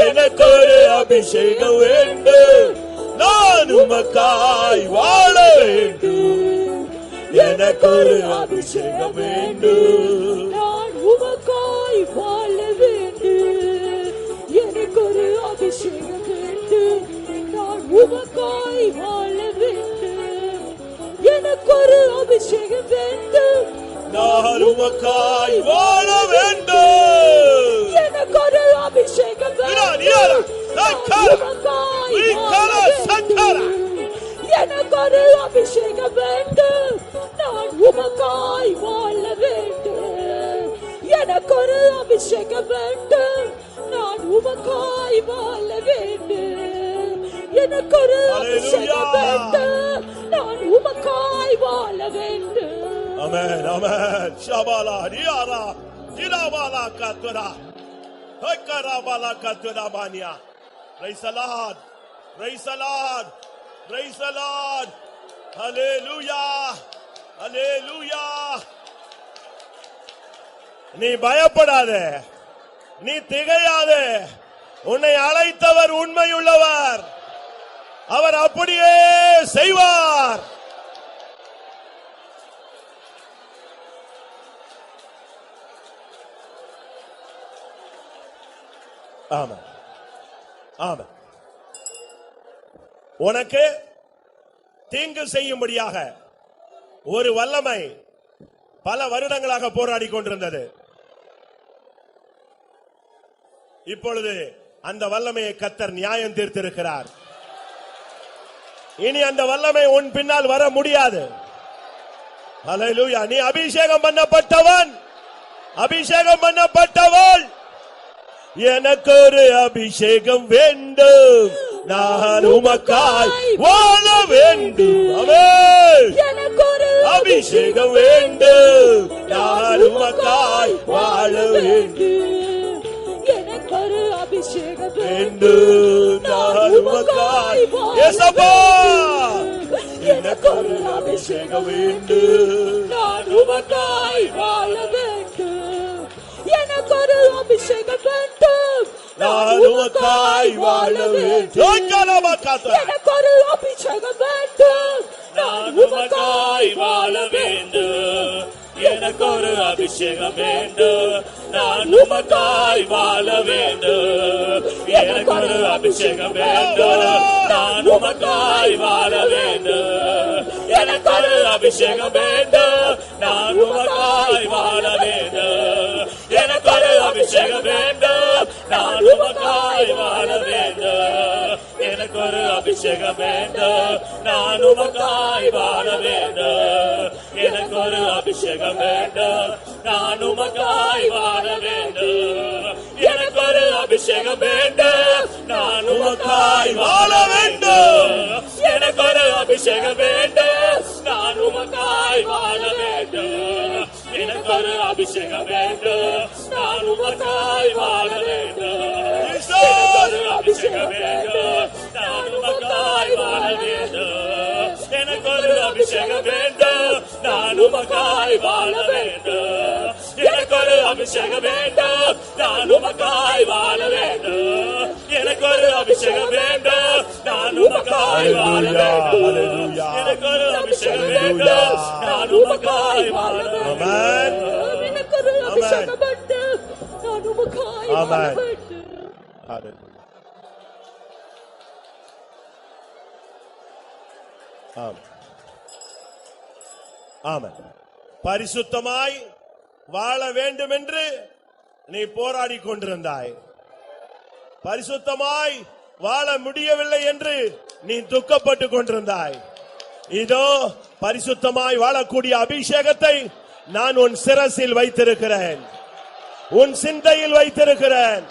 எனக்கு ஒரு அபிஷேகம் வேண்டும், நான் உமக்காய் வாழ வேண்டும். எனக்கு ஒரு அபிஷேகம் வேண்டும்,
நான் உமக்காய் வாழ வேண்டும். எனக்கு ஒரு அபிஷேகம் வேண்டும், நான் உமக்காய் வாழ வேண்டும். எனக்கு ஒரு அபிஷேகம் வேண்டும்,
நான் உமக்காய் வாழ வேண்டும்.
எனக்கு ஒரு அபிஷேகம் வேண்டும், நான் உமக்காய் வாழ வேண்டும். எனக்கு ஒரு அபிஷேகம் வேண்டும், நான் உமக்காய் வாழ வேண்டும். எனக்கு ஒரு அபிஷேகம் வேண்டும், நான் உமக்காய் வாழ வேண்டும். எனக்கு ஒரு அபிஷேகம் வேண்டும், நான் உமக்காய் வாழ வேண்டும்.
Amen amen. ஷபாலா ரியாரா திராபாலா கத்ரா ஹக்கராபாலா கத்ரா பானியா. Praise the lord, praise the lord, praise the lord. Hallelujah hallelujah. நீ பயப்படாதே, நீ திகையாதே. உன்னை அழைத்தவர் உண்மையுள்ளவர், அவர் அப்படியே செய்வார். ஆமா ஆமா. உனக்கு தீங்கு செய்யும்படியாக ஒரு வல்லமை பல வருடங்களாக போராடி கொண்டிருந்தது. இப்பொழுது அந்த வல்லமையை கர்த்தர் நியாயம் தீர்த்திருக்கிறார். இனி அந்த வல்லமை உன் பின்னால் வர முடியாது. ஹல்லேலூயா. நீ அபிஷேகம் பண்ணப்பட்டவன், அபிஷேகம் பண்ணப்பட்டவள். எனக்கு ஒரு அபிஷேகம் வேண்டும், நான் உமக்காய் வாழ வேண்டும். ஆமென்.
எனக்கு ஒரு
அபிஷேகம் வேண்டும், நான் உமக்காய் வாழ வேண்டும்.
எனக்கு ஒரு அபிஷேகம்
வேண்டும், நான் உமக்காய். இயேசுவா, எனக்கு ஒரு அபிஷேகம் வேண்டும்,
நான் உமக்காய் வாழ வேண்டும். எனக்கு ஒரு அபிஷேகம் வேண்டும்,
நான் உமக்காய் வாழ வேண்டும்.
எனக்கு ஒரு அபிஷேகம் வேண்டும், நான் உமக்காய் வாழ வேண்டும். எனக்கு ஒரு அபிஷேகம் வேண்டும். நான் உமக்காய் வாழ வேண்டும். எனக்கு ஒரு அபிஷேகம் வேண்டும். நான் உமக்காய் வாழ வேண்டும். எனக்கு ஒரு அபிஷேகம் வேண்டும். நான் உமக்காய் வாழ வேண்டும். எனக்கு ஒரு அபிஷேகம் வேண்டும். நான் உமக்காய் வாழ வேண்டும். எனக்கு ஒரு அபிஷேகம் வேண்டும். நான் உமக்காய் வாழ வேண்டும். எனக்கு ஒரு அபிஷேகம் வேண்டும். நான் உமக்காய் வாழ வேண்டும். எனக்கு ஒரு அபிஷேகம் வேண்டும். நான் உமக்காய் வாழ வேண்டும். எனக்கு ஒரு அபிஷேகம் வேண்டும். நான் உமக்காய் வாழ வேண்டும். எனக்கு ஒரு அபிஷேகம் வேண்டும். நான் உமக்காய் வாழ வேண்டும். எனக்கு ஒரு அபிஷேகம் வேண்டும். நான் உமக்காய் வாழ வேண்டும். எனக்கு ஒரு அபிஷேகம் வேண்டும். நான் உமக்காய் வாழ வேண்டும். எனக்கு ஒரு அபிஷேகம் வேண்டும். நான் உமக்காய் வாழ வேண்டும். எனக்கு ஒரு அபிஷேகம் வேண்டும். நான் உமக்காய் வாழ வேண்டும். எனக்கு ஒரு அபிஷேகம் வேண்டும். நான் உமக்காய் வாழ வேண்டும். எனக்கு ஒரு அபிஷேகம் வேண்டும். நான் உமக்காய் வாழ வேண்டும்.
ஆமென். பரிசுத்தமாய் வாழ வேண்டும் என்று நீ போராடி கொண்டிருந்தாய். பரிசுத்தமாய் வாழ முடியவில்லை என்று நீ துக்கப்பட்டு கொண்டிருந்தாய். இதோ பரிசுத்தமாய் வாழக்கூடிய அபிஷேகத்தை நான் உன் சிரசில் வைத்திருக்கிறேன், உன் சிந்தையில் வைத்திருக்கிறேன்,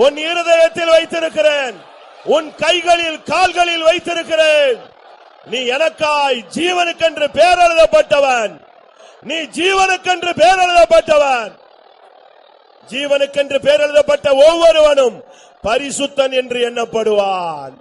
உன் இருதயத்தில் வைத்திருக்கிறேன், உன் கைகளில் கால்களில் வைத்திருக்கிறேன். நீ எனக்காய் ஜீவனுக்கென்று பெயர் எழுதப்பட்டவன். நீ ஜீவனுக்கென்று பெயர் எழுதப்பட்டவன். ஜீவனுக்கென்று பெயர் எழுதப்பட்ட ஒவ்வொருவனும் பரிசுத்தன் என்று எண்ணப்படுவான்.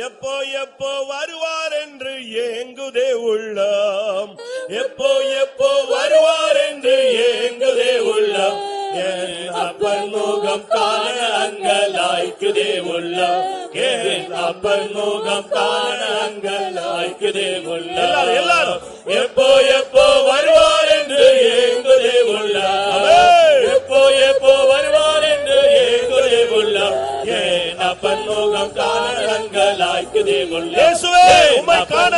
எப்போ எப்போ வருவார் என்று ஏங்குதே உள்ளம். எப்போ எப்போ வருவார் என்று ஏங்குதே உள்ளம். என் அப்பன் முகம் காண அங்கலாய்க்குதே உள்ளம். என் அப்பன் முகம் காண அங்கலாய்க்குதே உள்ளம். எல்லாரும் எப்போ எப்போ வருவார் என்று ஏங்குதே உள்ளம். எப்போ எப்போ வருவார் என்று ஏங்குதே உள்ளம். என் அப்பன் முகம் காண அங்கலாய்க்குதே உள்ளம். இயேசுவே உம்மை காண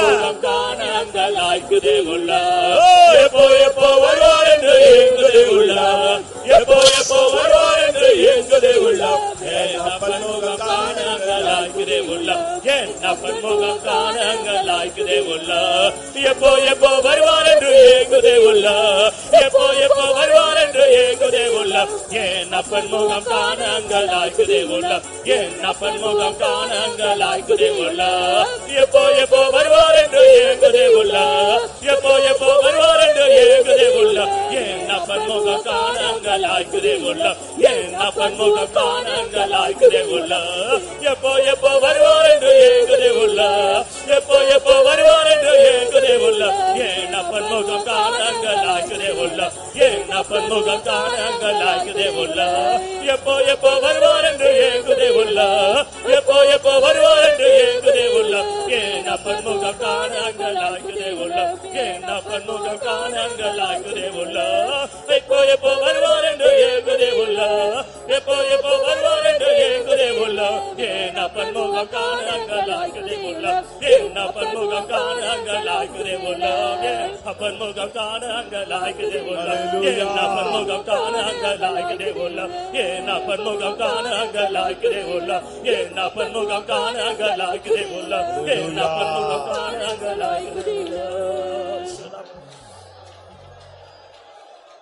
அங்கலாய்க்குதே உள்ளம். எப்போ எப்போ வருவார் என்று ஏங்குதே உள்ளம். எப்போ எப்போ வருவார் என்று ஏங்குதே உள்ளம். என் அப்பன் முகம் காண அங்கலாய்க்குதே உள்ளம். என் அப்பன் முகம் காண அங்கலாய்க்குதே உள்ளம். எப்போ எப்போ வருவார் என்று ஏங்குதே உள்ளம். எப்போ எப்போ வருவார் என்று ஏங்குதே உள்ளம். என் அப்பன் முகம் காண அங்கலாய்க்குதே உள்ளம். என் அப்பன் முகம் காண அங்கலாய்க்குதே உள்ளம். எப்போ எப்போ வருவார் என்று ஏங்குதே உள்ளம். எப்போ எப்போ வருவார் என்று ஏங்குதே உள்ளம். என் அப்பன் முகம் காண அங்கலாய்க்குதே உள்ளம். என் அப்பன் முகம் காண அங்கலாய்க்குதே உள்ளம். எப்போ எப்போ வருவார் என்று ஏங்குதே உள்ளம். எப்போ எப்போ வருவார் என்று ஏங்குதே உள்ளம். என் அப்பன் முகம் காண அங்கலாய்க்குதே உள்ளம். என் அப்பன் முகம் காண அங்கலாய்க்குதே உள்ளம். எப்போ எப்போ வருவார் என்று ஏங்குதே உள்ளம். எப்போ எப்போ வருவார் என்று ஏங்குதே உள்ளம். என் அப்பன் முகம் காண அங்கலாய்க்குதே உள்ளம். என் அப்பன் முகம் காண அங்கலாய்க்குதே உள்ளம். எப்போ எப்போ வருவார் என்று ஏங்குதே உள்ளம். எப்போ எப்போ வருவார் என்று ஏங்குதே உள்ளம். என் அப்பன் முகம் காண அங்கலாய்க்குதே உள்ளம். என் அப்பன் முகம் காண அங்கலாய்க்குதே உள்ளம். என் அப்பன் முகம் காண அங்கலாய்க்குதே உள்ளம். என் அப்பன் முகம் காண அங்கலாய்க்குதே உள்ளம். என் அப்பன் முகம் காண அங்கலாய்க்குதே உள்ளம். என் அப்பன் முகம் காண அங்கலாய்க்குதே உள்ளம். என் அப்பன் முகம் காண அங்கலாய்க்குதே உள்ளம்.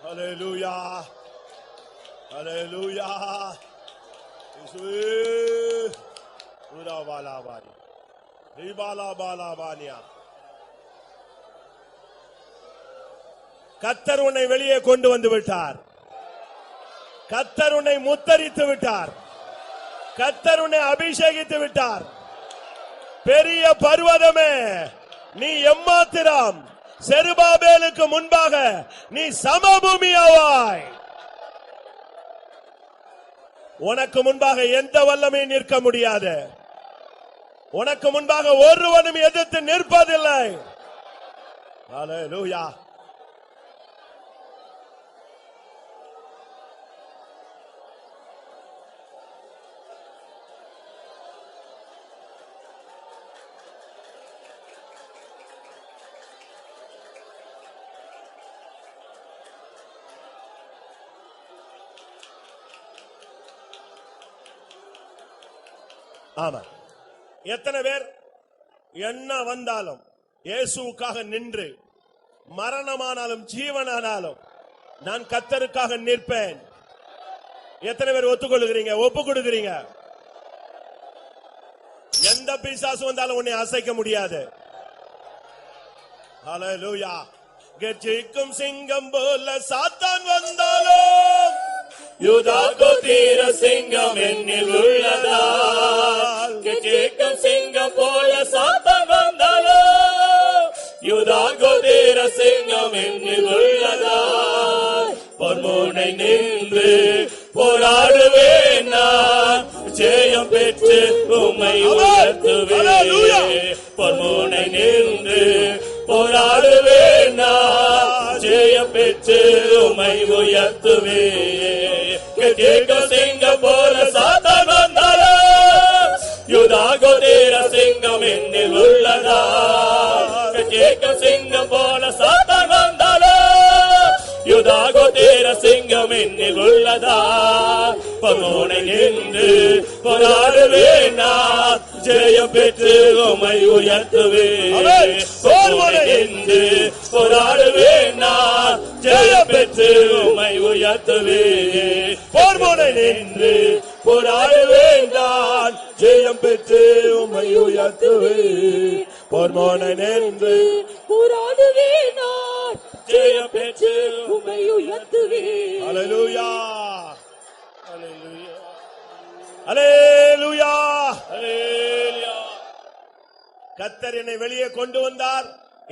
ஹல்லேலூயா, ஹல்லேலூயா, கர்த்தர் உன்னை வெளியே கொண்டு வந்து விட்டார். கர்த்தர் உன்னை முத்தரித்து விட்டார். கர்த்தர் உன்னை அபிஷேகித்து விட்டார். பெரிய பர்வதமே நீ எம்மாத்திரம், செருபாபேலுக்கு முன்பாக நீ சமபூமியாவாய். உனக்கு முன்பாக எந்த வல்லமையும் நிற்க முடியாது. உனக்கு முன்பாக ஒருவனும் எதிர்த்து நிற்பதில்லை. ஹல்லேலூயா. ஆமா, எத்தனை பேர் என்ன வந்தாலும் இயேசுவுக்காக நின்று, மரணமானாலும் ஜீவனானாலும் நான் கர்த்தருக்காக நிற்பேன்? எத்தனை பேர் ஒத்துக்கொள்ளுகிறீங்க, ஒப்பு கொடுக்கிறீங்க? எந்த பிசாசு வந்தாலும் உன்னை அசைக்க முடியாது. ஹல்லேலூயா. கர்ஜிக்கும் சிங்கம் போல சாத்தான் வந்தாலும்
யூதா கோத்திர சிங்கம் என்னில் உள்ளதா. கர்ஜிக்கும் சிங்கம் போல சாத்தான் வந்தாலும் யூதா கோத்திர சிங்கம் என்னில் உள்ளதா. பொன்முனை நின்று போராடுவேன் நான், ஜெயம் பெற்று உம்மை உயர்த்துவேன். பொன்முனை நின்று போராடுவேன் நான், ஜெயம் பெற்று உம்மை உயர்த்துவேன். கர்ஜிக்கும் சிங்கம் போல சாத்தான் வந்தாலும் யூதா கோத்திர சிங்கம் என்னில் உள்ளதா. கர்ஜிக்கும் சிங்கம் போல சாத்தான் வந்தாலும் யூதா கோத்திர சிங்கம் என்னில் உள்ளதா. பொன்முனை நின்று போராடுவேன் நான், ஜெயம் பெற்று உம்மை உயர்த்துவேன். பொன்முனை நின்று போராடுவேன் நான், ஜெயம் பெற்று உம்மை உயர்த்துவேன். பொன்முனை நின்று போராடுவேன் நான், ஜெயம் பெற்று உம்மை உயர்த்துவேன். பொன்முனை நின்று
போராடுவேன் நான்,
ஜெயம் பெற்று
உம்மை உயர்த்துவேன்.
ஹல்லேலூயா. ஹல்லேலூயா.
ஹல்லேலூயா.
கர்த்தர் என்னை வெளியே கொண்டு வந்தார்,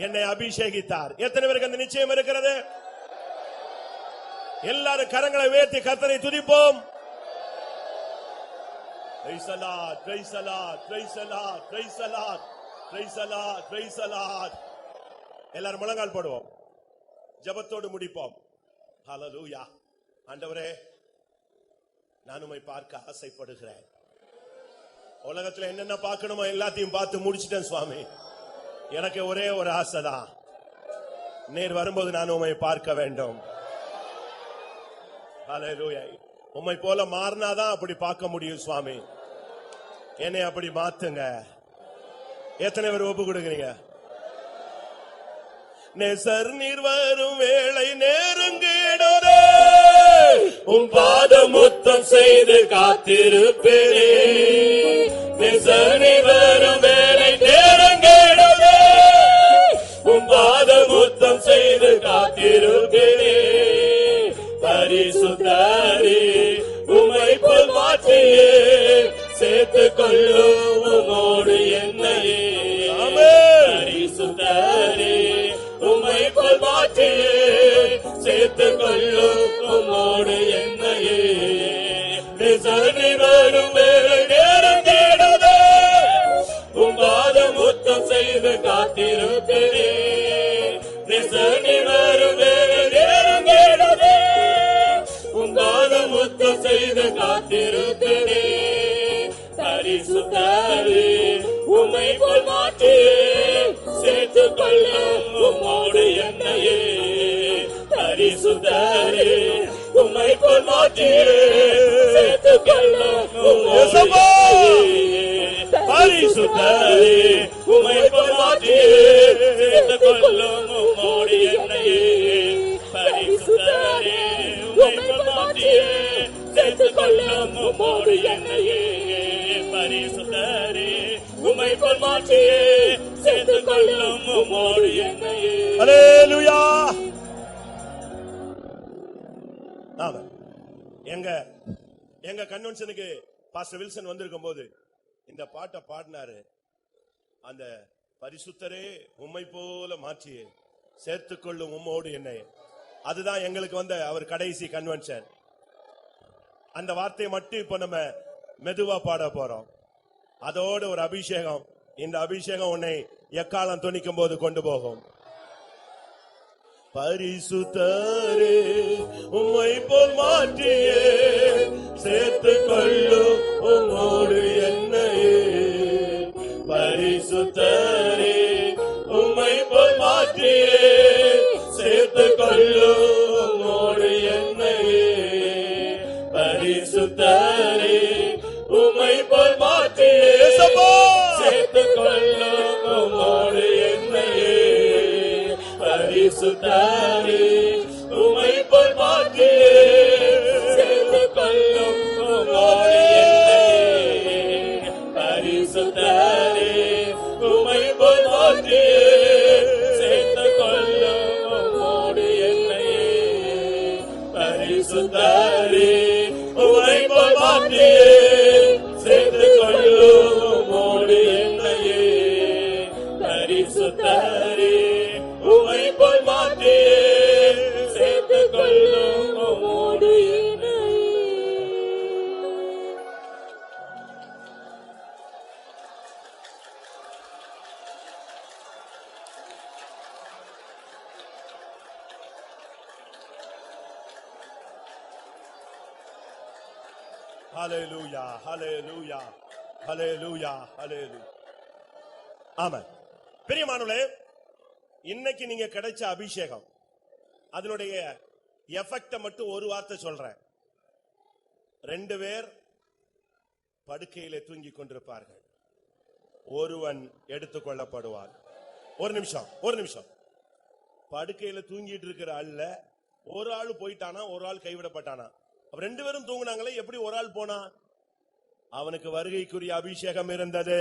என்னை அபிஷேகித்தார். எத்தனை பேருக்கு அந்த நிச்சயம் இருக்கிறது? எல்லாரும் கரங்களை உயர்த்தி கர்த்தரை துதிப்போம். Praise the Lord, praise the Lord, praise the Lord, praise the Lord, praise the Lord, praise the Lord. எல்லாரும் முழங்கால் போடுவோம், ஜெபத்தோடு முடிப்போம். ஹல்லேலூயா. ஆண்டவரே, நான் உம்மை பார்க்க ஆசைப்படுகிறேன். உலகத்துல என்னென்ன பார்க்கணுமோ எல்லாத்தையும் பார்த்து முடிச்சிட்டேன் சுவாமி. எனக்கு ஒரே ஒரு ஆசைதான், நீர் வரும்போது நான் உம்மை பார்க்க வேண்டும். ஹல்லேலூயா. உம்மை போல மாறினாதான் அப்படி பார்க்க முடியும் சுவாமி. என்னை அப்படி மாத்துங்க. எத்தனை பேர் ஒப்பு கொடுக்கிறீங்க? நேசர் நீர் வரும் வேளை நெருங்கிடுதே,
உம் பாதம் முத்தம் செய்து காத்திருப்பேனே. நேசர் நீர் வரும் வேளை நெருங்கிடுதே, உம் பாதம் முத்தம் செய்து காத்திருப்பேனே. பரிசுத்தரே, உம்மை போல் மாற்றியே சேர்த்துக் கொள்ளும் உம்மோடு என்னையே. பரிசுத்தரே, உம்மை போல் மாற்றியே சேர்த்துக் கொள்ளும் உம்மோடு என்னையே. நேசனி வரும் வேளை நெருங்கிடுதே, உம் பாதம் முத்தம் செய்து காத்திருப்பேனே. நேசனி வரும் வேளை நெருங்கிடுதே, உம் பாதம் முத்தம் செய்து காத்திருப்பேனே. பரிசுத்தரே, உம்மை போல் மாற்றியே சேர்த்துக் கொள்ளும் உம்மோடு என்னையே. பரிசுத்தரே, உம்மை போல் மாற்றியே சேர்த்துக் கொள்ளும் உம்மோடு என்னையே. பரிசுத்தரே, உம்மை போல் மாற்றியே சேர்த்துக் கொள்ளும் உம்மோடு என்னையே. பரிசுத்தரே, உம்மை போல் மாற்றியே சேர்த்துக் கொள்ளும் கொள்ளும் உம்மோடு என்னையே பரிசுத்தரே உம்மை போல் மாற்றியே சேர்த்துக் கொள்ளும் உம்மோடு என்னையே.
அல்லேலூயா. ஆமென். எங்க கன்வென்ஷனுக்கு பாஸ்டர் வில்சன் வந்திருக்கும் போது இந்த பாட்டை பாடினாரு. அந்த பரிசுத்தரே உம்மை போல மாற்றியே சேர்த்துக் கொள்ளும் உம்மோடு என்னை. அதுதான் எங்களுக்கு வந்த அவர் கடைசி கன்வென்ஷன். அந்த வார்த்தையை மட்டும் இப்ப நம்ம மெதுவா பாட போறோம். அதோட ஒரு அபிஷேகம். இந்த அபிஷேகம் உன்னை எக்காலம் துணிக்கும் போது கொண்டு போகும். பரிசுத்தரே உம்மை போல் மாற்றியே சேர்த்துக் கொள்ளும் உம்மோடு என்னையே பரிசுத்தரே உம்மை போல் மாற்றியே சேர்த்துக் கொள்ளும் உம்மோடு என்னையே பரிசுத்தரே உம்மை போல் மாற்றியே சேர்த்துக் கொள்ளும் உம்மோடு என்னையே பரிசுத்தரே உம்மை போல் மாற்றியே சேர்த்துக் கொள்ளும் உம்மோடு என்னையே பரிசுத்தரே உம்மை போல் மாற்றியே சேர்த்துக் கொள்ளும் உம்மோடு என்னையே பரிசுத்தரே உம்மை போல் மாற்றியே சேர்த்துக் கொள்ளும் உம்மோடு என்னையே பரிசுத்தரே உம்மை போல் மாற்றியே சேர்த்துக் கொள்ளும் உம்மோடு என்னையே. ஹல்லேலூயா, ஹல்லேலூயா, ஹல்லேலூயா, ஹல்லேலூயா. ஆமென். பிரியமானவர்களே, இன்னைக்கு நீங்க கிடைச்ச அபிஷேகம் அதனுடைய எஃபெக்ட மட்டும் ஒரு வார்த்தை சொல்றேன். 2 பேர் படுக்கையிலே தூங்கிக் கொண்டிருப்பார்கள். ஒருவன் எடுத்துக் கொள்ளப்படுவார். ஒரு நிமிஷம். படுக்கையில தூங்கிட்டு இருக்கிற ஆள்ல ஒரு ஆள் போயிட்டானா, ஒரு ஆள் கைவிடப்பட்டானா? 2 பேரும் தூங்குனாங்களே, எப்படி ஒரு ஆள் போனா? அவனுக்கு வருகைக்குரிய அபிஷேகம் இருந்தது.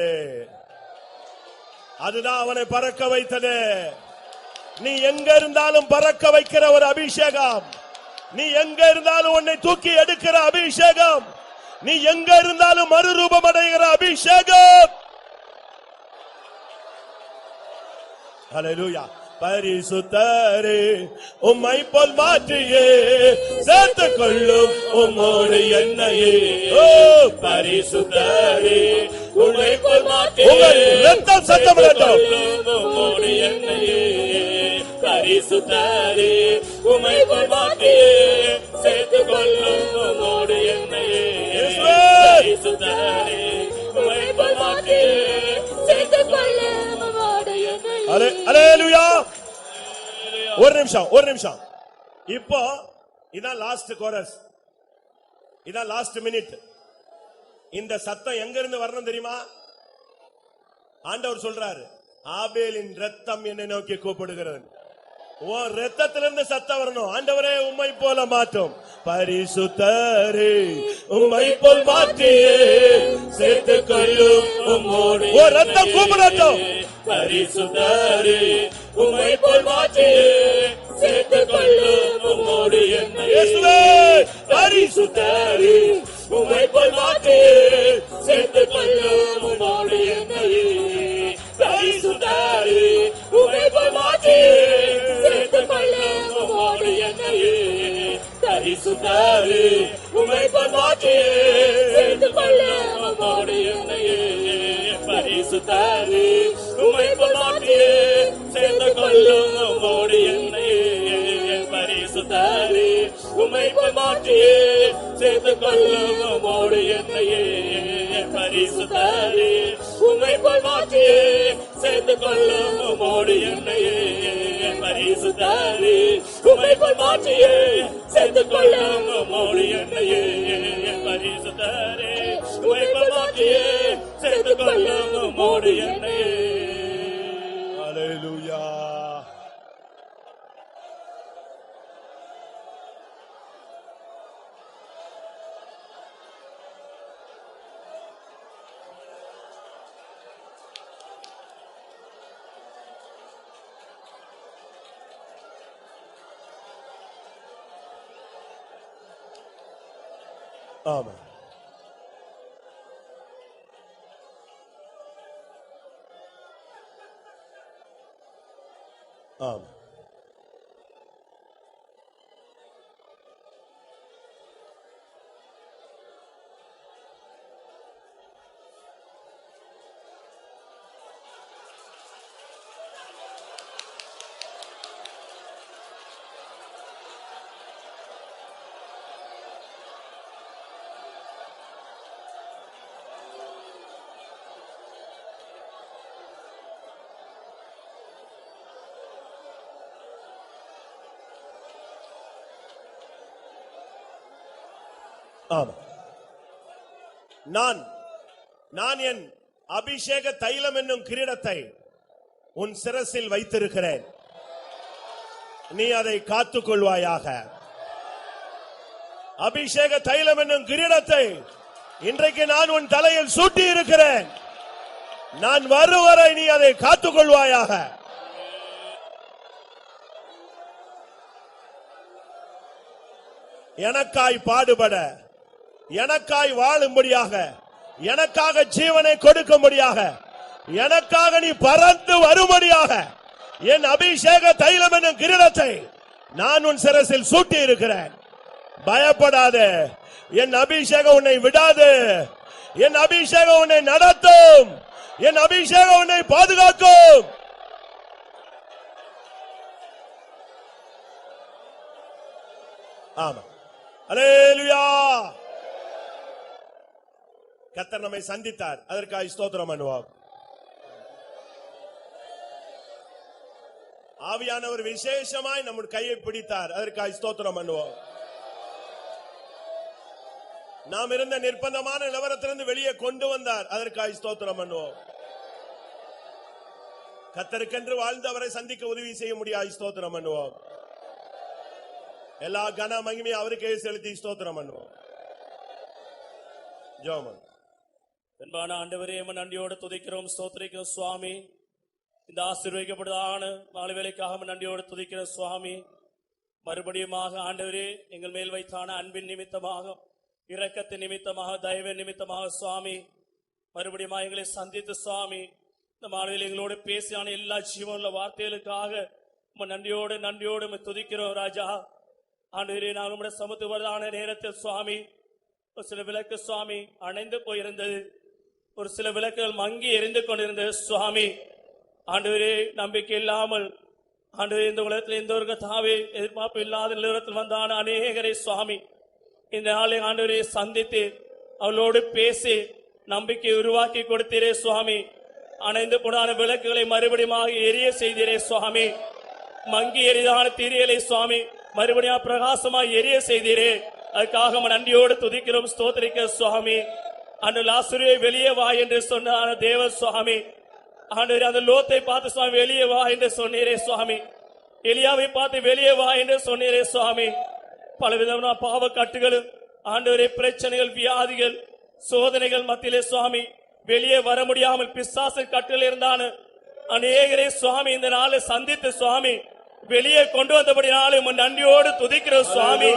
அதுதான் அவனை பறக்க வைத்தது. நீ எங்க இருந்தாலும் பறக்க வைக்கிற ஒரு அபிஷேகம். நீ எங்க இருந்தாலும் உன்னை தூக்கி எடுக்கிற அபிஷேகம். நீ எங்க இருந்தாலும் மறுரூபம் அடைகிற அபிஷேகம். ஹல்லேலூயா. பரிசுத்தரே உம்மை போல் மாற்றியே சேர்த்துக் கொள்ளும் உம்மோடு என்னையே பரிசுத்தரே உம்மை போல் மாற்றியே ரத்தம் சத்தமிடட்டும் உம்மோடு என்னையே பரிசுத்தரே உம்மை போல் மாற்றியே சேர்த்துக் கொள்ளும் உம்மோடு என்னையே பரிசுத்தரே உம்மை போல் மாற்றியே சேர்த்துக் கொள்ளும் உம்மோடு என்னையே. அல்லேலூயா. ஒரு நிமிஷம். இப்போ இதான் லாஸ்ட் கோரஸ், இதான் லாஸ்ட் மினிட். இந்த சத்தம் எங்க இருந்து வரணும் தெரியுமா? ஆண்டவர் சொல்றாரு, ஆபேலின் ரத்தம் என்னை நோக்கி கூப்பிடுகிறது. உன் ரத்தத்திலிருந்து சத்தம் வரணும். ஆண்டவரே உம்மை போல மாற்றும். பரிசுத்தரே உம்மை போல் மாற்றியே சேர்த்துக் கொள்ளும் உம்மோடு ரத்தம் கூப்பிடட்டும். பரிசுத்தரே உம்மை போல் மாற்றியே சேர்த்துக் கொள்ளும் உம்மோடு என்னையே பரிசுத்தரே உம்மை போல் மாற்றியே சேர்த்துக் கொள்ளும் உம்மோடு என்னையே பரிசுத்தரே உம்மை போல் மாற்றியே சேர்த்துக் கொள்ளும் உம்மோடு என்னையே பரிசுத்தரே உம்மை போல் மாற்றியே சேர்த்துக் கொள்ளும் உம்மோடு என்னையே பரிசுத்தரே உம்மை போல் மாற்றியே சேர்த்துக் கொள்ளும் உம்மோடு என்னையே பரிசுத்தரே உம்மை போல் மாற்றியே சேர்த்துக் கொள்ளும் உம்மோடு என்னையே பரிசுத்தரே உம்மை போல் மாற்றியே சேர்த்துக் கொள்ளும் உம்மோடு என்னையே பரிசுத்தரே உம்மை போல் மாற்றியே சேர்த்துக் கொள்ளும் உம்மோடு என்னையே பரிசுத்தரே உம்மை போல் மாற்றியே சேர்த்துக் கொள்ளும் உம்மோடு என்னையே. அல்லேலூயா. ஆமென். ஆமென். ஆமென். நான் என் அபிஷேக தைலம் என்னும் கிரீடத்தை உன் சிரசில் வைத்திருக்கிறேன். நீ அதை காத்துக் கொள்வாயாக. அபிஷேக தைலம் என்னும் கிரீடத்தை இன்றைக்கு நான் உன் தலையில் சூட்டி இருக்கிறேன். நான் வருவரை நீ அதை காத்துக் கொள்வாயாக. எனக்காய் பாடுபட, எனக்காய் வாழும்படியாக, எனக்காக ஜீவனை கொடுக்கும்படியாக, எனக்காக நீ பறந்து வரும்படியாக என் அபிஷேக தைலம் என்னும் கிரீடத்தை நான் உன் சிரசில் சூட்டி இருக்கிறேன். பயப்படாதே, என் அபிஷேகம் உன்னை விடாது. என் அபிஷேகம் உன்னை நடத்தும். என் அபிஷேகம் உன்னை பாதுகாக்கும். ஆமா. அல்லேலூயா. கர்த்தர் நம்மை சந்தித்தார், அதற்காக ஸ்தோத்திரம் பண்ணுவோம். ஆவியானவர் விசேஷமாய் நம்ம கையை பிடித்தார், அதற்காக ஸ்தோத்திரம் பண்ணுவோம். நாம் இருந்த நிர்பந்தமான நிலவரத்திலிருந்து வெளியே கொண்டு வந்தார், அதற்காக ஸ்தோத்திரம் பண்ணுவோம். கர்த்தருக்கென்று வாழ்ந்து அவரை சந்திக்க உதவி செய்ய முடியாது, ஸ்தோத்திரம் பண்ணுவோம். எல்லா கன மகிமையும் அவருக்கே செலுத்தி ஸ்தோத்திரம் பண்ணுவோம். ஜெபம்.
அன்பான ஆண்டவரே, நன்றியோடு துதிக்கிறோம், ஸ்தோத்திரிக்கிறோம் சுவாமி. இந்த ஆசீர்வதிக்கப்பட்டதான நாளை வேலைக்காக நன்றியோடு துதிக்கிறோம் சுவாமி. மறுபடியுமாக ஆண்டவரே, எங்கள் மேல் வைத்தான அன்பின் நிமித்தமாக, இரக்கத்தின் நிமித்தமாக, தயவின் நிமித்தமாக சுவாமி, மறுபடியும் எங்களை சந்தித்து சுவாமி, இந்த மாலையில் எங்களோடு பேசியான எல்லா ஜீவனுள்ள வார்த்தைகளுக்காக நன்றியோடு துதிக்கிறோம் ராஜா. ஆண்டவரே, நான் உம்முடைய சமத்துவதான நேரத்தில் சுவாமி, ஒரு சில விளக்கு சுவாமி அணைந்து போயிருந்தது, ஒரு சில விளக்குகள் மங்கி எரிந்து கொண்டிருந்தது சுவாமி. ஆண்டவரே, நம்பிக்கை இல்லாமல் ஆண்டவரே, இந்த உலகத்தில் எந்த ஒரு கர்த்தாவே எதிர்பார்ப்பு இல்லாத நிலவரத்தில் வந்தான அநேகரை சுவாமி இந்த நாளை ஆண்டவரே சந்தித்து அவளோடு பேசி நம்பிக்கை உருவாக்கி கொடுத்தீரே சுவாமி. அணைந்து போனான விளக்குகளை மறுபடியும் எரிய செய்தீரே சுவாமி. மங்கி எரிதான தீரியலை சுவாமி மறுபடியும் பிரகாசமாக எரிய செய்தீரே. அதுக்காக நன்றியோடு துதிக்கிறோம், ஸ்தோத்திரிக்க சுவாமி. அந்த லாசருவை வெளியே வா என்று சொன்ன தேவ சுவாமி, ஆண்டவரே அந்த லோத்தை பார்த்து சுவாமி வெளியே வா என்று சொன்னீரே சுவாமி. எலியாவை பார்த்து வெளியே வா என்று சொன்னீரே சுவாமி. பலவிதமான பாவ கட்டுகளும் ஆண்டவரே பிரச்சனைகள், வியாதிகள், சோதனைகள் மத்தியிலே சுவாமி வெளியே வர முடியாமல் பிசாசு கட்டுகள் இருந்தான அநேகரே சுவாமி இந்த நாளை சந்தித்து சுவாமி வெளியே கொண்டு வந்தபடி நாளை நன்றியோடு துதிக்கிற சுவாமி.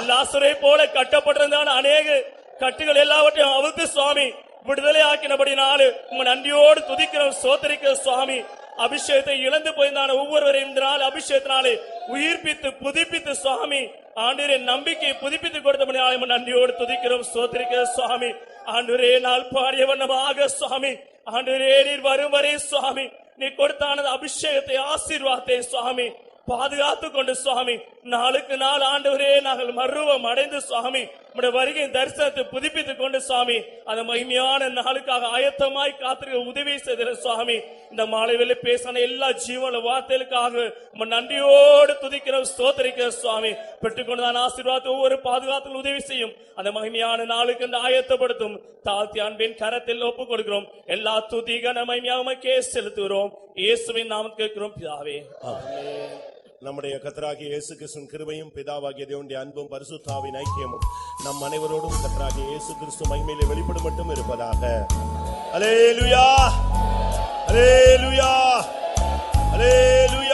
லாசரை போல கட்டப்பட்டிருந்தான அநேக கட்டுகள் எல்லாவற்றையும் அவிழ்த்து சுவாமி விடுதலை ஆக்கினபடி நாளு நன்றியோடு துதிக்கிறோம், சோதரிக்கிற சுவாமி. அபிஷேகத்தை இழந்து போயிருந்தான ஒவ்வொருவரையும் இந்த நாள் அபிஷேகத்தினாலே உயிர்ப்பித்து புதுப்பித்து சுவாமி ஆண்டவரே நம்பிக்கையை புதுப்பித்து கொடுத்தபடி நாளை நன்றியோடு துதிக்கிறோம், சோதரிக்கிற சுவாமி. ஆண்டவரே, நாள் பாடிய வண்ணமாக சுவாமி ஆண்டவரே நீர் வரும் வரை சுவாமி நீ கொடுத்தானது அபிஷேகத்தை ஆசீர்வாதத்தை சுவாமி பாதுகாத்து கொண்டு சுவாமி நாளுக்கு நாள் ஆண்டவரே நாங்கள் மறுரூபம் அடைந்து சுவாமி உம்முடைய வருகையின் தரிசனத்தை புதுப்பித்துக் கொண்டு சுவாமி அந்த மகிமையான நாளுக்காக ஆயத்தமாய் காத்திருக்க உதவி செய்த சுவாமி. இந்த மாலையில பேசின எல்லா ஜீவன வார்த்தைகளுக்காக நன்றியோடு துதிக்கிற ஸ்தோத்திரிக்கிற சுவாமி. பெற்றுக்கொண்டுதான் ஆசீர்வாதத்தை ஒவ்வொரு பாதுகாத்து உதவி செய்யும் அந்த மகிமையான நாளுக்கு இந்த ஆயத்தப்படுத்தும் தாழ்த்தி அன்பின் கரத்தில் ஒப்புக் கொடுக்கிறோம். எல்லா துதி கன மகிமையாமக்கே செலுத்துகிறோம். இயேசுவின் நாமத்தில் கேட்கிறோம் பிதாவே.
நம்முடைய கர்த்தராகிய இயேசு கிறிஸ்துவின் கிருபையும் பிதாவாகிய தேவனுடைய அன்பும் பரிசுத்தாவின் ஐக்கியமும் நம் அனைவரோடும் கர்த்தராகிய இயேசு கிறிஸ்து மகிமையிலே வெளிப்படும் மட்டும் இருப்பதாக. அல்லேலூயா, அல்லேலூயா, அல்லேலூயா.